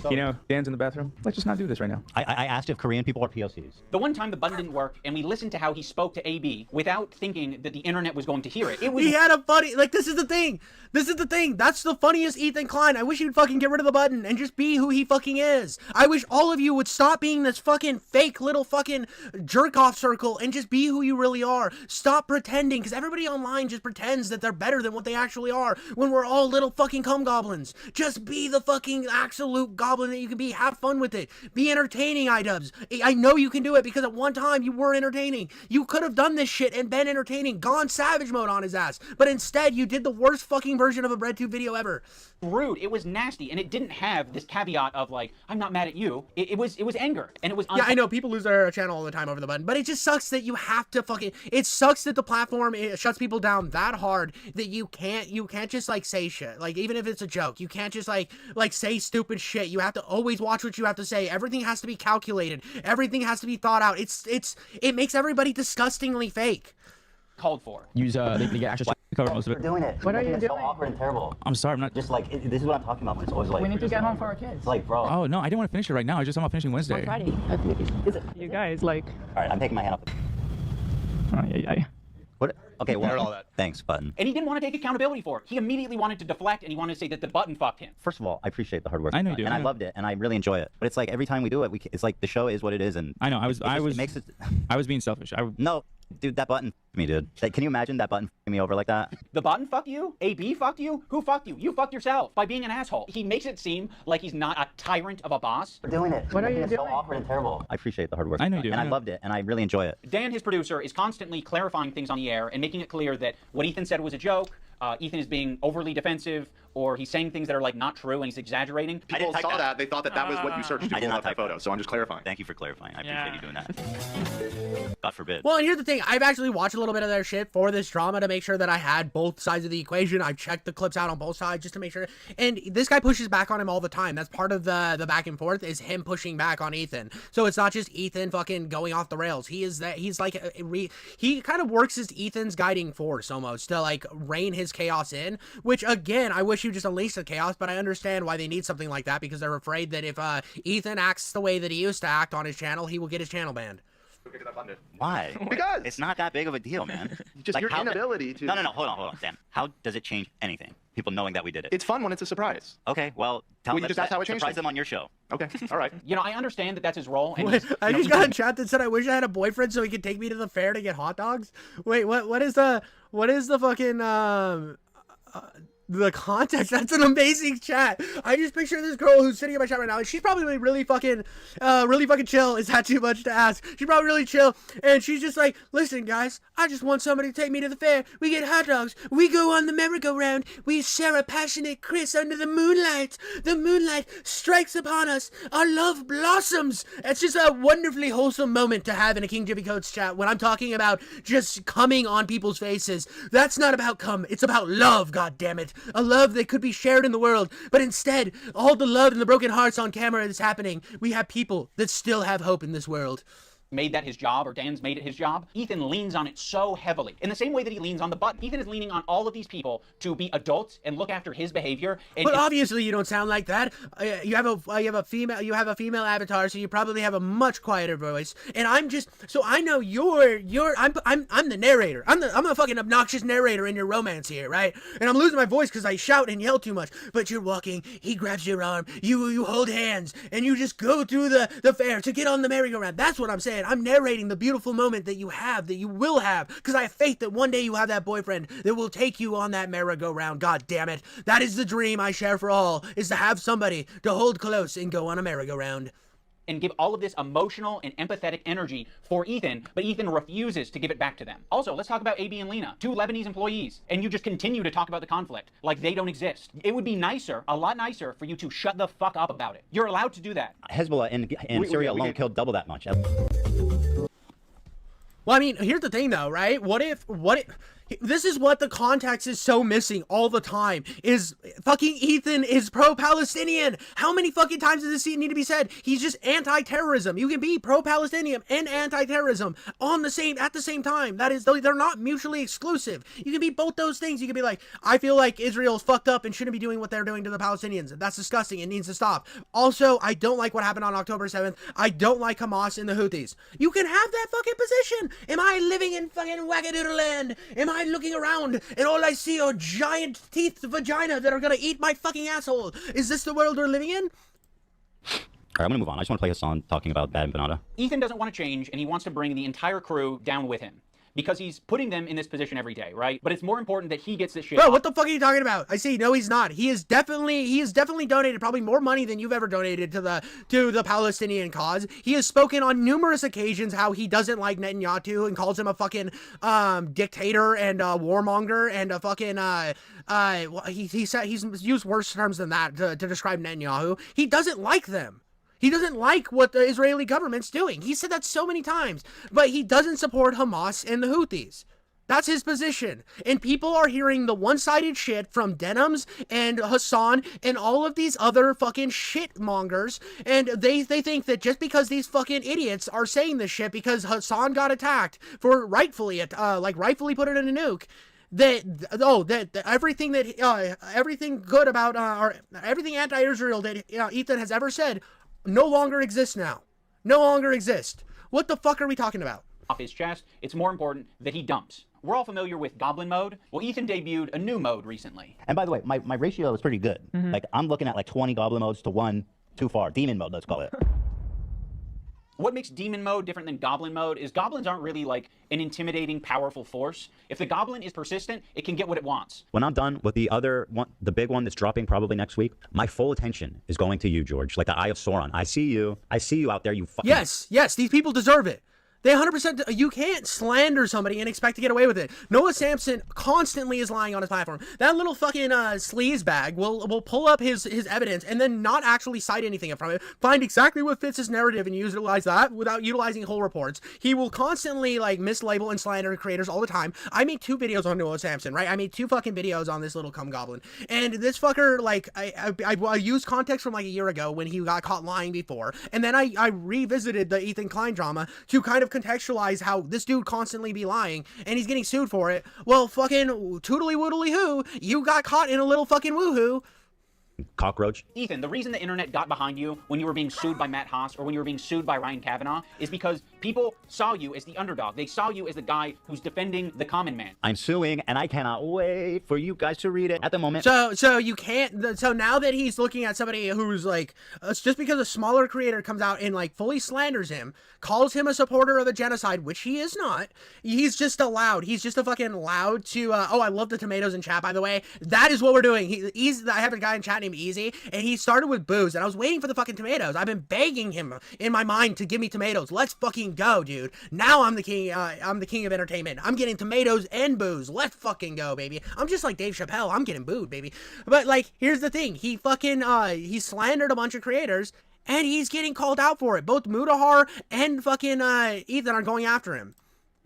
You know, Dan's in the bathroom. Let's just not do this right now. I asked if Korean people are POCs. The one time the button didn't work and we listened to how he spoke to AB without thinking that the internet was going to hear it. He had a funny, like, this is the thing. That's the funniest Ethan Klein. I wish he'd fucking get rid of the button and just be who he fucking is. I wish all of you would stop being this fucking fake little fucking jerk-off circle and just be who you really are. Stop pretending, because everybody online just pretends that they're better than what they actually are when we're all little fucking cum goblins. Just be the fucking absolute goblin that you can be. Have fun with it. Be entertaining, Idubbbz. I know you can do it because at one time you were entertaining. You could have done this shit and been entertaining, gone savage mode on his ass, but instead you did the worst fucking version of a BreadTube video ever. Rude. It was nasty, and it didn't have this caveat of like, I'm not mad at you. It was anger, and it was. Yeah, I know people lose their channel all the time over the button, but it just sucks that you have to fucking. It sucks that the platform shuts people down that hard that you can't just like say shit. Like, even if it's a joke, you can't just like say stupid shit. You have to always watch what you have to say. Everything has to be calculated. Everything has to be thought out. It makes everybody disgustingly fake. Called for. Use they get access to cover most of it. Doing it. What are you It's doing? so awkward and terrible. I'm sorry, I'm not. Just like this is what I'm talking about when it's always like. We need to get home for our kids. It's like, bro. Oh no, I didn't want to finish it right now. I just I'm not finishing Wednesday. On Friday. Is it? You guys like. All right, I'm taking my hand up. Oh, yeah. What? Okay, well, all that. Thanks, button. And he didn't want to take accountability for it. He immediately wanted to deflect, and he wanted to say that the button fucked him. First of all, I appreciate the hard work. I know you do. And I loved it, and I really enjoy it. But it's like every time we do it, it's like the show is what it is, and I know. I was being selfish. No, dude, that button me, dude. Like, can you imagine that button me over like that? The button fucked you? AB fucked you? Who fucked you? You fucked yourself by being an asshole. He makes it seem like he's not a tyrant of a boss. We're doing it. What are you It's doing? so awkward and terrible. I appreciate the hard work. I know you do. And I loved it, and I really enjoy it. Dan, his producer, is constantly clarifying things on the air and making it clear that what Ethan said was a joke. Ethan is being overly defensive, or he's saying things that are like not true and he's exaggerating. People saw that. They thought that was what you searched to pull up that photo. So I'm just clarifying. Thank you for clarifying. I appreciate you doing that. God forbid. Well, and here's the thing. I've actually watched a little bit of their shit for this drama to make sure that I had both sides of the equation. I've checked the clips out on both sides just to make sure. And this guy pushes back on him all the time. That's part of the back and forth is him pushing back on Ethan. So it's not just Ethan fucking going off the rails. He's like, he kind of works as Ethan's guiding force almost to like rein his chaos in, which again, I wish you just unleashed the chaos, but I understand why they need something like that because they're afraid that if Ethan acts the way that he used to act on his channel, he will get his channel banned. Why? Because it's not that big of a deal, man. Just like, your inability to. No, hold on, Sam. How does it change anything? People knowing that we did it. It's fun when it's a surprise. Okay, well, you just asked how it changed. Surprise them on your show. Okay, all right. You know, I understand that that's his role. And Wait, I just got a chat that said I wish I had a boyfriend so he could take me to the fair to get hot dogs. Wait, what is the fucking the context? That's an amazing chat. I just picture this girl who's sitting in my chat right now, and she's probably really fucking chill. Is that too much to ask? She's probably really chill, and she's just like, listen, guys, I just want somebody to take me to the fair. We get hot dogs. We go on the merry-go-round. We share a passionate kiss under the moonlight. The moonlight strikes upon us. Our love blossoms. It's just a wonderfully wholesome moment to have in a King Jiffy Coats chat when I'm talking about just coming on people's faces. That's not about cum. It's about love, goddammit. A love that could be shared in the world, but instead, all the love and the broken hearts on camera is happening. We have people that still have hope in this world. made that his job, or Dan's made it his job, Ethan leans on it so heavily. In the same way that he leans on the button. Ethan is leaning on all of these people to be adults and look after his behavior. And but obviously you don't sound like that. You have a female avatar, so you probably have a much quieter voice. And I'm just, so I know I'm the narrator. I'm the fucking obnoxious narrator in your romance here, right? And I'm losing my voice because I shout and yell too much. But you're walking, he grabs your arm, you hold hands, and you just go through the fair to get on the merry-go-round. That's what I'm saying. I'm narrating the beautiful moment that you will have, because I have faith that one day you have that boyfriend that will take you on that merry-go-round. God damn it. That is the dream I share for all, is to have somebody to hold close and go on a merry-go-round. And give all of this emotional and empathetic energy for Ethan, but Ethan refuses to give it back to them. Also, let's talk about AB and Lena, 2 Lebanese employees, and you just continue to talk about the conflict like they don't exist. It would be nicer, a lot nicer, for you to shut the fuck up about it. You're allowed to do that. Hezbollah in Syria alone killed double that much. Well, I mean, here's the thing though, right? What if this is what the context is so missing all the time, is fucking Ethan is pro-Palestinian. How many fucking times does this need to be said? He's just anti-terrorism. You can be pro-Palestinian and anti-terrorism at the same time. That is, they're not mutually exclusive. You can be both those things. You can be like, I feel like Israel's fucked up and shouldn't be doing what they're doing to the Palestinians. That's disgusting. It needs to stop. Also, I don't like what happened on October 7th. I don't like Hamas and the Houthis. You can have that fucking position. Am I living in fucking wackadoodle land? Am I looking around and all I see are giant teeth vagina that are gonna eat my fucking asshole? Is this the world we're living in? All right, I'm gonna move on. I just want to play Hasan talking about bad empanada. Ethan doesn't want to change, and he wants to bring the entire crew down with him, because he's putting them in this position every day, right? But it's more important that he gets this shit. Bro, what the fuck are you talking about? I see. No, he's not. He has definitely donated probably more money than you've ever donated to the Palestinian cause. He has spoken on numerous occasions how he doesn't like Netanyahu and calls him a fucking dictator and warmonger and a fucking he said he's used worse terms than that to describe Netanyahu. He doesn't like them. He doesn't like what the Israeli government's doing. He said that so many times. But he doesn't support Hamas and the Houthis. That's his position. And people are hearing the one-sided shit from Denims and Hasan and all of these other fucking shitmongers. And they think that just because these fucking idiots are saying this shit because Hasan got attacked for rightfully put it in a nuke, that everything good about or everything anti-Israel that Ethan has ever said no longer exists now. No longer exist. What the fuck are we talking about? Off his chest, it's more important that he dumps. We're all familiar with Goblin mode. Well, Ethan debuted a new mode recently. And by the way, my ratio is pretty good. Mhm. Like, I'm looking at like 20 Goblin modes to 1 too far. Demon mode, let's call it. What makes Demon mode different than Goblin mode is goblins aren't really like an intimidating, powerful force. If the goblin is persistent, it can get what it wants. When I'm done with the other one, the big one that's dropping probably next week, my full attention is going to you, George. Like the Eye of Sauron. I see you out there, you fucking... Yes, these people deserve it. They 100%, you can't slander somebody and expect to get away with it. Noah Samson constantly is lying on his platform. That little fucking sleaze bag will pull up his evidence and then not actually cite anything from it, find exactly what fits his narrative and utilize that without utilizing whole reports. He will constantly like mislabel and slander creators all the time. I made 2 videos on Noah Samson, right? I made 2 fucking videos on this little cum goblin. And this fucker, like, I used context from like a year ago when he got caught lying before. And then I revisited the Ethan Klein drama to kind of contextualize how this dude constantly be lying and he's getting sued for it. Well, fucking toodly woodly who, you got caught in a little fucking woohoo. Cockroach. Ethan, the reason the internet got behind you when you were being sued by Matt Haas or when you were being sued by Ryan Kavanaugh is because people saw you as the underdog. They saw you as the guy who's defending the common man. I'm suing and I cannot wait for you guys to read it at the moment. So you can't, so now that he's looking at somebody who's like, just because a smaller creator comes out and like fully slanders him, calls him a supporter of a genocide, which he is not, he's just allowed, he's just a fucking allowed to, oh, I love the tomatoes in chat, by the way. That is what we're doing. I have a guy in chat named Easy, and he started with booze, and I was waiting for the fucking tomatoes. I've been begging him in my mind to give me tomatoes. Let's fucking go, dude. Now I'm the king of entertainment. I'm getting tomatoes and booze. Let's fucking go, baby. I'm just like Dave Chappelle. I'm getting booed, baby. But like, here's the thing. He fucking, he slandered a bunch of creators, and he's getting called out for it. Both Mudahar and fucking Ethan are going after him.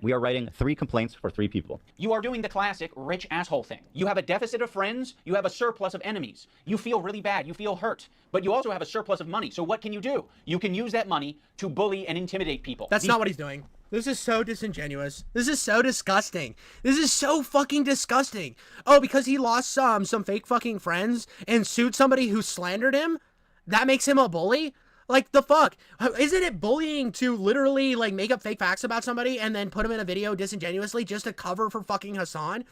We are writing 3 complaints for 3 people. You are doing the classic rich asshole thing. You have a deficit of friends, you have a surplus of enemies. You feel really bad, you feel hurt, but you also have a surplus of money. So what can you do? You can use that money to bully and intimidate people. That's not what he's doing. This is so disingenuous. This is so disgusting. This is so fucking disgusting. Oh, because he lost some fake fucking friends and sued somebody who slandered him? That makes him a bully? Like, the fuck? Isn't it bullying to literally, like, make up fake facts about somebody and then put them in a video disingenuously just to cover for fucking Hasan?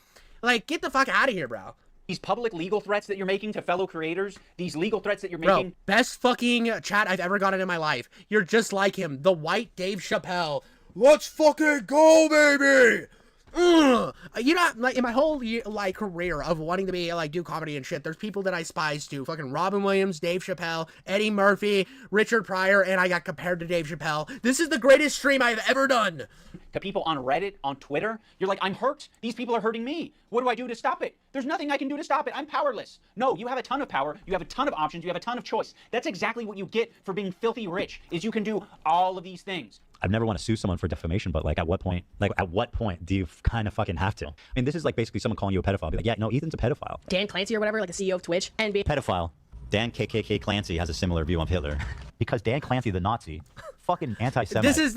Like, get the fuck out of here, bro. These public legal threats that you're making to fellow creators, these legal threats that you're making. Bro, best fucking chat I've ever gotten in my life. You're just like him, the white Dave Chappelle. Let's fucking go, baby! You know, like, in my whole like career of wanting to be like do comedy and shit, there's people that I aspire to, fucking Robin Williams, Dave Chappelle, Eddie Murphy, Richard Pryor, and I got compared to Dave Chappelle. This is the greatest stream I've ever done. To people on Reddit, on Twitter, you're like, I'm hurt. These people are hurting me. What do I do to stop it? There's nothing I can do to stop it. I'm powerless. No, you have a ton of power. You have a ton of options. You have a ton of choice. That's exactly what you get for being filthy rich, is you can do all of these things. I'd never want to sue someone for defamation, but like at what point do you kind of fucking have to? I mean, this is like basically someone calling you a pedophile. Be like, yeah, no, Ethan's a pedophile. Dan Clancy or whatever, like a CEO of Twitch, and be Pedophile. Dan KKK Clancy has a similar view of Hitler. Because Dan Clancy, the Nazi, fucking anti-Semite. This is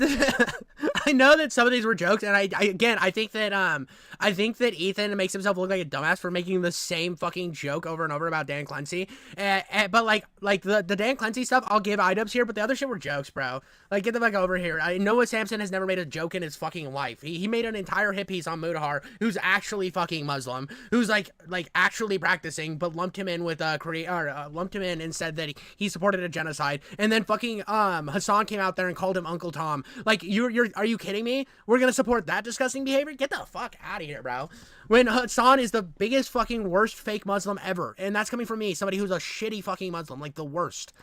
I know that some of these were jokes, and I think that Ethan makes himself look like a dumbass for making the same fucking joke over and over about Dan Clancy. But like the Dan Clancy stuff, I'll give Idubbbz here, but the other shit were jokes, bro. Like, get the fuck over here. Noah Samson has never made a joke in his fucking life. He made an entire hit piece on Mudahar, who's actually fucking Muslim, who's like actually practicing, but lumped him in with lumped him in and said that he supported a genocide. And then fucking Hasan came out there and called him Uncle Tom. Like, are you kidding me? We're gonna support that disgusting behavior? Get the fuck out of here, bro. When Hasan is the biggest fucking worst fake Muslim ever, and that's coming from me, somebody who's a shitty fucking Muslim, like the worst.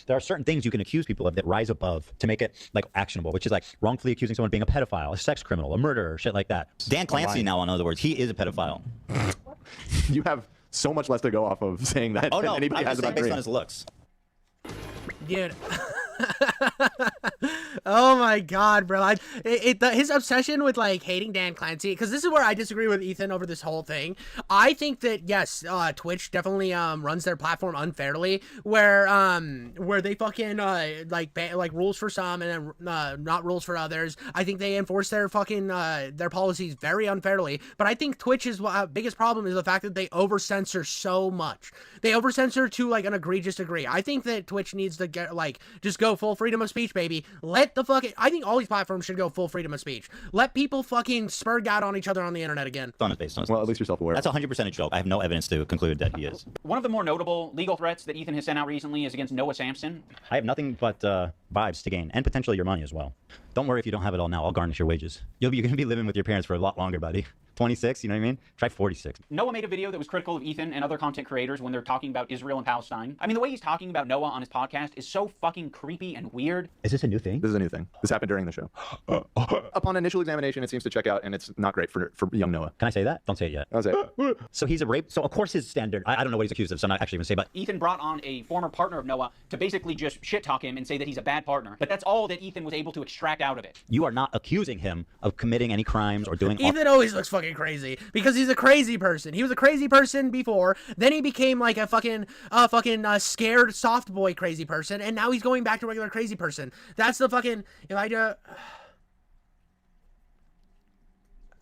There are certain things you can accuse people of that rise above to make it like actionable, which is like wrongfully accusing someone of being a pedophile, a sex criminal, a murderer, shit like that. Dan Clancy now, in other words, he is a pedophile. You have so much less to go off of saying that than anybody has about based Dream. on his looks. Dude. Oh my god, bro. His obsession with like hating Dan Clancy, because this is where I disagree with Ethan over this whole thing. I think that yes, Twitch definitely runs their platform unfairly, where they fucking like rules for some and then not rules for others. I think they enforce their fucking their policies very unfairly. But I think Twitch's biggest problem is the fact that they over-censor so much. They over-censor to like an egregious degree. I think that Twitch needs to get like just go full freedom of speech, baby. Let the fucking, I think all these platforms should go full freedom of speech. Let people fucking spurg out on each other on the internet again. On his based on his well, at least you're self-aware. That's 100% a joke. I have no evidence to conclude that he is. One of the more notable legal threats that Ethan has sent out recently is against Noah Samson. I have nothing but vibes to gain, and potentially your money as well. Don't worry if you don't have it all now. I'll garnish your wages. You're going to be living with your parents for a lot longer, buddy. 26, you know what I mean? Try 46. Noah made a video that was critical of Ethan and other content creators when they're talking about Israel and Palestine. I mean, the way he's talking about Noah on his podcast is so fucking creepy and weird. Is this a new thing? This is a new thing. This happened during the show. Upon initial examination, it seems to check out, and it's not great for young Noah. Can I say that? Don't say it yet. I'll say it. So he's a rape. So of course his standard. I don't know what he's accused of, so I'm not actually going to say. But Ethan brought on a former partner of Noah to basically just shit talk him and say that he's a bad partner. But that's all that Ethan was able to extract out of it. You are not accusing him of committing any crimes or doing. Ethan always looks fucking crazy because he's a crazy person. He was a crazy person before, then he became like a fucking scared soft boy crazy person, and now he's going back to regular crazy person. That's the fucking, if I do.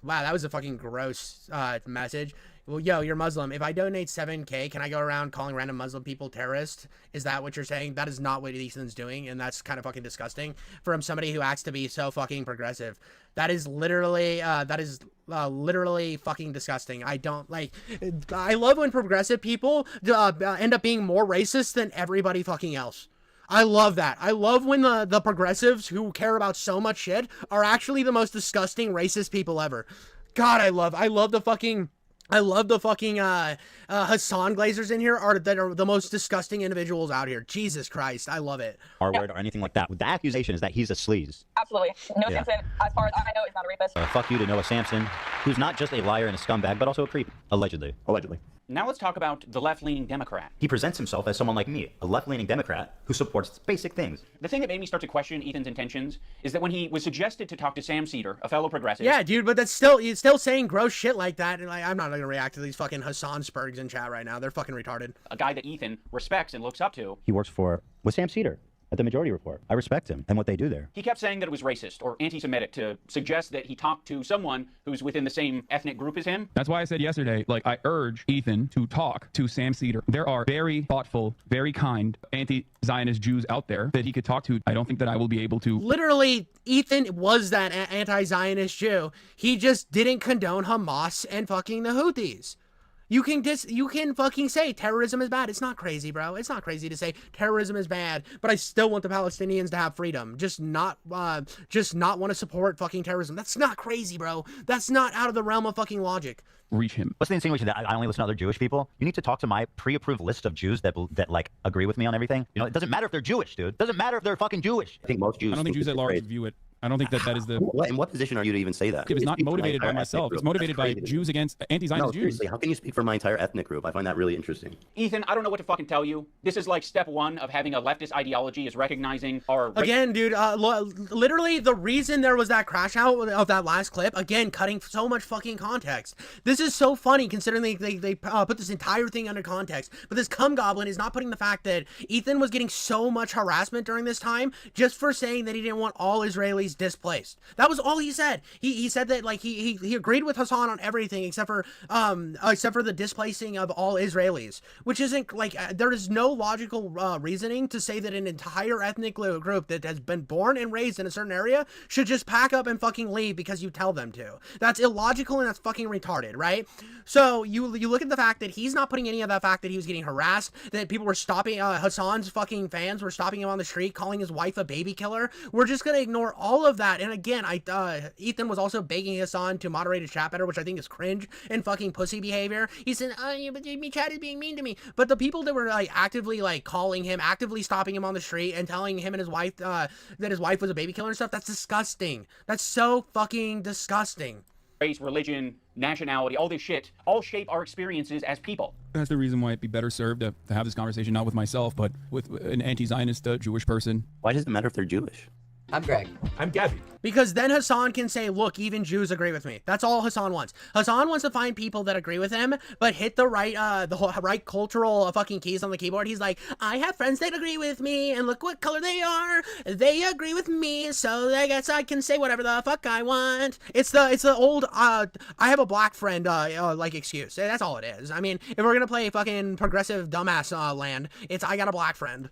Wow, that was a fucking gross message. Well, yo, you're Muslim. If I donate 7K, can I go around calling random Muslim people terrorists? Is that what you're saying? That is not what Ethan's doing, and that's kind of fucking disgusting from somebody who acts to be so fucking progressive. That is literally fucking disgusting. I don't like. I love when progressive people end up being more racist than everybody fucking else. I love that. I love when the progressives who care about so much shit are actually the most disgusting racist people ever. God, I love the fucking Hasan Glazers in here that are the most disgusting individuals out here. Jesus Christ, I love it. R-word or anything like that. The accusation is that he's a sleaze. Absolutely. Noah Samson, as far as I know, is not a rapist. Fuck you to Noah Samson, who's not just a liar and a scumbag, but also a creep, allegedly. Allegedly. Now let's talk about the left-leaning Democrat. He presents himself as someone like me, a left-leaning Democrat who supports basic things. The thing that made me start to question Ethan's intentions is that when he was suggested to talk to Sam Cedar, a fellow progressive. Yeah, dude, but that's still, he's still saying gross shit like that. And like, I'm not gonna react to these fucking Hasan Spurgs in chat right now. They're fucking retarded. A guy that Ethan respects and looks up to. He works with Sam Cedar at the Majority Report. I respect him and what they do there. He kept saying that it was racist or anti-Semitic to suggest that he talked to someone who's within the same ethnic group as him. That's why I said yesterday, like, I urge Ethan to talk to Sam Cedar. There are very thoughtful, very kind anti-Zionist Jews out there that he could talk to. I don't think that I will be able to. Literally, Ethan was that anti-Zionist Jew. He just didn't condone Hamas and fucking the Houthis. You can fucking say terrorism is bad. It's not crazy, bro. It's not crazy to say terrorism is bad, but I still want the Palestinians to have freedom. Just not want to support fucking terrorism. That's not crazy, bro. That's not out of the realm of fucking logic. Reach him. What's the insinuation that I only listen to other Jewish people? You need to talk to my pre-approved list of Jews that like agree with me on everything. You know, it doesn't matter if they're Jewish, dude. It doesn't matter if they're fucking Jewish. I think most Jews. I don't think Jews at large view it. I don't think that is the. In what position are you to even say that? It was not motivated by myself. It's motivated by Jews against anti-Zionist Jews. Seriously, how can you speak for my entire ethnic group? I find that really interesting. Ethan, I don't know what to fucking tell you. This is like step one of having a leftist ideology is recognizing our... Again, dude, literally the reason there was that crash out of that last clip, again, cutting so much fucking context. This is so funny considering they put this entire thing under context. But this cum goblin is not putting the fact that Ethan was getting so much harassment during this time just for saying that he didn't want all Israelis displaced. That was all he said. He said that like he agreed with Hasan on everything except for the displacing of all Israelis, which isn't like there is no logical reasoning to say that an entire ethnic group that has been born and raised in a certain area should just pack up and fucking leave because you tell them to. That's illogical and that's fucking retarded, right? So you look at the fact that he's not putting any of that fact that he was getting harassed, that people were stopping Hasan's fucking fans were stopping him on the street, calling his wife a baby killer. We're just gonna ignore all of that. And again, Ethan was also begging Hasan to moderate his chat better, which I think is cringe and fucking pussy behavior. He said, but my chat is being mean to me. But the people that were like actively like calling him, actively stopping him on the street and telling him and his wife that his wife was a baby killer and stuff, that's disgusting. That's so fucking disgusting. Race, religion, nationality, all this shit, all shape our experiences as people. That's the reason why it'd be better served to have this conversation not with myself, but with an anti-Zionist Jewish person. Why does it matter if they're Jewish? I'm Greg. I'm Gabby. Because then Hasan can say, look, even Jews agree with me. That's all Hasan wants. Hasan wants to find people that agree with him, but hit the right cultural fucking keys on the keyboard. He's like, I have friends that agree with me, and look what color they are. They agree with me, so I guess I can say whatever the fuck I want. It's the old, I have a black friend, like excuse. That's all it is. I mean, if we're gonna play fucking progressive dumbass land, it's I got a black friend.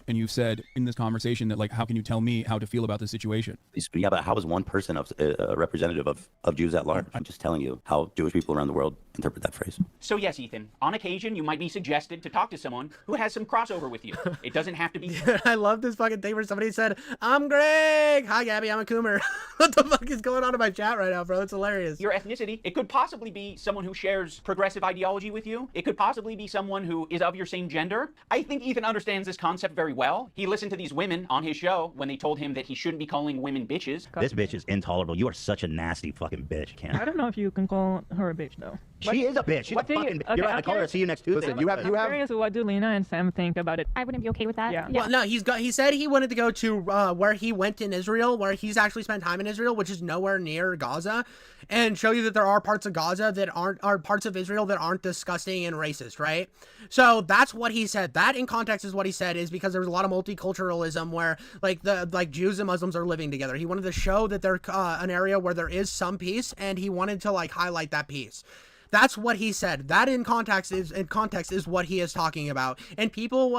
And you've said in this conversation that, like, how can you tell me how to feel about this situation? Yeah, but how is one person a representative of Jews at large? I'm just telling you how Jewish people around the world interpret that phrase. So yes, Ethan, on occasion you might be suggested to talk to someone who has some crossover with you. It doesn't have to be... I love this fucking thing where somebody said, I'm Greg! Hi, Gabby, I'm a Coomer. What the fuck is going on in my chat right now, bro? It's hilarious. Your ethnicity, it could possibly be someone who shares progressive ideology with you. It could possibly be someone who is of your same gender. I think Ethan understands this concept very well. He listened to these women on his show when they told him that he shouldn't be calling women bitches. This bitch is intolerable. You are such a nasty fucking bitch, Ken. I don't know if you can call her a bitch, though. She is a bitch. She's a fucking... Okay, You're right. I call her see you next Tuesday. Listen, you have... I'm curious what do Lena and Sam think about it. I wouldn't be okay with that. Yeah. Well, no, he said he wanted to go to where he went in Israel, where he's actually spent time in Israel, which is nowhere near Gaza, and show you that there are parts of Gaza that are parts of Israel that aren't disgusting and racist, right? So that's what he said. That in context is what he said, is because there's a lot of multiculturalism where like Jews and Muslims are living together. He wanted to show that they're an area where there is some peace, and he wanted to like highlight that peace. That's what he said. That in context is what he is talking about. And people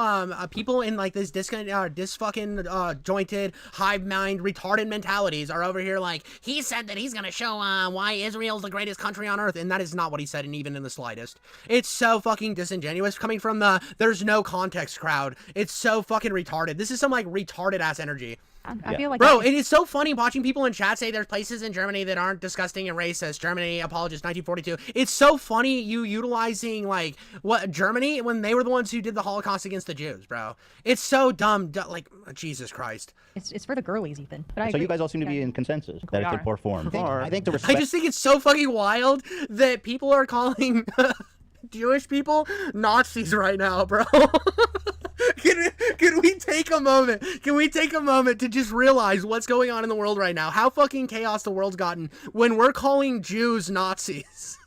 in like this fucking jointed hive mind retarded mentalities are over here like, he said that he's gonna show why Israel's the greatest country on earth, and that is not what he said, and even in the slightest. It's so fucking disingenuous coming from the there's no context crowd. It's so fucking retarded. This is some like retarded ass energy. I feel like... Bro, it is so funny watching people in chat say there's places in Germany that aren't disgusting and racist. Germany, apologist, 1942. It's so funny you utilizing, like, what, Germany, when they were the ones who did the Holocaust against the Jews, bro. It's so dumb. Like, Jesus Christ. It's for the girlies, Ethan. But so you guys all seem to be in consensus that it's in poor form. I think the respect... I just think it's so fucking wild that people are calling... Jewish people Nazis right now, bro. Can we take a moment? Can we take a moment to just realize what's going on in the world right now? How fucking chaos the world's gotten when we're calling Jews Nazis.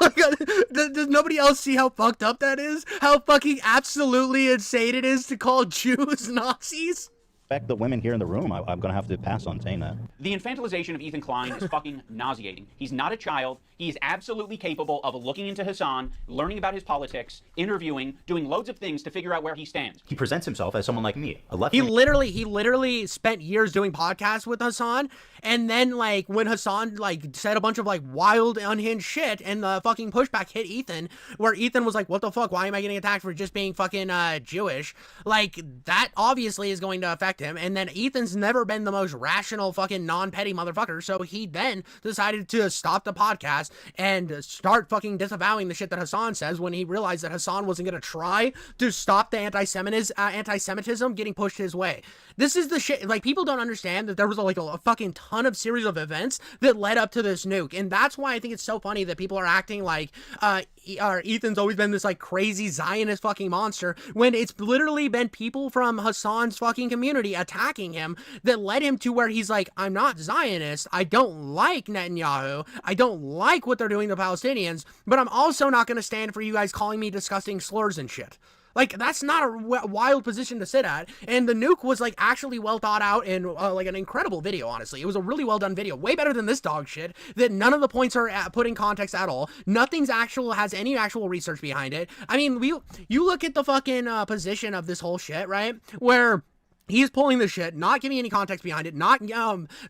Oh God, does nobody else see how fucked up that is? How fucking absolutely insane it is to call Jews Nazis? Respect the women here in the room. I'm going to have to pass on saying that. The infantilization of Ethan Klein is fucking nauseating. He's not a child. He is absolutely capable of looking into Hasan, learning about his politics, interviewing, doing loads of things to figure out where he stands. He presents himself as someone like me, a left. He literally spent years doing podcasts with Hasan, and then like when Hasan like said a bunch of like wild, unhinged shit, and the fucking pushback hit Ethan, where Ethan was like, "What the fuck? Why am I getting attacked for just being fucking Jewish?" Like that obviously is going to affect him. And then Ethan's never been the most rational fucking non-petty motherfucker, so he then decided to stop the podcast and start fucking disavowing the shit that Hasan says when he realized that Hasan wasn't going to try to stop the anti-Semitism getting pushed his way. This is the shit, like, people don't understand that there was like a fucking ton of series of events that led up to this nuke, and that's why I think it's so funny that people are acting like Ethan's always been this like crazy Zionist fucking monster, when it's literally been people from Hasan's fucking community attacking him that led him to where he's like, I'm not Zionist, I don't like Netanyahu, I don't like what they're doing to Palestinians, but I'm also not going to stand for you guys calling me disgusting slurs and shit. Like, that's not a wild position to sit at. And the nuke was, like, actually well thought out and, like, an incredible video, honestly. It was a really well done video. Way better than this dog shit, that none of the points are put in context at all. Nothing's has any actual research behind it. I mean, you look at the fucking position of this whole shit, right? Where he's pulling the shit, not giving any context behind it,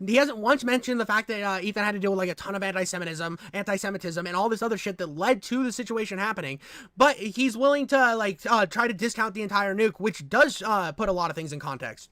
he hasn't once mentioned the fact that Ethan had to deal with like a ton of anti-Semitism, and all this other shit that led to the situation happening, but he's willing to like try to discount the entire nuke, which does put a lot of things in context.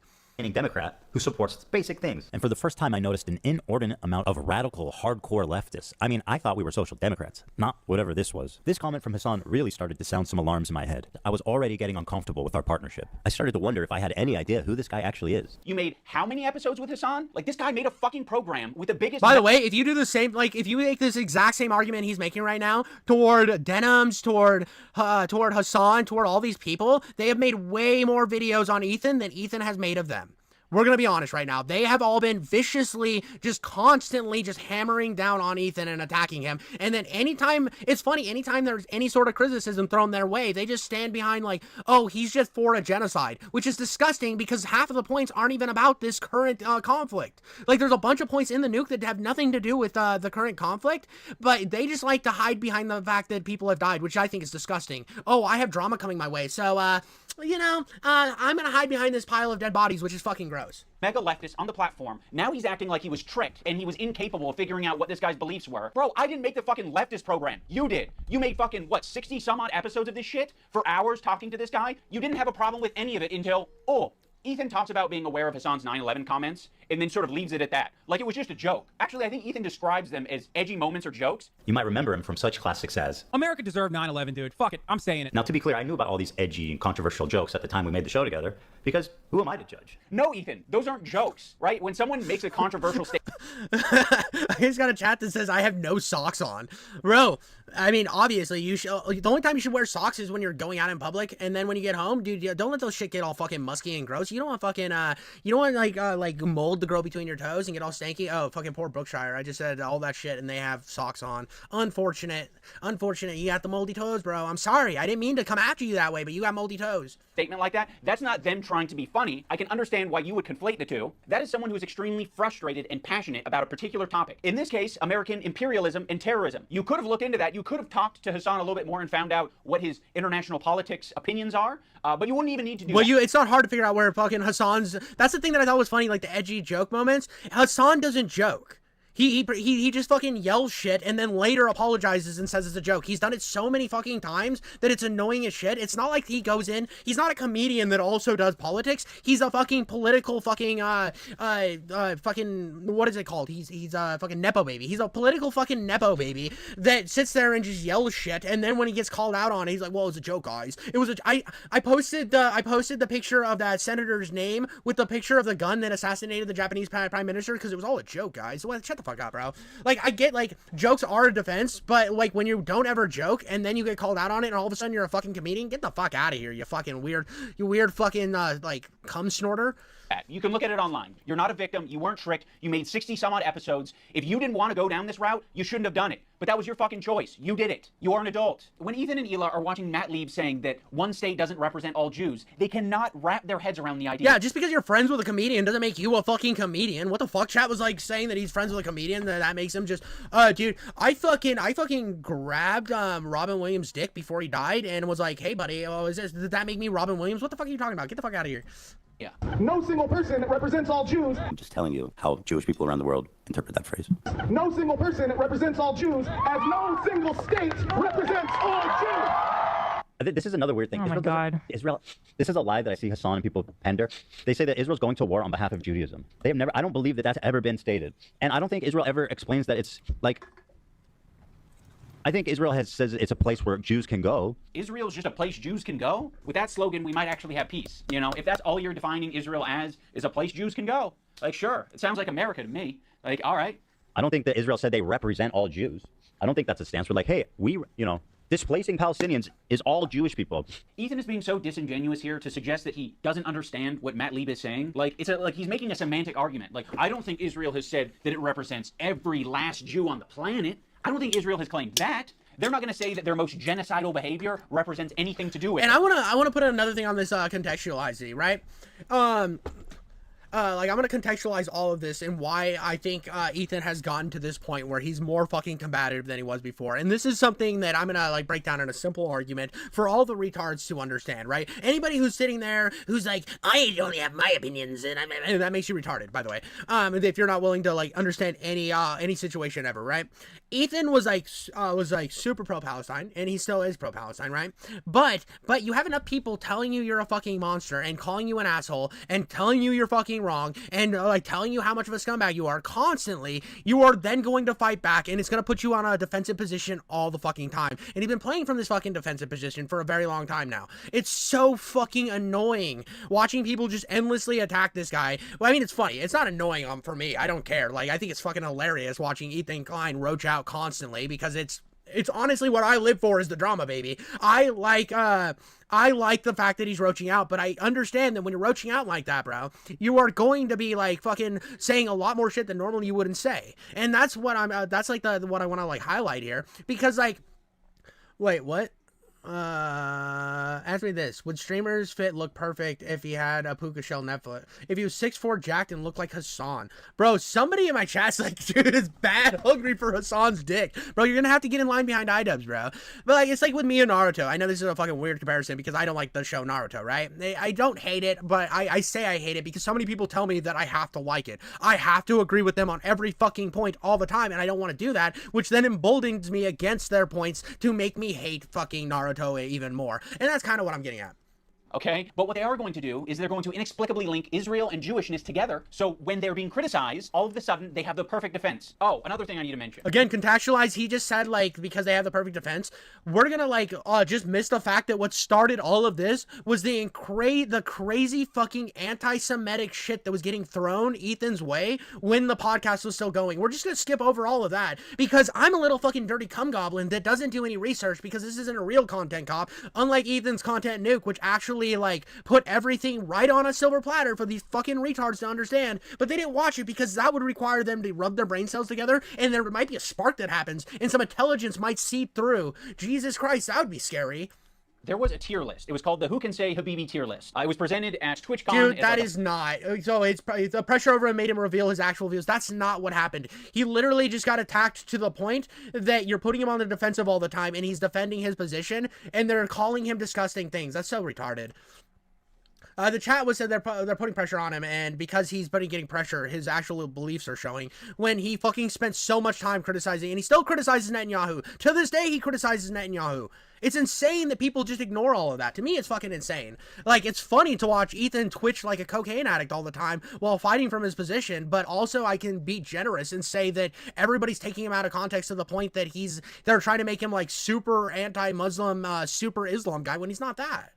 Democrat who supports basic things. And for the first time, I noticed an inordinate amount of radical, hardcore leftists. I mean, I thought we were social democrats, not whatever this was. This comment from Hasan really started to sound some alarms in my head. I was already getting uncomfortable with our partnership. I started to wonder if I had any idea who this guy actually is. You made how many episodes with Hasan? Like, this guy made a fucking program with the biggest... By the way, if you do the same, like, if you make this exact same argument he's making right now toward Denims, toward Hasan, toward all these people, they have made way more videos on Ethan than Ethan has made of them. We're going to be honest right now. They have all been viciously, just constantly just hammering down on Ethan and attacking him. And then anytime, it's funny, anytime there's any sort of criticism thrown their way, they just stand behind like, oh, he's just for a genocide, which is disgusting because half of the points aren't even about this current conflict. Like, there's a bunch of points in the nuke that have nothing to do with the current conflict, but they just like to hide behind the fact that people have died, which I think is disgusting. Oh, I have drama coming my way, so, I'm going to hide behind this pile of dead bodies, which is fucking gross. Mega leftist on the platform. Now he's acting like he was tricked and he was incapable of figuring out what this guy's beliefs were. Bro, I didn't make the fucking leftist program. You did. You made fucking, 60 some odd episodes of this shit for hours talking to this guy? You didn't have a problem with any of it until, Ethan talks about being aware of Hasan's 9/11 comments and then sort of leaves it at that. Like it was just a joke. Actually, I think Ethan describes them as edgy moments or jokes. You might remember him from such classics as... America deserved 9/11, dude. Fuck it. I'm saying it. Now, to be clear, I knew about all these edgy and controversial jokes at the time we made the show together, because who am I to judge? No, Ethan, those aren't jokes, right? When someone makes a controversial statement... I just got a chat that says, I have no socks on. Bro, I mean, obviously, the only time you should wear socks is when you're going out in public, and then when you get home, dude, don't let those shit get all fucking musky and gross. You don't want fucking, you don't want, like, mold to grow between your toes and get all stanky. Oh, fucking poor Brookshire. I just said all that shit, and they have socks on. Unfortunate. You got the moldy toes, bro. I'm sorry. I didn't mean to come after you that way, but you got moldy toes. Statement like that, that's not them trying to be funny. I can understand why you would conflate the two. That is someone who is extremely frustrated and passionate about a particular topic. In this case, American imperialism and terrorism. You could have looked into that. You could have talked to Hasan a little bit more and found out what his international politics opinions are, but you wouldn't even need to do that. It's not hard to figure out where fucking Hasan's... That's the thing that I thought was funny, like the edgy joke moments. Hasan doesn't joke. He just fucking yells shit and then later apologizes and says it's a joke. He's done it so many fucking times that it's annoying as shit. It's not like he goes in, he's not a comedian that also does politics. He's a fucking political fucking, fucking, what is it called? He's a fucking Nepo baby. He's a political fucking Nepo baby that sits there and just yells shit. And then when he gets called out on it, he's like, well, it was a joke, guys. It was I posted the picture of that senator's name with the picture of the gun that assassinated the Japanese prime minister because it was all a joke, guys. Well, shut the fuck up, bro. Like, I get, like, jokes are a defense, but, like, when you don't ever joke and then you get called out on it and all of a sudden you're a fucking comedian, get the fuck out of here, you fucking weird fucking, like, cum snorter. You can look at it online. You're not a victim. You weren't tricked. You made 60 some odd episodes. If you didn't want to go down this route, you shouldn't have done it. But that was your fucking choice. You did it. You are an adult. When Ethan and Hila are watching Matt Lieb saying that one state doesn't represent all Jews, they cannot wrap their heads around the idea. Yeah, just because you're friends with a comedian doesn't make you a fucking comedian. What the fuck? Chat was like saying that he's friends with a comedian, that makes him just, dude, I fucking grabbed Robin Williams' dick before he died and was like, hey buddy, did that make me Robin Williams? What the fuck are you talking about? Get the fuck out of here. Yeah. No single person represents all Jews. I'm just telling you how Jewish people around the world interpret that phrase. No single person represents all Jews, as no single state represents all Jews. This is another weird thing. Oh my God. Israel, this is a lie that I see Hasan and people pender. They say that Israel's going to war on behalf of Judaism. They have never, I don't believe that that's ever been stated. And I don't think Israel ever explains that it's like, I think Israel says it's a place where Jews can go. Israel's just a place Jews can go? With that slogan, we might actually have peace. You know, if that's all you're defining Israel as, is a place Jews can go. Like, sure, it sounds like America to me. Like, all right. I don't think that Israel said they represent all Jews. I don't think that's a stance. We're like, hey, displacing Palestinians is all Jewish people. Ethan is being so disingenuous here to suggest that he doesn't understand what Matt Lieb is saying. Like, like he's making a semantic argument. Like, I don't think Israel has said that it represents every last Jew on the planet. I don't think Israel has claimed that. They're not going to say that their most genocidal behavior represents anything to do with it. And I want to put another thing on this contextualizing, right? Like, I'm going to contextualize all of this and why I think Ethan has gotten to this point where he's more fucking combative than he was before. And this is something that I'm going to, like, break down in a simple argument for all the retards to understand, right? Anybody who's sitting there who's like, I only have my opinions, and that makes you retarded, by the way. If you're not willing to, like, understand any situation ever, right? Ethan was like super pro-Palestine, and he still is pro-Palestine, right? But you have enough people telling you you're a fucking monster and calling you an asshole and telling you you're fucking wrong and like telling you how much of a scumbag you are constantly. You are then going to fight back, and it's going to put you on a defensive position all the fucking time. And he's been playing from this fucking defensive position for a very long time now. It's so fucking annoying watching people just endlessly attack this guy. Well, I mean, it's funny. It's not annoying for me. I don't care. Like, I think it's fucking hilarious watching Ethan Klein roach out constantly because it's honestly what I live for is the drama, baby. I like the fact that he's roaching out, but I understand that when you're roaching out like that, bro, you are going to be like fucking saying a lot more shit than normally you wouldn't say. And that's what that's like what I want to like highlight here, because like, wait, what? Ask me this. Would streamers fit look perfect if he had a puka shell Netflix? If he was 6'4", jacked and looked like Hasan? Bro, somebody in my chat's like, dude, is bad hungry for Hasan's dick. Bro, you're gonna have to get in line behind Idubbbz, bro. But like, it's like with me and Naruto. I know this is a fucking weird comparison because I don't like the show Naruto, right? I don't hate it, but I say I hate it because so many people tell me that I have to like it. I have to agree with them on every fucking point all the time, and I don't want to do that, which then emboldens me against their points to make me hate fucking Naruto even more. And that's kind of what I'm getting at. Okay, but what they are going to do is they're going to inexplicably link Israel and Jewishness together, so when they're being criticized, all of a sudden they have the perfect defense. Oh, another thing I need to mention. Again, contextualize, he just said, like, because they have the perfect defense, we're gonna, like, just miss the fact that what started all of this was the crazy fucking anti-Semitic shit that was getting thrown Ethan's way when the podcast was still going. We're just gonna skip over all of that, because I'm a little fucking dirty cum goblin that doesn't do any research, because this isn't a real content cop, unlike Ethan's content nuke, which actually like put everything right on a silver platter for these fucking retards to understand, but they didn't watch it because that would require them to rub their brain cells together, and there might be a spark that happens and some intelligence might seep through. Jesus Christ, that would be scary. There was a tier list. It was called the Who Can Say Habibi tier list. It was presented at TwitchCon. Dude, that is not. So it's the pressure over made him reveal his actual views. That's not what happened. He literally just got attacked to the point that you're putting him on the defensive all the time, and he's defending his position, and they're calling him disgusting things. That's so retarded. The chat was said they're putting pressure on him, and because he's getting pressure, his actual beliefs are showing. When he fucking spent so much time criticizing, and he still criticizes Netanyahu. To this day, he criticizes Netanyahu. It's insane that people just ignore all of that. To me, it's fucking insane. Like, it's funny to watch Ethan twitch like a cocaine addict all the time while fighting from his position, but also I can be generous and say that everybody's taking him out of context to the point that they're trying to make him like super anti-Muslim, super Islam guy when he's not that.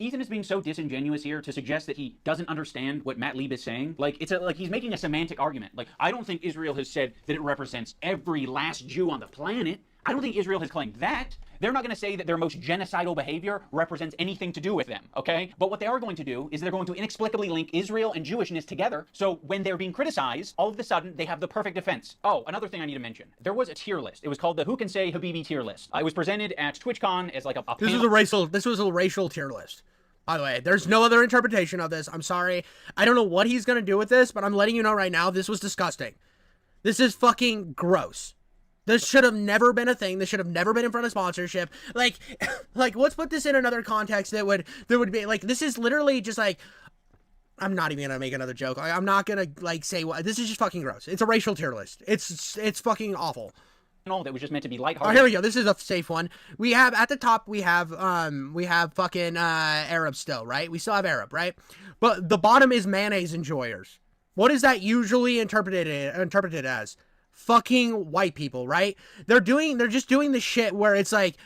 Ethan is being so disingenuous here to suggest that he doesn't understand what Matt Lieb is saying. Like, like he's making a semantic argument. Like, I don't think Israel has said that it represents every last Jew on the planet. I don't think Israel has claimed that. They're not going to say that their most genocidal behavior represents anything to do with them, okay? But what they are going to do is they're going to inexplicably link Israel and Jewishness together. So when they're being criticized, all of a sudden they have the perfect defense. Oh, another thing I need to mention. There was a tier list. It was called the Who Can Say Habibi tier list. It was presented at TwitchCon as like a This was a racial tier list. By the way, there's no other interpretation of this. I'm sorry. I don't know what he's going to do with this, but I'm letting you know right now, this was disgusting. This is fucking gross. This should have never been a thing. This should have never been in front of sponsorship. Like, let's put this in another context that would be like, this is literally just like, I'm not even gonna make another joke. I'm not gonna like say what, this is just fucking gross. It's a racial tier list. It's fucking awful. That was just meant to be lighthearted. Oh, here we go. This is a safe one. We have at the top, we have fucking Arab still, right? We still have Arab, right? But the bottom is mayonnaise enjoyers. What is that usually interpreted as? Fucking white people, right? They're just doing the shit where it's like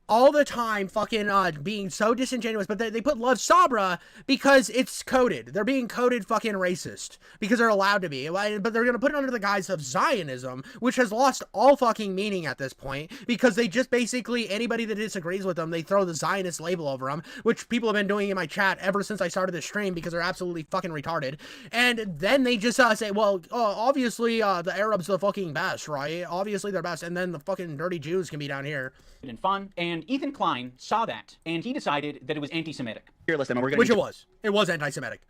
all the time fucking being so disingenuous, but they put Love Sabra because it's coded. They're being coded fucking racist because they're allowed to be, but they're gonna put it under the guise of Zionism, which has lost all fucking meaning at this point because they just basically, anybody that disagrees with them, they throw the Zionist label over them, which people have been doing in my chat ever since I started this stream because they're absolutely fucking retarded. And then they just say, well, obviously the Arabs the fucking best, right? Obviously they're best, and then the fucking dirty Jews can be down here. And fun, and Ethan Klein saw that, and he decided that it was anti-Semitic. Which it was. It was anti-Semitic.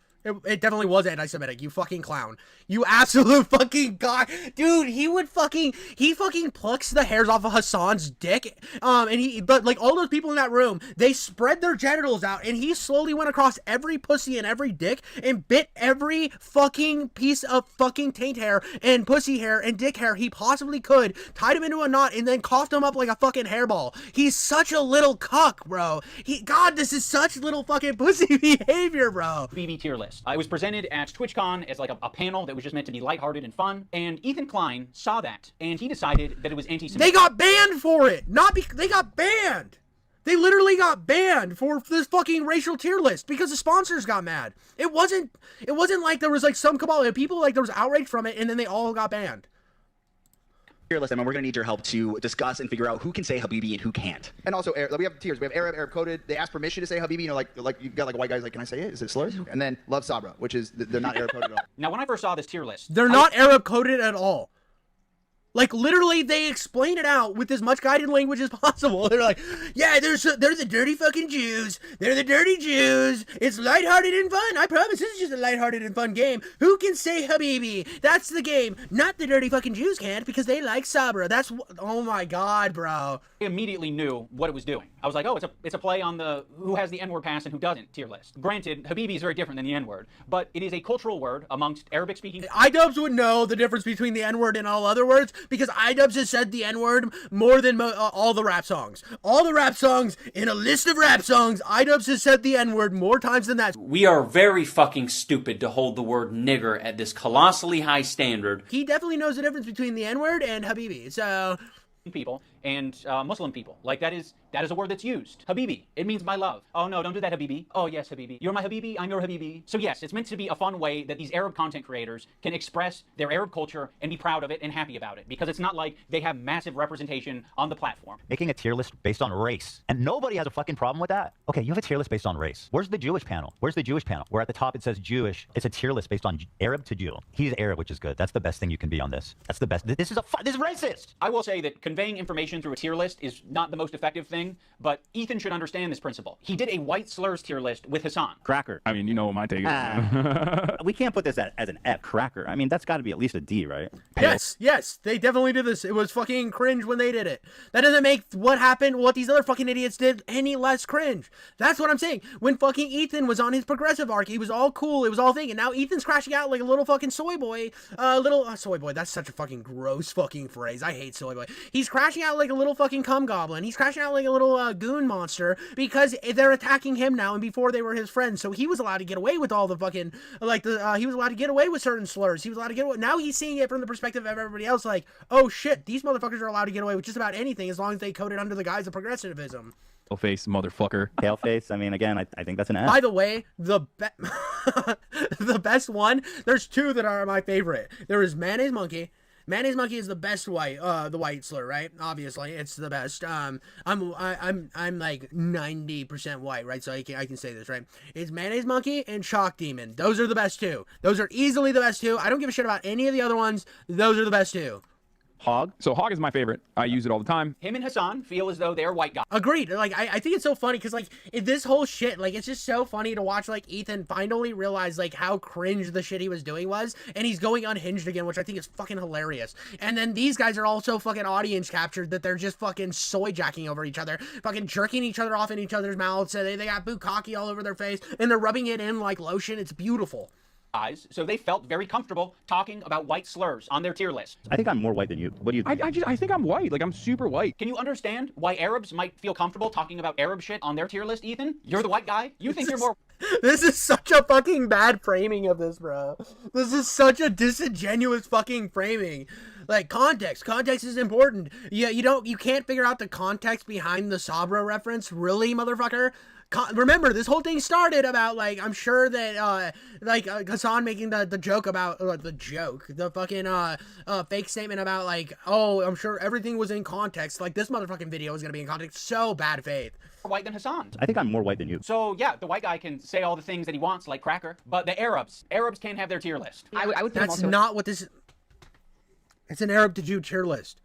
It definitely was anti-Semitic, you fucking clown. You absolute fucking god. Dude, he fucking plucks the hairs off of Hasan's dick. But like all those people in that room, they spread their genitals out and he slowly went across every pussy and every dick and bit every fucking piece of fucking taint hair and pussy hair and dick hair he possibly could, tied him into a knot and then coughed him up like a fucking hairball. He's such a little cuck, bro. God, this is such little fucking pussy behavior, bro. BB tier list. It was presented at TwitchCon as like a panel that was just meant to be lighthearted and fun, and Ethan Klein saw that, and he decided that it was anti-Semitic. They got banned for it! They got banned! They literally got banned for this fucking racial tier list because the sponsors got mad. It wasn't like there was like some cabal of people, like there was outrage from it, and then they all got banned. Here, listen, we're going to need your help to discuss and figure out who can say Habibi and who can't. And also, we have tiers. We have Arab coded. They ask permission to say Habibi. You know, like you've got like white guys like, can I say it? Is it slurs? And then Love Sabra, which is they're not Arab coded at all. Now, when I first saw this tier list, they're not Arab coded at all. Like, literally, they explain it out with as much guided language as possible. They're like, yeah, they're the dirty fucking Jews. They're the dirty Jews. It's lighthearted and fun. I promise this is just a lighthearted and fun game. Who can say Habibi? That's the game. Not the dirty fucking Jews can't because they like Sabra. That's, oh my God, bro. I immediately knew what it was doing. I was like, oh, it's a play on the who has the N-word pass and who doesn't tier list. Granted, Habibi is very different than the N-word, but it is a cultural word amongst Arabic-speaking. Idubbbz would know the difference between the N-word and all other words because Idubbbz has said the N-word more than all the rap songs. All the rap songs, in a list of rap songs, Idubbbz has said the N-word more times than that. We are very fucking stupid to hold the word nigger at this colossally high standard. He definitely knows the difference between the N-word and Habibi, so... people and Muslim people. Like, that is a word that's used. Habibi. It means my love. Oh, no, don't do that, Habibi. Oh, yes, Habibi. You're my Habibi. I'm your Habibi. So, yes, it's meant to be a fun way that these Arab content creators can express their Arab culture and be proud of it and happy about it. Because it's not like they have massive representation on the platform. Making a tier list based on race. And nobody has a fucking problem with that. Okay, you have a tier list based on race. Where's the Jewish panel? Where's the Jewish panel? Where at the top it says Jewish. It's a tier list based on Arab to Jew. He's Arab, which is good. That's the best thing you can be on this. That's the best. This is racist! I will say that conveying information through a tier list is not the most effective thing, but Ethan should understand this principle. He did a white slurs tier list with Hasan. Cracker. I mean, you know what my take is. We can't put this as an F. Cracker. I mean, that's got to be at least a D, right? Yes, they definitely did this. It was fucking cringe when they did it. That doesn't make what these other fucking idiots did any less cringe. That's what I'm saying. When fucking Ethan was on his progressive arc, he was all cool, it was all thing, and now Ethan's crashing out like a little fucking soy boy. Soy boy, that's such a fucking gross fucking phrase. I hate soy boy. He's crashing out like a little fucking cum goblin. He's crashing out like a little goon monster because they're attacking him now, and before they were his friends, so he was allowed to get away with all the fucking he was allowed to get away with certain slurs. He was allowed to get away. Now he's seeing it from the perspective of everybody else, like, oh shit, these motherfuckers are allowed to get away with just about anything as long as they code it under the guise of progressivism. Face, motherfucker. Pale face. I mean, again, I think that's an ass. By the way, the best one. There's two that are my favorite. There is Mayonnaise Monkey. Mayonnaise Monkey is the best white, the white slur, right? Obviously, it's the best. I'm like 90% white, right? So I can say this, right? It's Mayonnaise Monkey and Chalk Demon. Those are the best two. Those are easily the best two. I don't give a shit about any of the other ones. Those are the best two. Hog. So Hog is my favorite. I use it all the time. Him and Hasan feel as though they're white guys. Agreed. Like, I think it's so funny because, like, this whole shit, like, it's just so funny to watch, like, Ethan finally realize, like, how cringe the shit he was doing was, and he's going unhinged again, which I think is fucking hilarious. And then these guys are also fucking audience captured that they're just fucking soy jacking over each other, fucking jerking each other off in each other's mouths. So they got bukkake all over their face, and they're rubbing it in like lotion. It's beautiful. So they felt very comfortable talking about white slurs on their tier list. I think I'm more white than you. What do you think? I think I'm white. Like, I'm super white. Can you understand why Arabs might feel comfortable talking about Arab shit on their tier list, Ethan? You're the white guy. You think you're more... This is such a fucking bad framing of this, bro. This is such a disingenuous fucking framing. Like, context. Context is important. Yeah, you can't figure out the context behind the Sabra reference. Really, motherfucker? Remember, this whole thing started about, like, I'm sure that, Hasan making the joke about, the fucking, fake statement about, like, oh, I'm sure everything was in context. Like, this motherfucking video is gonna be in context. So bad faith. White than Hasan. I think I'm more white than you. So, yeah, the white guy can say all the things that he wants, like Cracker, but the Arabs can't have their tier list. I would That's not what this is. It's an Arab to Jew tier list.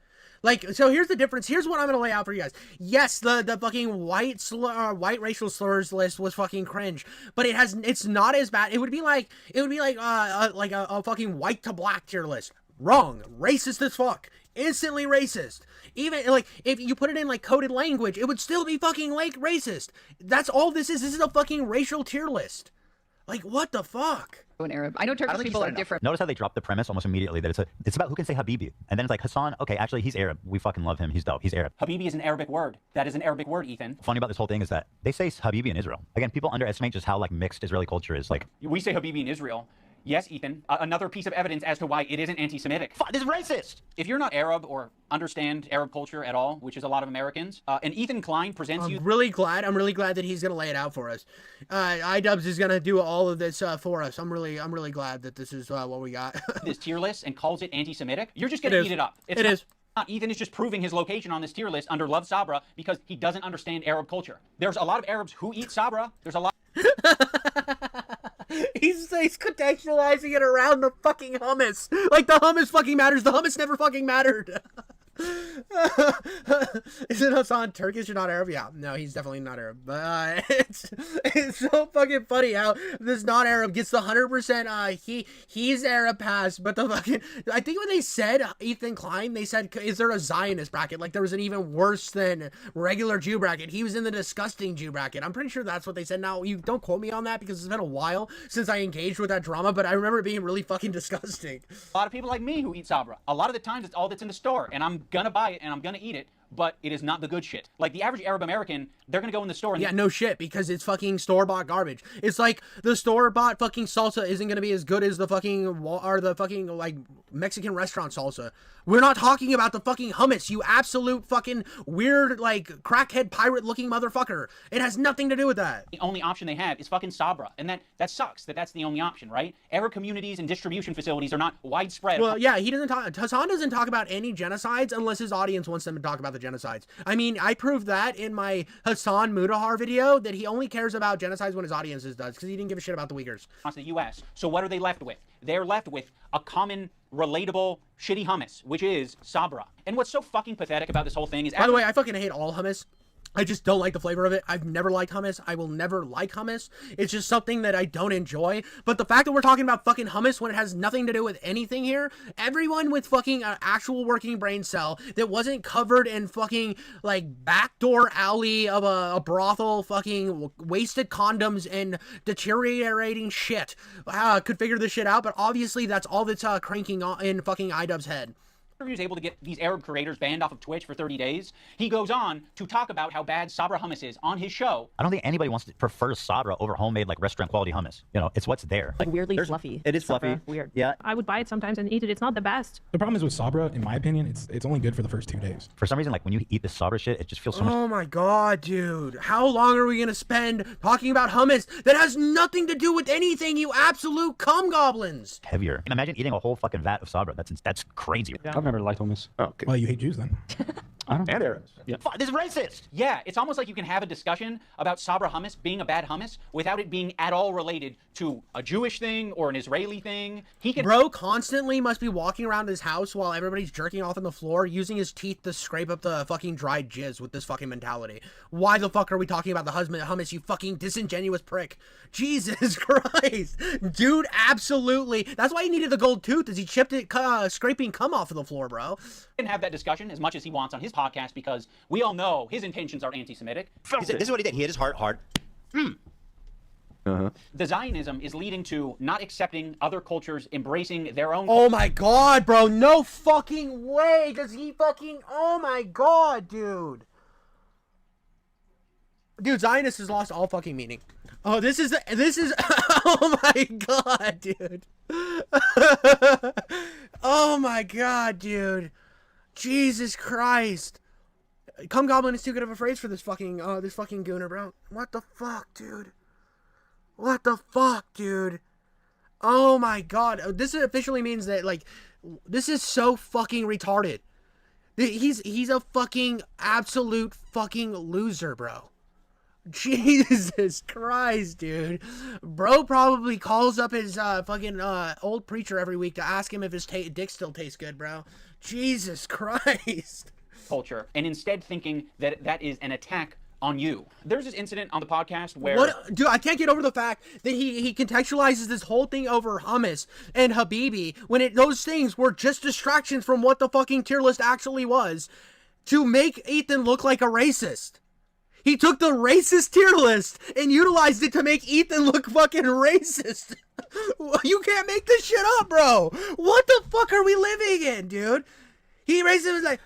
Like, so here's the difference. Here's what I'm gonna lay out for you guys. Yes, the fucking white racial slurs list was fucking cringe, but it's not as bad. It would be like a fucking white to black tier list. Wrong. Racist as fuck. Instantly racist. Even, like, if you put it in, like, coded language, it would still be fucking, like, racist. That's all this is. This is a fucking racial tier list. Like, what the fuck? An Arab. I know Turkish people are different. Notice how they drop the premise almost immediately that it's about who can say Habibi, and then it's like Hasan. Okay, actually he's Arab. We fucking love him. He's dope. He's Arab. Habibi is an Arabic word. That is an Arabic word, Ethan. Funny about this whole thing is that they say Habibi in Israel. Again, people underestimate just how like mixed Israeli culture is. Like we say Habibi in Israel. Yes, Ethan. Another piece of evidence as to why it isn't anti-Semitic. This is racist. If you're not Arab or understand Arab culture at all, which is a lot of Americans, and Ethan Klein presents you... I'm really glad that he's gonna lay it out for us. Idubbbz is gonna do all of this for us. I'm really glad that this is what we got. This tier list and calls it anti-Semitic. You're just gonna eat it up. It is. Ethan is just proving his location on this tier list under Love Sabra because he doesn't understand Arab culture. There's a lot of Arabs who eat Sabra. There's a lot... He's contextualizing it around the fucking hummus. Like, the hummus fucking matters. The hummus never fucking mattered. Isn't Hasan Turkish or not Arab? Yeah, no, he's definitely not Arab. But it's so fucking funny how this non-Arab gets the 100%. He's Arab pass, but the fucking I think when they said Ethan Klein, they said, is there a Zionist bracket? Like there was an even worse than regular Jew bracket. He was in the disgusting Jew bracket. I'm pretty sure that's what they said. Now you don't quote me on that because it's been a while since I engaged with that drama, but I remember it being really fucking disgusting. A lot of people like me who eat Sabra. A lot of the times it's all that's in the store, and I'm gonna buy it and I'm gonna eat it, but it is not the good shit. Like the average Arab American, they're gonna go in the store and... Yeah, no shit, because it's fucking store-bought garbage. It's like the store-bought fucking salsa isn't gonna be as good as the fucking, like, Mexican restaurant salsa. We're not talking about the fucking hummus, you absolute fucking weird, like, crackhead pirate-looking motherfucker. It has nothing to do with that. The only option they have is fucking Sabra, and that sucks that that's the only option, right? Arab communities and distribution facilities are not widespread. Well, yeah, Hasan doesn't talk about any genocides unless his audience wants them to talk about the genocides. I mean, I proved that in my Hasan Mudahar video, that he only cares about genocides when his audience does, because he didn't give a shit about the Uyghurs. The U.S. So what are they left with? They're left with a common, relatable, shitty hummus, which is Sabra. And what's so fucking pathetic about this whole thing is... By the way, I fucking hate all hummus. I just don't like the flavor of it. I've never liked hummus. I will never like hummus. It's just something that I don't enjoy. But the fact that we're talking about fucking hummus when it has nothing to do with anything here, everyone with fucking an actual working brain cell that wasn't covered in fucking, like, backdoor alley of a brothel, fucking wasted condoms and deteriorating shit, could figure this shit out. But obviously that's all that's cranking on in fucking Idubbbz's head. He was able to get these Arab creators banned off of Twitch for 30 days. He goes on to talk about how bad Sabra hummus is on his show. I don't think anybody prefers Sabra over homemade like restaurant quality hummus. You know, it's what's there. Like weirdly fluffy. It is fluffy. Weird. Yeah. I would buy it sometimes and eat it. It's not the best. The problem is with Sabra, in my opinion, it's only good for the first 2 days. For some reason, like when you eat this Sabra shit, it just feels so much. Oh my god, dude. How long are we gonna spend talking about hummus that has nothing to do with anything, you absolute cum goblins? Heavier. Imagine eating a whole fucking vat of Sabra. That's crazy. Yeah. I've never liked hummus. Oh, okay. Well, you hate Jews then. I don't know. And Arabs. Yeah. Fuck, this is racist. Yeah, it's almost like you can have a discussion about Sabra hummus being a bad hummus without it being at all related to a Jewish thing or an Israeli thing. Bro constantly must be walking around his house while everybody's jerking off on the floor, using his teeth to scrape up the fucking dried jizz with this fucking mentality. Why the fuck are we talking about the hummus, you fucking disingenuous prick? Jesus Christ. Dude, absolutely. That's why he needed the gold tooth, is he chipped it scraping cum off of the floor, bro. He can have that discussion as much as he wants on his podcast because we all know his intentions are anti-Semitic. This is what he did. He hit his heart hard. The Zionism is leading to not accepting other cultures, embracing their own. Oh my god, bro. No fucking way does he fucking... Oh my god, dude. Dude, Zionist has lost all fucking meaning. Oh, this is... Oh my god, dude. Oh my god, dude. Jesus Christ. Cum goblin is too good of a phrase for this fucking gooner, bro. What the fuck, dude? What the fuck, dude? Oh my god. This officially means that, like, this is so fucking retarded. He's a fucking absolute fucking loser, bro. Jesus Christ, dude. Bro probably calls up his fucking old preacher every week to ask him if his dick still tastes good, bro. Jesus Christ. Culture, and instead thinking that that is an attack on you. There's this incident on the podcast where... What? Dude, I can't get over the fact that he contextualizes this whole thing over hummus and Habibi when those things were just distractions from what the fucking tier list actually was to make Ethan look like a racist. He took the racist tier list and utilized it to make Ethan look fucking racist. You can't make this shit up, bro. What the fuck are we living in, dude? He racist was like...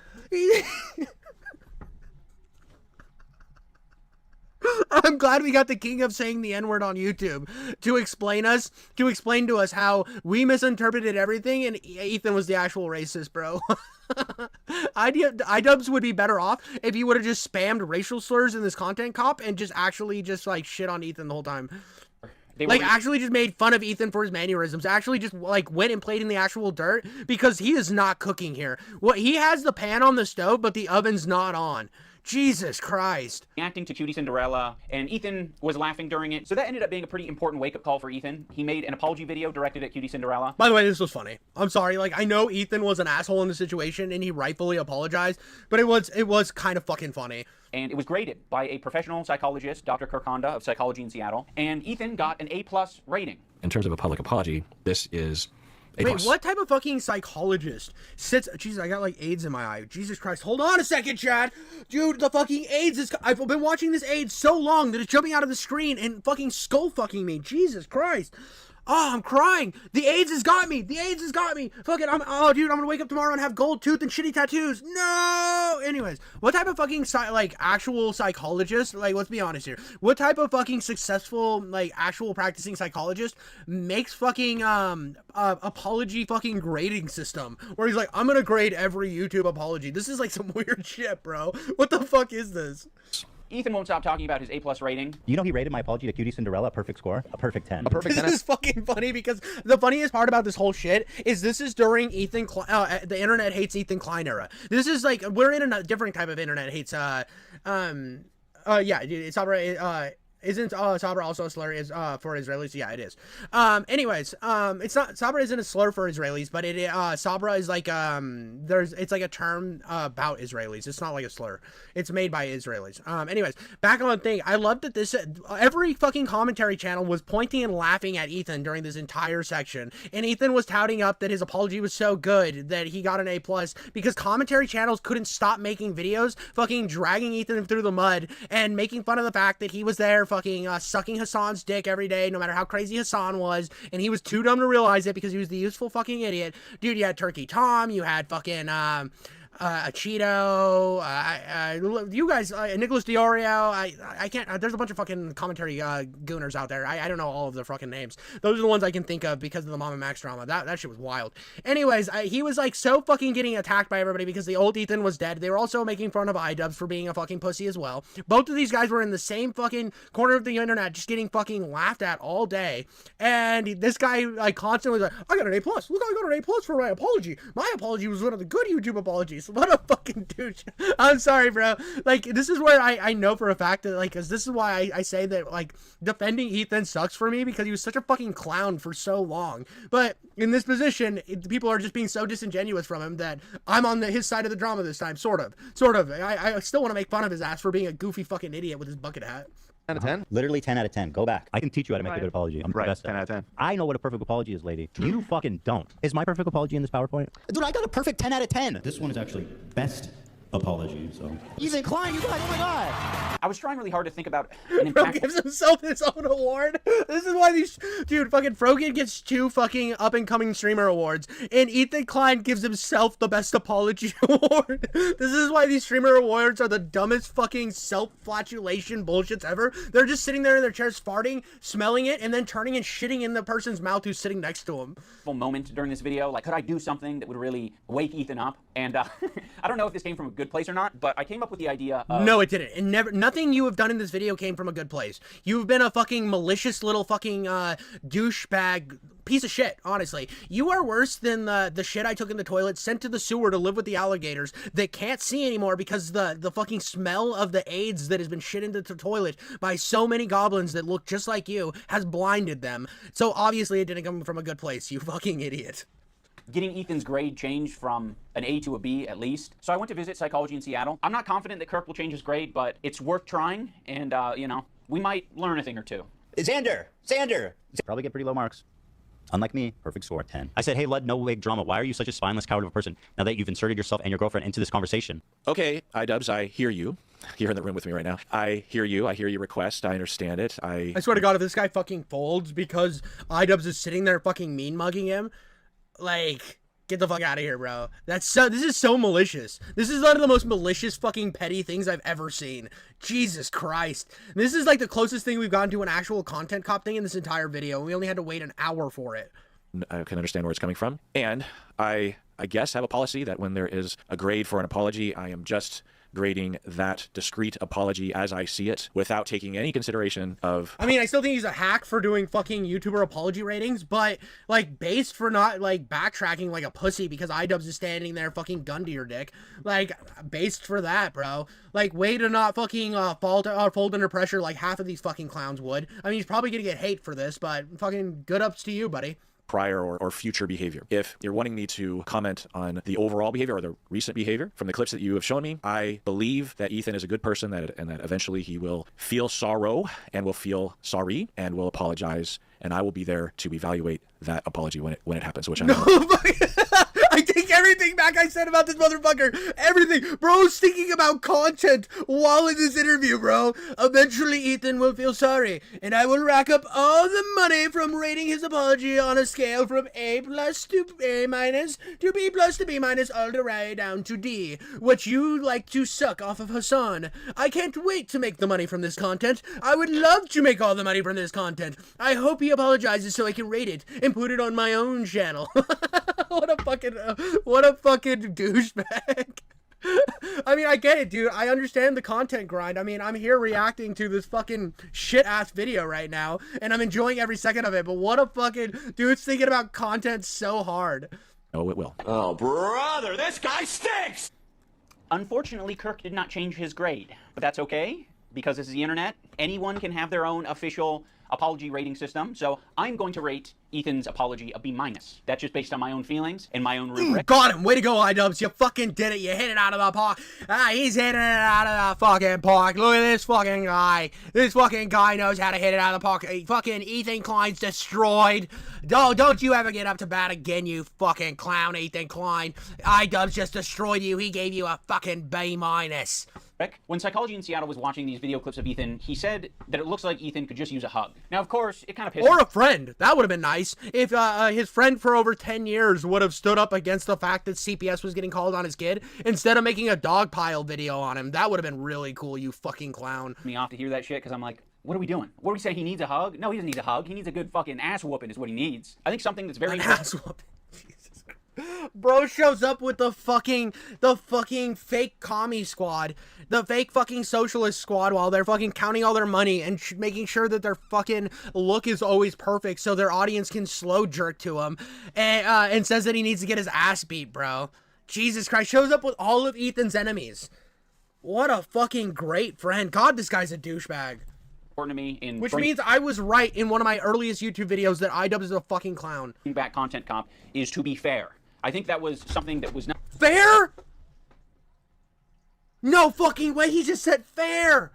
I'm glad we got the king of saying the N-word on YouTube to explain to us how we misinterpreted everything and Ethan was the actual racist, bro. Idubbbz would be better off if he would have just spammed racial slurs in this content cop and just actually just like shit on Ethan the whole time. Like actually just made fun of Ethan for his mannerisms. Actually just like went and played in the actual dirt because he is not cooking here. What he has the pan on the stove, but the oven's not on. Jesus Christ. Acting to Cutie Cinderella, and Ethan was laughing during it. So that ended up being a pretty important wake-up call for Ethan. He made an apology video directed at Cutie Cinderella. By the way, this was funny. I'm sorry. Like, I know Ethan was an asshole in the situation, and he rightfully apologized, but it was kind of fucking funny. And it was graded by a professional psychologist, Dr. Kirk Honda of Psychology in Seattle, and Ethan got an A+ rating. In terms of a public apology, this is Wait, what type of fucking psychologist sits... Jesus, I got like AIDS in my eye. Jesus Christ. Hold on a second, Chad. Dude, the fucking AIDS is... I've been watching this AIDS so long that it's jumping out of the screen and fucking skull fucking me. Jesus Christ. Oh, I'm crying. The AIDS has got me. The AIDS has got me. Fuck it. Oh, dude, I'm gonna wake up tomorrow and have gold tooth and shitty tattoos. No. Anyways, what type of fucking actual psychologist? Like, let's be honest here. What type of fucking successful like actual practicing psychologist makes fucking apology fucking grading system where he's like, I'm gonna grade every YouTube apology. This is like some weird shit, bro. What the fuck is this? Ethan won't stop talking about his A+ rating. You know he rated my apology to Cutie Cinderella a perfect score? A perfect 10. A perfect 10. This is fucking funny because the funniest part about this whole shit is this is during the internet hates Ethan Klein era. This is like, we're in a different type of internet hates, yeah, it's isn't Sabra also a slur for Israelis? Yeah, it is. Anyways, it's not, Sabra isn't a slur for Israelis, but it Sabra is like it's like a term about Israelis. It's not like a slur. It's made by Israelis. Anyways, back on the thing. I love that this every fucking commentary channel was pointing and laughing at Ethan during this entire section, and Ethan was touting up that his apology was so good that he got an A+ because commentary channels couldn't stop making videos fucking dragging Ethan through the mud and making fun of the fact that he was there fucking sucking Hasan's dick every day, no matter how crazy Hasan was, and he was too dumb to realize it because he was the useful fucking idiot. Dude, you had Turkey Tom, you had fucking a Cheeto, you guys, Nicholas Diorio, I can't, there's a bunch of fucking commentary gooners out there. I don't know all of their fucking names. Those are the ones I can think of because of the Mom and Max drama. That shit was wild. Anyways, he was like so fucking getting attacked by everybody because the old Ethan was dead. They were also making fun of Idubbbz for being a fucking pussy as well. Both of these guys were in the same fucking corner of the internet just getting fucking laughed at all day. And this guy like constantly was like, I got an A+. Look, I got an A+ for my apology. My apology was one of the good YouTube apologies. What a fucking douche. I'm sorry, bro. Like, this is where I know for a fact that, like, because this is why I say that, like, defending Ethan sucks for me because he was such a fucking clown for so long. But in this position, people are just being so disingenuous from him that I'm on his side of the drama this time, sort of. I still want to make fun of his ass for being a goofy fucking idiot with his bucket hat. 10 out of 10? Literally 10 out of 10. Go back. I can teach you how to make a good apology. I'm the Right, best 10 at out of 10. I know what a perfect apology is, lady. You fucking don't. Is my perfect apology in this PowerPoint? Dude, I got a perfect 10 out of 10. This one is actually best apology, so. Ethan Klein, you guys, oh my god! I was trying really hard to think about an Bro impactful... gives himself his own award. This is why these... Dude, fucking Frogan gets 2 fucking up-and-coming streamer awards, and Ethan Klein gives himself the best apology award. This is why these streamer awards are the dumbest fucking self-flatulation bullshits ever. They're just sitting there in their chairs farting, smelling it, and then turning and shitting in the person's mouth who's sitting next to him. Moment during this video, like, could I do something that would really wake Ethan up? And I don't know if this came from a good place or not, but I came up with the idea of... No, it didn't. Nothing you have done in this video came from a good place. You've been a fucking malicious little fucking douchebag piece of shit, honestly. You are worse than the shit I took in the toilet, sent to the sewer to live with the alligators that can't see anymore because the fucking smell of the AIDS that has been shit into the toilet by so many goblins that look just like you has blinded them. So obviously it didn't come from a good place, you fucking idiot. Getting Ethan's grade changed from an A to a B at least. So I went to visit psychology in Seattle. I'm not confident that Kirk will change his grade, but it's worth trying, and, you know, we might learn a thing or two. Xander! Probably get pretty low marks. Unlike me, perfect score, 10. I said, hey, Lud, no wig drama. Why are you such a spineless coward of a person now that you've inserted yourself and your girlfriend into this conversation? Okay, Idubbbz, I hear you. You're in the room with me right now. I hear you. I hear your request. I understand it. I swear to God, if this guy fucking folds because Idubbbz is sitting there fucking mean mugging him, like... Get the fuck out of here, bro. This is so malicious. This is one of the most malicious fucking petty things I've ever seen. Jesus Christ. This is like the closest thing we've gotten to an actual content cop thing in this entire video. We only had to wait an hour for it. I can understand where it's coming from. And I guess have a policy that when there is a grade for an apology, I am just grading that discrete apology as I see it without taking any consideration of... I mean, I still think he's a hack for doing fucking YouTuber apology ratings, but, like, based for not, like, backtracking like a pussy because Idubbbz is standing there fucking gun to your dick. Like, based for that, bro. Like, way to not fucking fold under pressure like half of these fucking clowns would. I mean, he's probably gonna get hate for this, but fucking good ups to you, buddy. Prior or future behavior. If you're wanting me to comment on the overall behavior or the recent behavior from the clips that you have shown me, I believe that Ethan is a good person and that eventually he will feel sorrow and will feel sorry and will apologize, and I will be there to evaluate that apology when it happens, which I know. I take everything back I said about this motherfucker. Everything. Bro's thinking about content while in this interview, bro. Eventually, Ethan will feel sorry, and I will rack up all the money from rating his apology on a scale from A+ to A- to B+ to B- all the way down to D, which you like to suck off of Hasan. I can't wait to make the money from this content. I would love to make all the money from this content. I hope he apologizes so I can rate it and put it on my own channel. What a fucking douchebag. I mean, I get it, dude. I understand the content grind. I mean, I'm here reacting to this fucking shit-ass video right now, and I'm enjoying every second of it, but what a fucking... Dude's thinking about content so hard. Oh, it will. Oh, brother, this guy stinks! Unfortunately, Kirk did not change his grade, but that's okay, because this is the internet. Anyone can have their own official apology rating system, so I'm going to rate Ethan's apology a B-. That's just based on my own feelings and my own rubric. Got him! Way to go, Idubbbz. You fucking did it. You hit it out of the park. He's hitting it out of the fucking park. Look at this fucking guy. This fucking guy knows how to hit it out of the park. Fucking Ethan Klein's destroyed. Don't you ever get up to bat again, you fucking clown, Ethan Klein. Idubbbz just destroyed you. He gave you a fucking B-. When Psychology in Seattle was watching these video clips of Ethan, he said that it looks like Ethan could just use a hug. Now, of course, it kind of pissed Or a friend. That would have been nice. If his friend for over 10 years would have stood up against the fact that CPS was getting called on his kid, instead of making a dog pile video on him. That would have been really cool, you fucking clown. me off to hear that shit, because I'm like, what are we doing? What are we saying? He needs a hug? No, he doesn't need a hug. He needs a good fucking ass whooping is what he needs. I think something that's very... Ass whooping. Jesus Christ. Bro shows up with the fucking fake commie squad, the fake fucking socialist squad, while they're fucking counting all their money and making sure that their fucking look is always perfect so their audience can slow jerk to him, and says that he needs to get his ass beat, bro. Jesus Christ, shows up with all of Ethan's enemies. What a fucking great friend. God, this guy's a douchebag. important to me in... Which means I was right in one of my earliest YouTube videos that Idubbbz is a fucking clown. ...back content comp is to be fair. I think that was something that was not... Fair? No fucking way, he just said fair.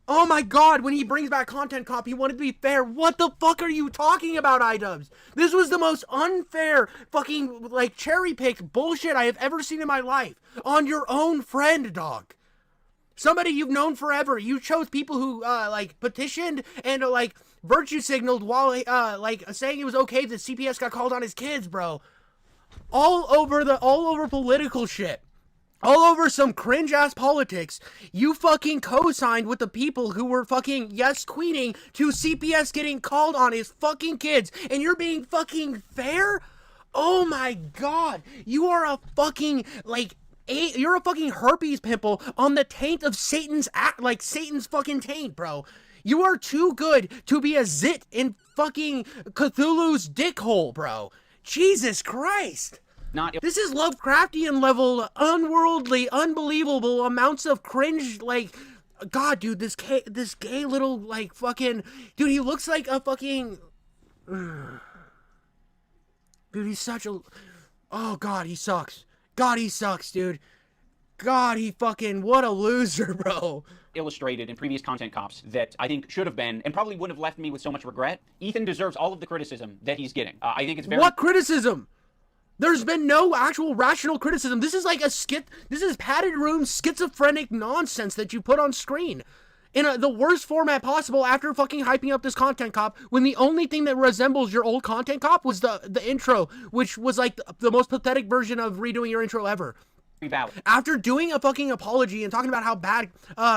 Oh my god, when he brings back content comp, he wanted to be fair. What the fuck are you talking about, Idubbbz? This was the most unfair fucking, like, cherry-picked bullshit I have ever seen in my life. On your own friend, dog. Somebody you've known forever. You chose people who, like, petitioned and, like, virtue signaled while, like, saying it was okay that CPS got called on his kids, bro. All over political shit. All over some cringe-ass politics. You fucking co-signed with the people who were fucking yes-queening to CPS getting called on his fucking kids. And you're being fucking fair? Oh my god. You are a fucking, like... You're a fucking herpes pimple on the taint of Satan's Satan's fucking taint, bro. You are too good to be a zit in fucking Cthulhu's dick hole, bro. Jesus Christ. This is Lovecraftian level, unworldly, unbelievable amounts of cringe, like, God, dude, this gay little, like, fucking, dude, he looks like a fucking, dude, he's such a, oh, God, he sucks. God, he sucks, dude. God, he fucking, what a loser, bro. Illustrated in previous content cops that I think should have been, and probably wouldn't have left me with so much regret. Ethan deserves all of the criticism that he's getting. I think it's very... What criticism? There's been no actual rational criticism. This is like a skit. This is padded room schizophrenic nonsense that you put on screen. In the worst format possible after fucking hyping up this content cop, when the only thing that resembles your old content cop was the intro, which was like the most pathetic version of redoing your intro ever. Valid. After doing a fucking apology and talking about how bad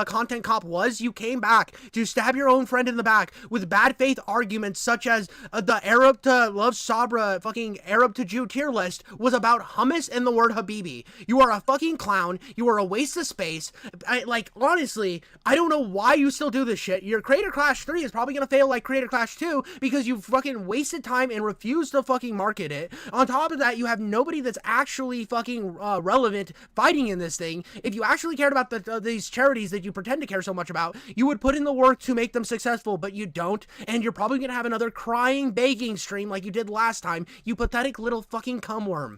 content cop was, you came back to stab your own friend in the back with bad faith arguments such as the Arab to love Sabra fucking Arab to Jew tier list was about hummus and the word Habibi. You are a fucking clown. You are a waste of space. Like, honestly, I don't know why you still do this shit. Your Creator Clash 3 is probably gonna fail like Creator Clash 2 because you fucking wasted time and refused to fucking market it. On top of that, you have nobody that's actually fucking relevant fighting in this thing. If you actually cared about these charities that you pretend to care so much about, you would put in the work to make them successful, but you don't, and you're probably gonna have another crying, begging stream like you did last time, you pathetic little fucking cumworm.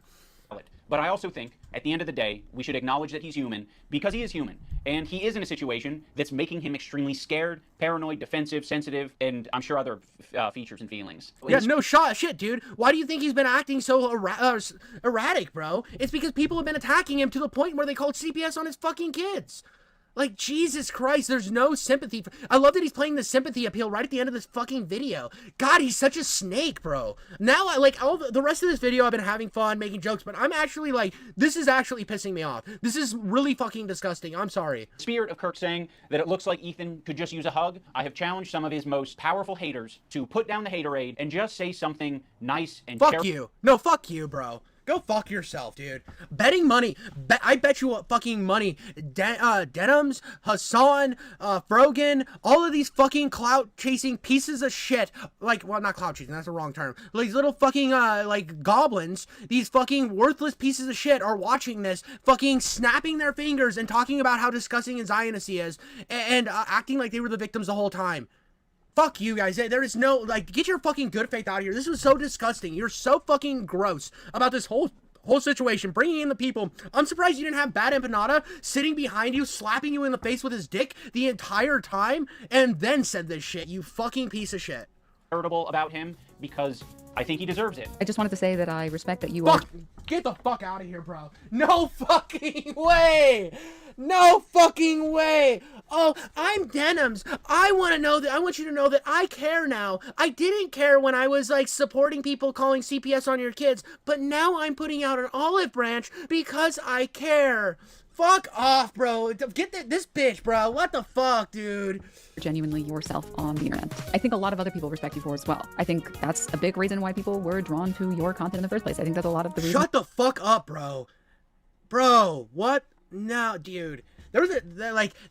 But I also think, at the end of the day, we should acknowledge that he's human, because he is human. And he is in a situation that's making him extremely scared, paranoid, defensive, sensitive, and I'm sure other features and feelings. Yeah, no shit, dude. Why do you think he's been acting so erratic, bro? It's because people have been attacking him to the point where they called CPS on his fucking kids. Like, Jesus Christ, there's no sympathy. I love that he's playing the sympathy appeal right at the end of this fucking video. God, he's such a snake, bro. Now, like, all the rest of this video, I've been having fun, making jokes, but I'm actually, like, this is actually pissing me off. This is really fucking disgusting. I'm sorry. Spirit of Kirk saying that it looks like Ethan could just use a hug. I have challenged some of his most powerful haters to put down the haterade and just say something nice and Fuck you. No, fuck you, bro. Go fuck yourself, dude. Betting money. I bet you fucking money. Denims, Hasan, Frogan, all of these fucking clout-chasing pieces of shit. Like, well, not clout-chasing, that's the wrong term. These little fucking, like, goblins, these fucking worthless pieces of shit are watching this, fucking snapping their fingers and talking about how disgusting and Zionist he is, and acting like they were the victims the whole time. Fuck you guys. There is no, like, get your fucking good faith out of here. This was so disgusting. You're so fucking gross about this whole situation, bringing in the people. I'm surprised you didn't have Bad Empanada sitting behind you, slapping you in the face with his dick the entire time, and then said this shit, you fucking piece of shit. Irritable about him because I think he deserves it. I just wanted to say that I respect that you Get the fuck out of here, bro. No fucking way. No fucking way. Oh, I'm Denims. I want you to know that I care now. I didn't care when I was like supporting people calling CPS on your kids, but now I'm putting out an olive branch because I care. Fuck off, bro. Get this bitch, bro. What the fuck, dude? Genuinely yourself on the internet. I think a lot of other people respect you for as well. I think that's a big reason why people were drawn to your content in the first place. I think that's a lot of the reason. Shut the fuck up, bro. Bro, what? No, dude. There was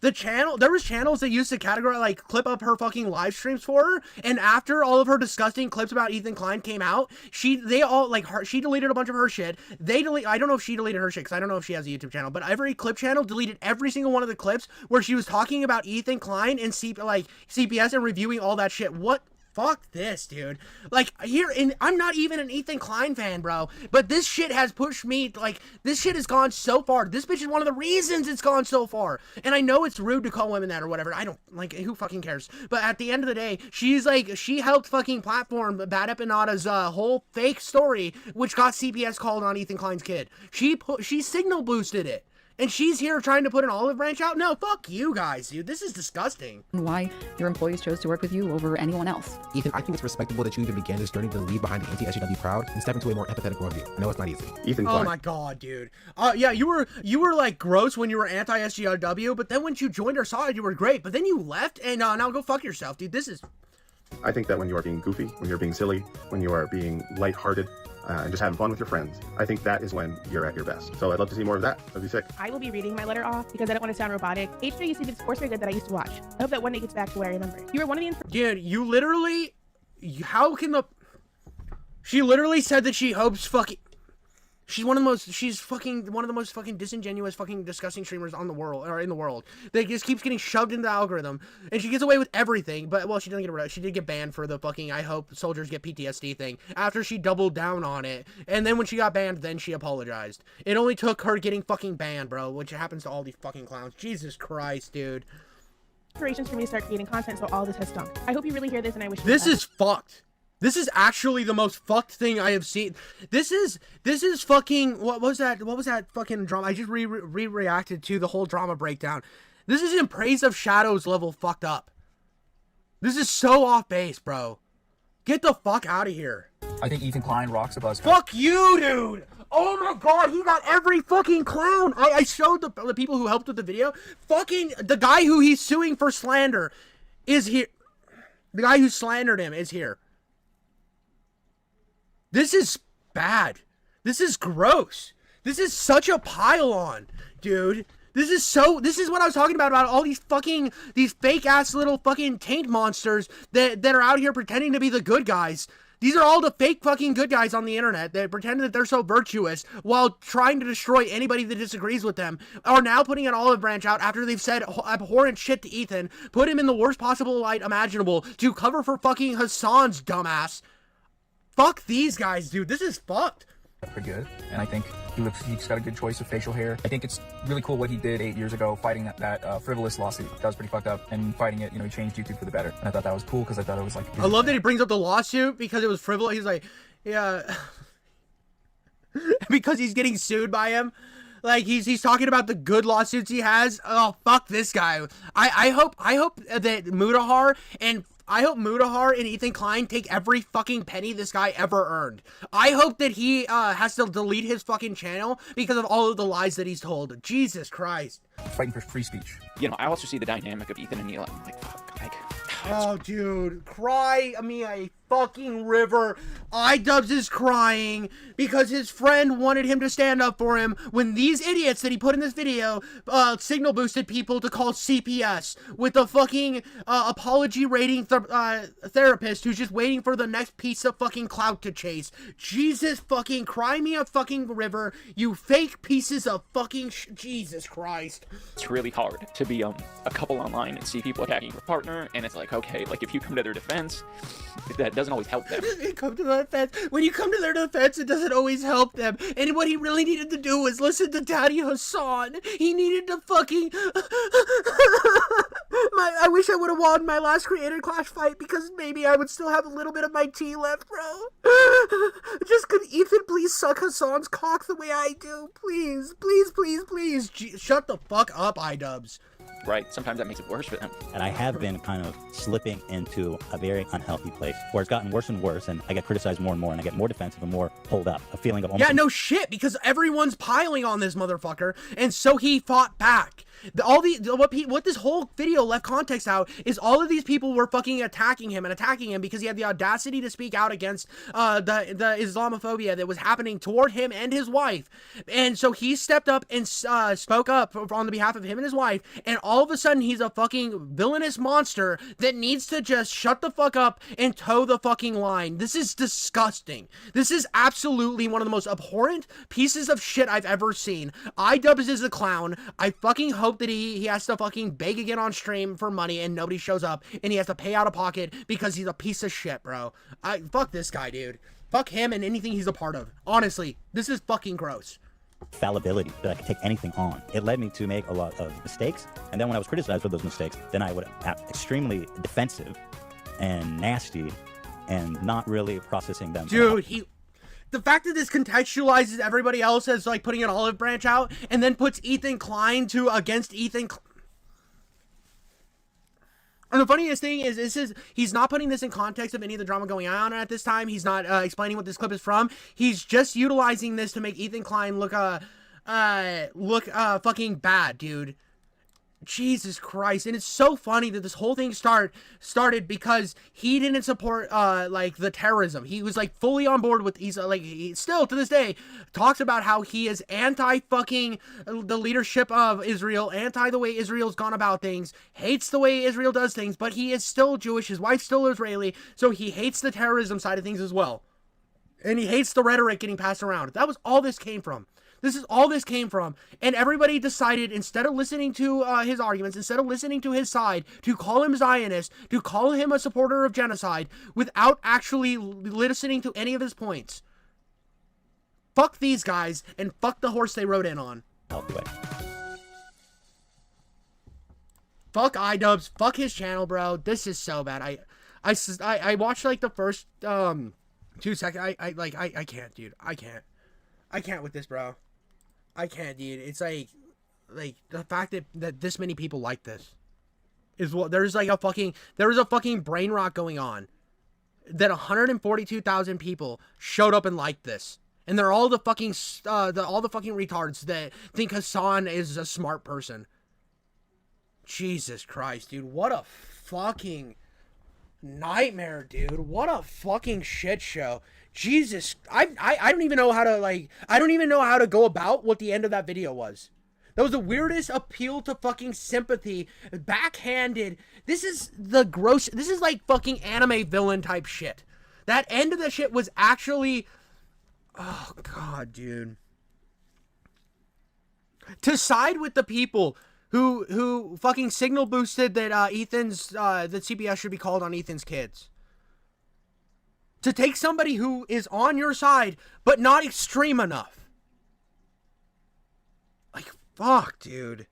there was channels that used to categorize, like, clip up her fucking live streams for her, and after all of her disgusting clips about Ethan Klein came out, she deleted a bunch of her shit. I don't know if she deleted her shit, because I don't know if she has a YouTube channel, but every clip channel deleted every single one of the clips where she was talking about Ethan Klein and CPS and reviewing all that shit. What? Fuck this, dude. Like, I'm not even an Ethan Klein fan, bro. But this shit has pushed me, like, this shit has gone so far. This bitch is one of the reasons it's gone so far. And I know it's rude to call women that or whatever. I don't, like, who fucking cares? But at the end of the day, she's like, she helped fucking platform Bad Empanadas' whole fake story, which got CPS called on Ethan Klein's kid. She signal boosted it. And she's here trying to put an olive branch out? No, fuck you guys, dude. This is disgusting. Why your employees chose to work with you over anyone else. Ethan, I think it's respectable that you even began this journey to leave behind the anti-SJW crowd and step into a more empathetic worldview. I know it's not easy. Ethan Klein. Oh my god, dude. Yeah, you were like gross when you were anti-SJW, but then when you joined our side, you were great. But then you left, and now go fuck yourself, dude. This is... I think that when you are being goofy, when you're being silly, when you are being lighthearted, and just having fun with your friends, I think that is when you're at your best. So I'd love to see more of that. That'd be sick. I will be reading my letter off because I don't want to sound robotic. HJUC did sports very good that I used to watch. I hope that one day gets back to where I remember. You were one of the... Dude, you literally... How can the... She literally said that she hopes fucking... She's one of the most fucking disingenuous, fucking disgusting streamers in the world. That just keeps getting shoved into the algorithm, and she gets away with everything. But well, she did get banned for the fucking "I hope soldiers get PTSD" thing after she doubled down on it. And then when she got banned, then she apologized. It only took her getting fucking banned, bro, which happens to all these fucking clowns. Jesus Christ, dude. Inspirations for me to start creating content, so all this has stunk. I hope you really hear this, and I wish you this is fucked. This is actually the most fucked thing I have seen. This is fucking, what was that fucking drama? I just reacted to the whole drama breakdown. This is in Praise of Shadows level fucked up. This is so off base, bro. Get the fuck out of here. I think Ethan Klein rocks the buzz. Fuck you, dude. Oh my god, he got every fucking clown. I showed the people who helped with the video. Fucking, the guy who he's suing for slander is here. The guy who slandered him is here. This is bad. This is gross. This is such a pile-on, dude. This is what I was talking about all these fake-ass little fucking taint monsters that are out here pretending to be the good guys. These are all the fake fucking good guys on the internet that pretend that they're so virtuous while trying to destroy anybody that disagrees with them, are now putting an olive branch out after they've said abhorrent shit to Ethan, put him in the worst possible light imaginable to cover for fucking Hasan's dumbass. Fuck these guys, dude. This is fucked. Pretty good, and I think he's got a good choice of facial hair. I think it's really cool what he did 8 years ago, fighting that frivolous lawsuit. That was pretty fucked up, and fighting it, he changed YouTube for the better. And I thought that was cool because I thought it was like... I love that he brings up the lawsuit because it was frivolous. He's like, yeah, because he's getting sued by him. Like he's talking about the good lawsuits he has. Oh, fuck this guy. I hope that Mudahar and Ethan Klein take every fucking penny this guy ever earned. I hope that he has to delete his fucking channel because of all of the lies that he's told. Jesus Christ. Fighting for free speech. I also see the dynamic of Ethan and Neela. I'm like, fuck, like... Oh, dude, cry me a fucking river. Idubbbz is crying because his friend wanted him to stand up for him when these idiots that he put in this video signal boosted people to call CPS with the fucking apology rating therapist who's just waiting for the next piece of fucking clout to chase. Jesus fucking cry me a fucking river, you fake pieces of fucking Jesus Christ. It's really hard to be a couple online and see people attacking your partner, and it's like, okay, like if you come to their defense, that doesn't always help them. When you come to their defense, it doesn't always help them. And what he really needed to do was listen to Daddy Hasan. He needed to fucking... I wish I would have won my last Creator Clash fight because maybe I would still have a little bit of my tea left, bro. Just could Ethan please suck Hasan's cock the way I do. Please, please, please, please. Shut the fuck up, Idubbbz. Right. Sometimes that makes it worse for them. And I have been kind of slipping into a very unhealthy place where it's gotten worse and worse, and I get criticized more and more, and I get more defensive and more pulled up. A feeling of almost... Yeah, no shit, because everyone's piling on this motherfucker, and so he fought back. What this whole video left context out is all of these people were fucking attacking him because he had the audacity to speak out against the Islamophobia that was happening toward him and his wife. And so he stepped up and spoke up on the behalf of him and his wife, and all of a sudden he's a fucking villainous monster that needs to just shut the fuck up and toe the fucking line. This is disgusting. This is absolutely one of the most abhorrent pieces of shit I've ever seen. Idubbbz is a clown. I fucking hope that he has to fucking beg again on stream for money and nobody shows up and he has to pay out of pocket because he's a piece of shit, bro. Fuck this guy, dude. Fuck him and anything he's a part of. Honestly, this is fucking gross. fallibility that I could take anything on. It led me to make a lot of mistakes, and then when I was criticized for those mistakes, then I would act extremely defensive and nasty and not really processing them. Dude, the fact that this contextualizes everybody else as like putting an olive branch out and then puts Ethan Klein against Ethan And the funniest thing is, he's not putting this in context of any of the drama going on at this time. He's not explaining what this clip is from. He's just utilizing this to make Ethan Klein look fucking bad, dude. Jesus Christ. And it's so funny that this whole thing started because he didn't support like the terrorism. He was like fully on board with, he still to this day talks about how he is anti fucking the leadership of Israel, anti the way Israel's gone about things, hates the way Israel does things, but he is still Jewish, his wife's still Israeli, so he hates the terrorism side of things as well. And he hates the rhetoric getting passed around. That was all this came from. This is all this came from. And everybody decided, instead of listening to his arguments, instead of listening to his side, to call him Zionist, to call him a supporter of genocide, without actually listening to any of his points. Fuck these guys, and fuck the horse they rode in on. Healthy way. Fuck Idubbbz. Fuck his channel, bro. This is so bad. I watched like the first 2 seconds. I can't, dude. I can't with this, bro. I can't, dude. It's like the fact that this many people like this is what there is a fucking brain rot going on, that 142,000 people showed up and liked this, and they're all the fucking retards that think Hasan is a smart person. Jesus Christ, dude. What a fucking nightmare, dude. What a fucking shit show. Jesus, I don't even know how to go about what the end of that video was. That was the weirdest appeal to fucking sympathy, backhanded. This is like fucking anime villain type shit. That end of the shit was actually, oh god, dude. To side with the people who fucking signal boosted that that CPS should be called on Ethan's kids. To take somebody who is on your side, but not extreme enough. Like, fuck, dude.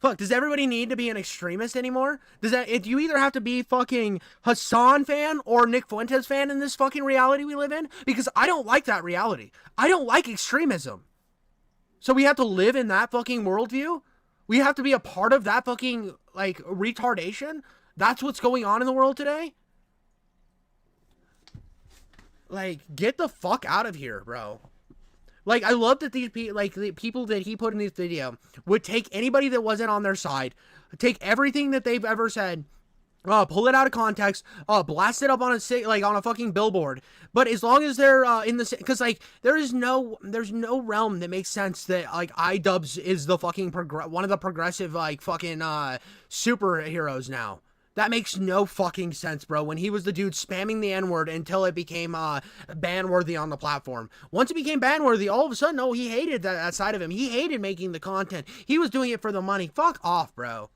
Fuck, does everybody need to be an extremist anymore? Do you either have to be fucking Hasan fan or Nick Fuentes fan in this fucking reality we live in? Because I don't like that reality. I don't like extremism. So we have to live in that fucking worldview? We have to be a part of that fucking, like, retardation? That's what's going on in the world today? Like, get the fuck out of here, bro. Like, I love that the people that he put in this video would take anybody that wasn't on their side, take everything that they've ever said, pull it out of context, blast it up on a fucking billboard. But as long as they're in the, because like there's no realm that makes sense that like Idubbbz is the fucking one of the progressive like fucking superheroes now. That makes no fucking sense, bro. When he was the dude spamming the N-word until it became ban-worthy on the platform. Once it became ban-worthy, all of a sudden, no, he hated that side of him. He hated making the content. He was doing it for the money. Fuck off, bro.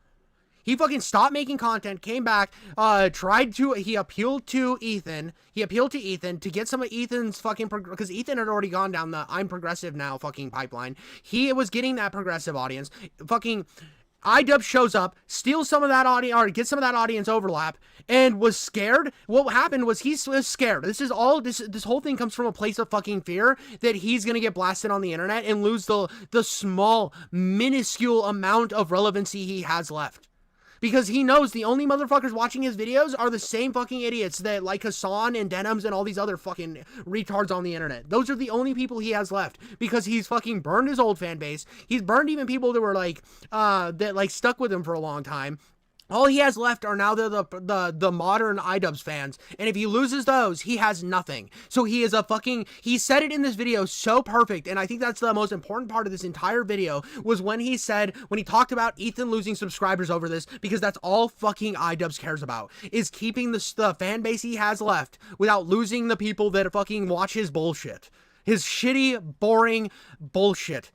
He fucking stopped making content, came back, he appealed to Ethan. He appealed to Ethan to get some of Ethan's fucking, because Ethan had already gone down the I'm progressive now fucking pipeline. He was getting that progressive audience. Fucking Idubbbz shows up, steals some of that audience, or gets some of that audience overlap, and was scared. What happened was he was scared. This whole thing comes from a place of fucking fear that he's gonna get blasted on the internet and lose the small, minuscule amount of relevancy he has left. Because he knows the only motherfuckers watching his videos are the same fucking idiots that like Hasan and Denims and all these other fucking retards on the internet. Those are the only people he has left because he's fucking burned his old fan base. He's burned even people that were like, that like stuck with him for a long time. All he has left are now the modern Idubbbz fans, and if he loses those, he has nothing. So he said it in this video so perfect, and I think that's the most important part of this entire video, was when he talked about Ethan losing subscribers over this, because that's all fucking Idubbbz cares about, is keeping the fan base he has left without losing the people that fucking watch his bullshit. His shitty, boring bullshit.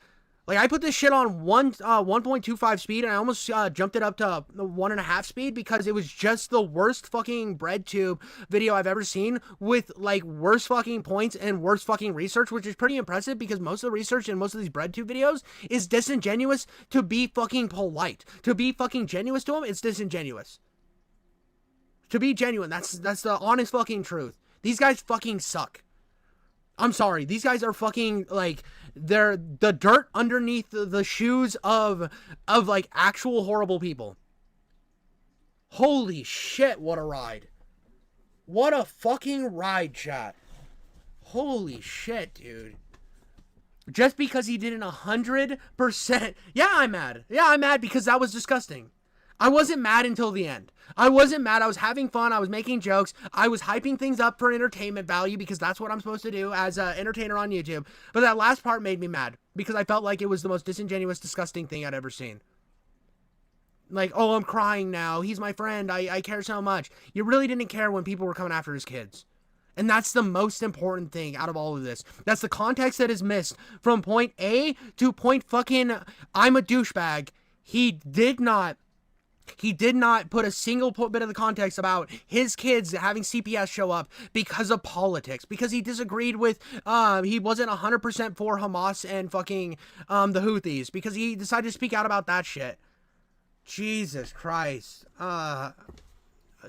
Like, I put this shit on 1.25 speed, and I almost jumped it up to 1.5 speed because it was just the worst fucking BreadTube video I've ever seen, with, like, worse fucking points and worse fucking research, which is pretty impressive because most of the research in most of these BreadTube videos is disingenuous to be fucking polite. To be fucking genuine to them, it's disingenuous. To be genuine, that's the honest fucking truth. These guys fucking suck. I'm sorry, these guys are fucking, like, they're the dirt underneath the shoes of like actual horrible people. Holy shit, what a ride. What a fucking ride, chat. Holy shit, dude. Just because he didn't 100%. Yeah, I'm mad. Yeah, I'm mad because that was disgusting. I wasn't mad until the end. I wasn't mad. I was having fun. I was making jokes. I was hyping things up for entertainment value because that's what I'm supposed to do as an entertainer on YouTube. But that last part made me mad because I felt like it was the most disingenuous, disgusting thing I'd ever seen. Like, oh, I'm crying now. He's my friend. I care so much. You really didn't care when people were coming after his kids. And that's the most important thing out of all of this. That's the context that is missed from point A to point fucking I'm a douchebag. He did not put a single bit of the context about his kids having CPS show up because of politics, because he disagreed with, he wasn't 100% for Hamas and fucking, the Houthis, because he decided to speak out about that shit. Jesus Christ.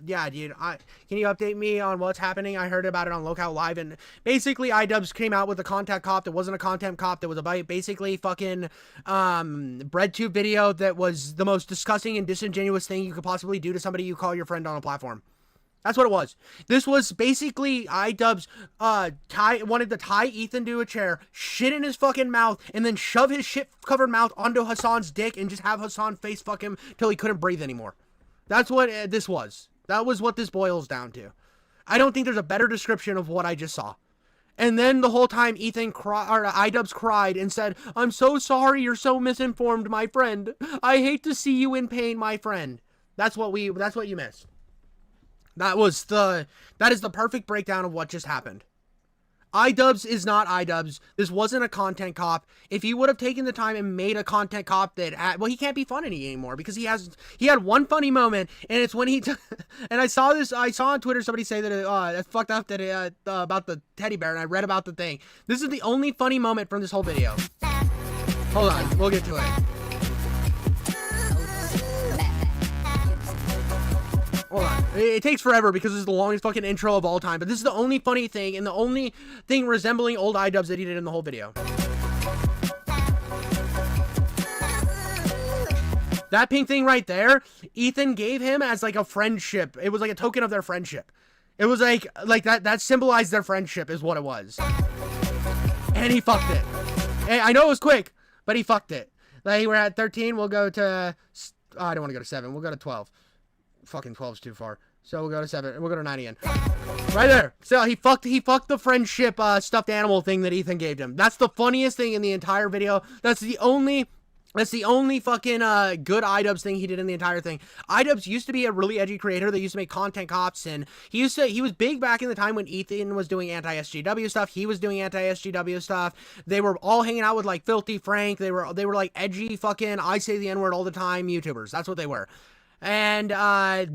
Yeah, dude, can you update me on what's happening? I heard about it on Lookout Live, and basically Idubbbz came out with a content cop that wasn't a content cop, that was about basically fucking BreadTube video that was the most disgusting and disingenuous thing you could possibly do to somebody you call your friend on a platform. That's what it was. This was basically Idubbbz wanted to tie Ethan to a chair, shit in his fucking mouth, and then shove his shit-covered mouth onto Hasan's dick and just have Hasan face fuck him till he couldn't breathe anymore. That's what this was. That was what this boils down to. I don't think there's a better description of what I just saw. And then the whole time Idubbbz cried and said, "I'm so sorry, you're so misinformed, my friend. I hate to see you in pain, my friend." That's what you missed. That is the perfect breakdown of what just happened. Idubbbz is not Idubbbz. This wasn't a content cop. If he would have taken the time and made a content cop that, well, he can't be funny anymore because he had one funny moment, and it's when he and I saw on Twitter somebody say that it fucked up that about the teddy bear, and I read about the thing. This is the only funny moment from this whole video. Hold on, we'll get to it. Hold on. It takes forever because this is the longest fucking intro of all time, but this is the only funny thing and the only thing resembling old Idubbbz that he did in the whole video. That pink thing right there, Ethan gave him as like a friendship. It was like a token of their friendship. It was like that symbolized their friendship is what it was. And he fucked it. And I know it was quick, but he fucked it. Like, we're at 13, we'll go to, I don't want to go to 7, we'll go to 12. Fucking 12's too far. So we'll go to 7. We'll go to 9 again. Right there. So he fucked the friendship stuffed animal thing that Ethan gave him. That's the funniest thing in the entire video. That's the only fucking good Idubbbz thing he did in the entire thing. Idubbbz used to be a really edgy creator that used to make content cops, and he was big back in the time when Ethan was doing anti-SJW stuff. He was doing anti-SJW stuff. They were all hanging out with like Filthy Frank. They were like edgy fucking I say the N-word all the time YouTubers. That's what they were. And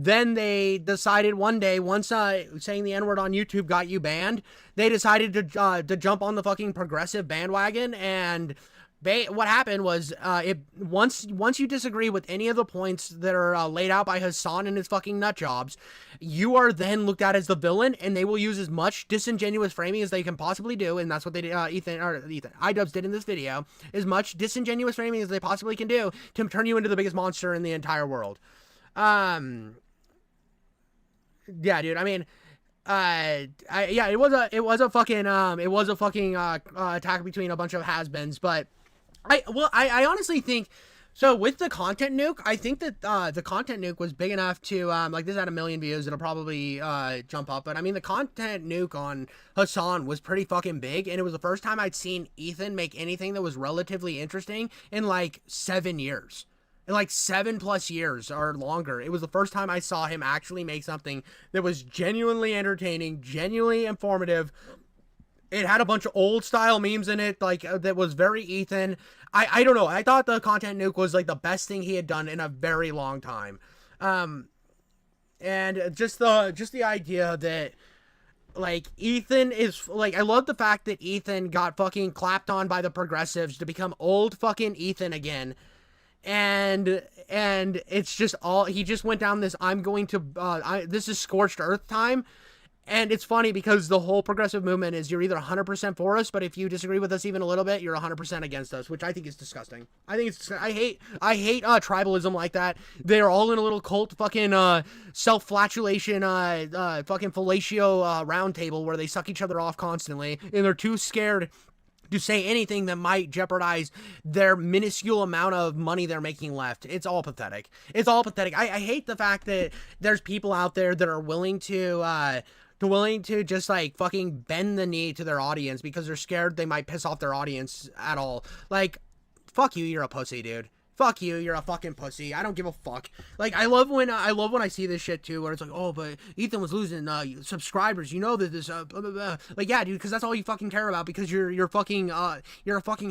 then they decided one day, once saying the N-word on YouTube got you banned, they decided to jump on the fucking progressive bandwagon and what happened was, once you disagree with any of the points that are laid out by Hasan and his fucking nut jobs, you are then looked at as the villain, and they will use as much disingenuous framing as they can possibly do, and that's what they did. Idubbbz did in this video, as much disingenuous framing as they possibly can do to turn you into the biggest monster in the entire world. Yeah, dude. I mean, yeah, it was a fucking attack between a bunch of has-beens, but I honestly think, so with the content nuke, I think that the content nuke was big enough to, like, this had 1 million views, it'll probably jump up, but I mean, the content nuke on Hasan was pretty fucking big, and it was the first time I'd seen Ethan make anything that was relatively interesting in, like, 7 years. In, like, 7+ years or longer. It was the first time I saw him actually make something that was genuinely entertaining, genuinely informative. It had a bunch of old style memes in it, like, that was very Ethan. I don't know. I thought the content nuke was, like, the best thing he had done in a very long time. And just the idea that, like, Ethan is, like, I love the fact that Ethan got fucking clapped on by the progressives to become old fucking Ethan again. And it's just all, he just went down this, this is scorched earth time. And it's funny because the whole progressive movement is, you're either 100% for us, but if you disagree with us even a little bit, you're 100% against us, which I think is disgusting. I hate tribalism like that. They're all in a little cult fucking self-flatulation fucking fellatio round table where they suck each other off constantly, and they're too scared to say anything that might jeopardize their minuscule amount of money they're making left. It's all pathetic. It's all pathetic. I hate the fact that there's people out there that are willing to just, like, fucking bend the knee to their audience because they're scared they might piss off their audience at all. Like, fuck you, you're a pussy, dude. Fuck you, you're a fucking pussy. I don't give a fuck. Like, I love when I see this shit too, where it's like, oh, but Ethan was losing subscribers. You know that this blah, blah, blah. Like, yeah, dude, because that's all you fucking care about, because you're a fucking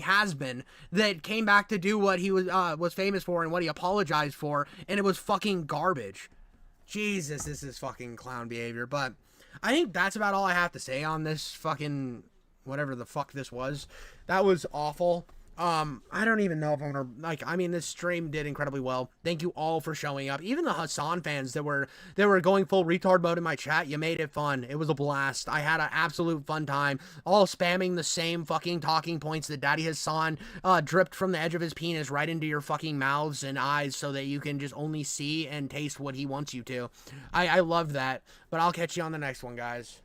has-been that came back to do what he was famous for and what he apologized for, and it was fucking garbage. Jesus, this is fucking clown behavior. But I think that's about all I have to say on this fucking whatever the fuck this was. That was awful. I don't even know if I'm gonna, like, I mean, this stream did incredibly well. Thank you all for showing up. Even the Hasan fans that were going full retard mode in my chat, you made it fun. It was a blast. I had an absolute fun time, all spamming the same fucking talking points that Daddy Hasan dripped from the edge of his penis right into your fucking mouths and eyes so that you can just only see and taste what he wants you to. I love that. But I'll catch you on the next one, guys.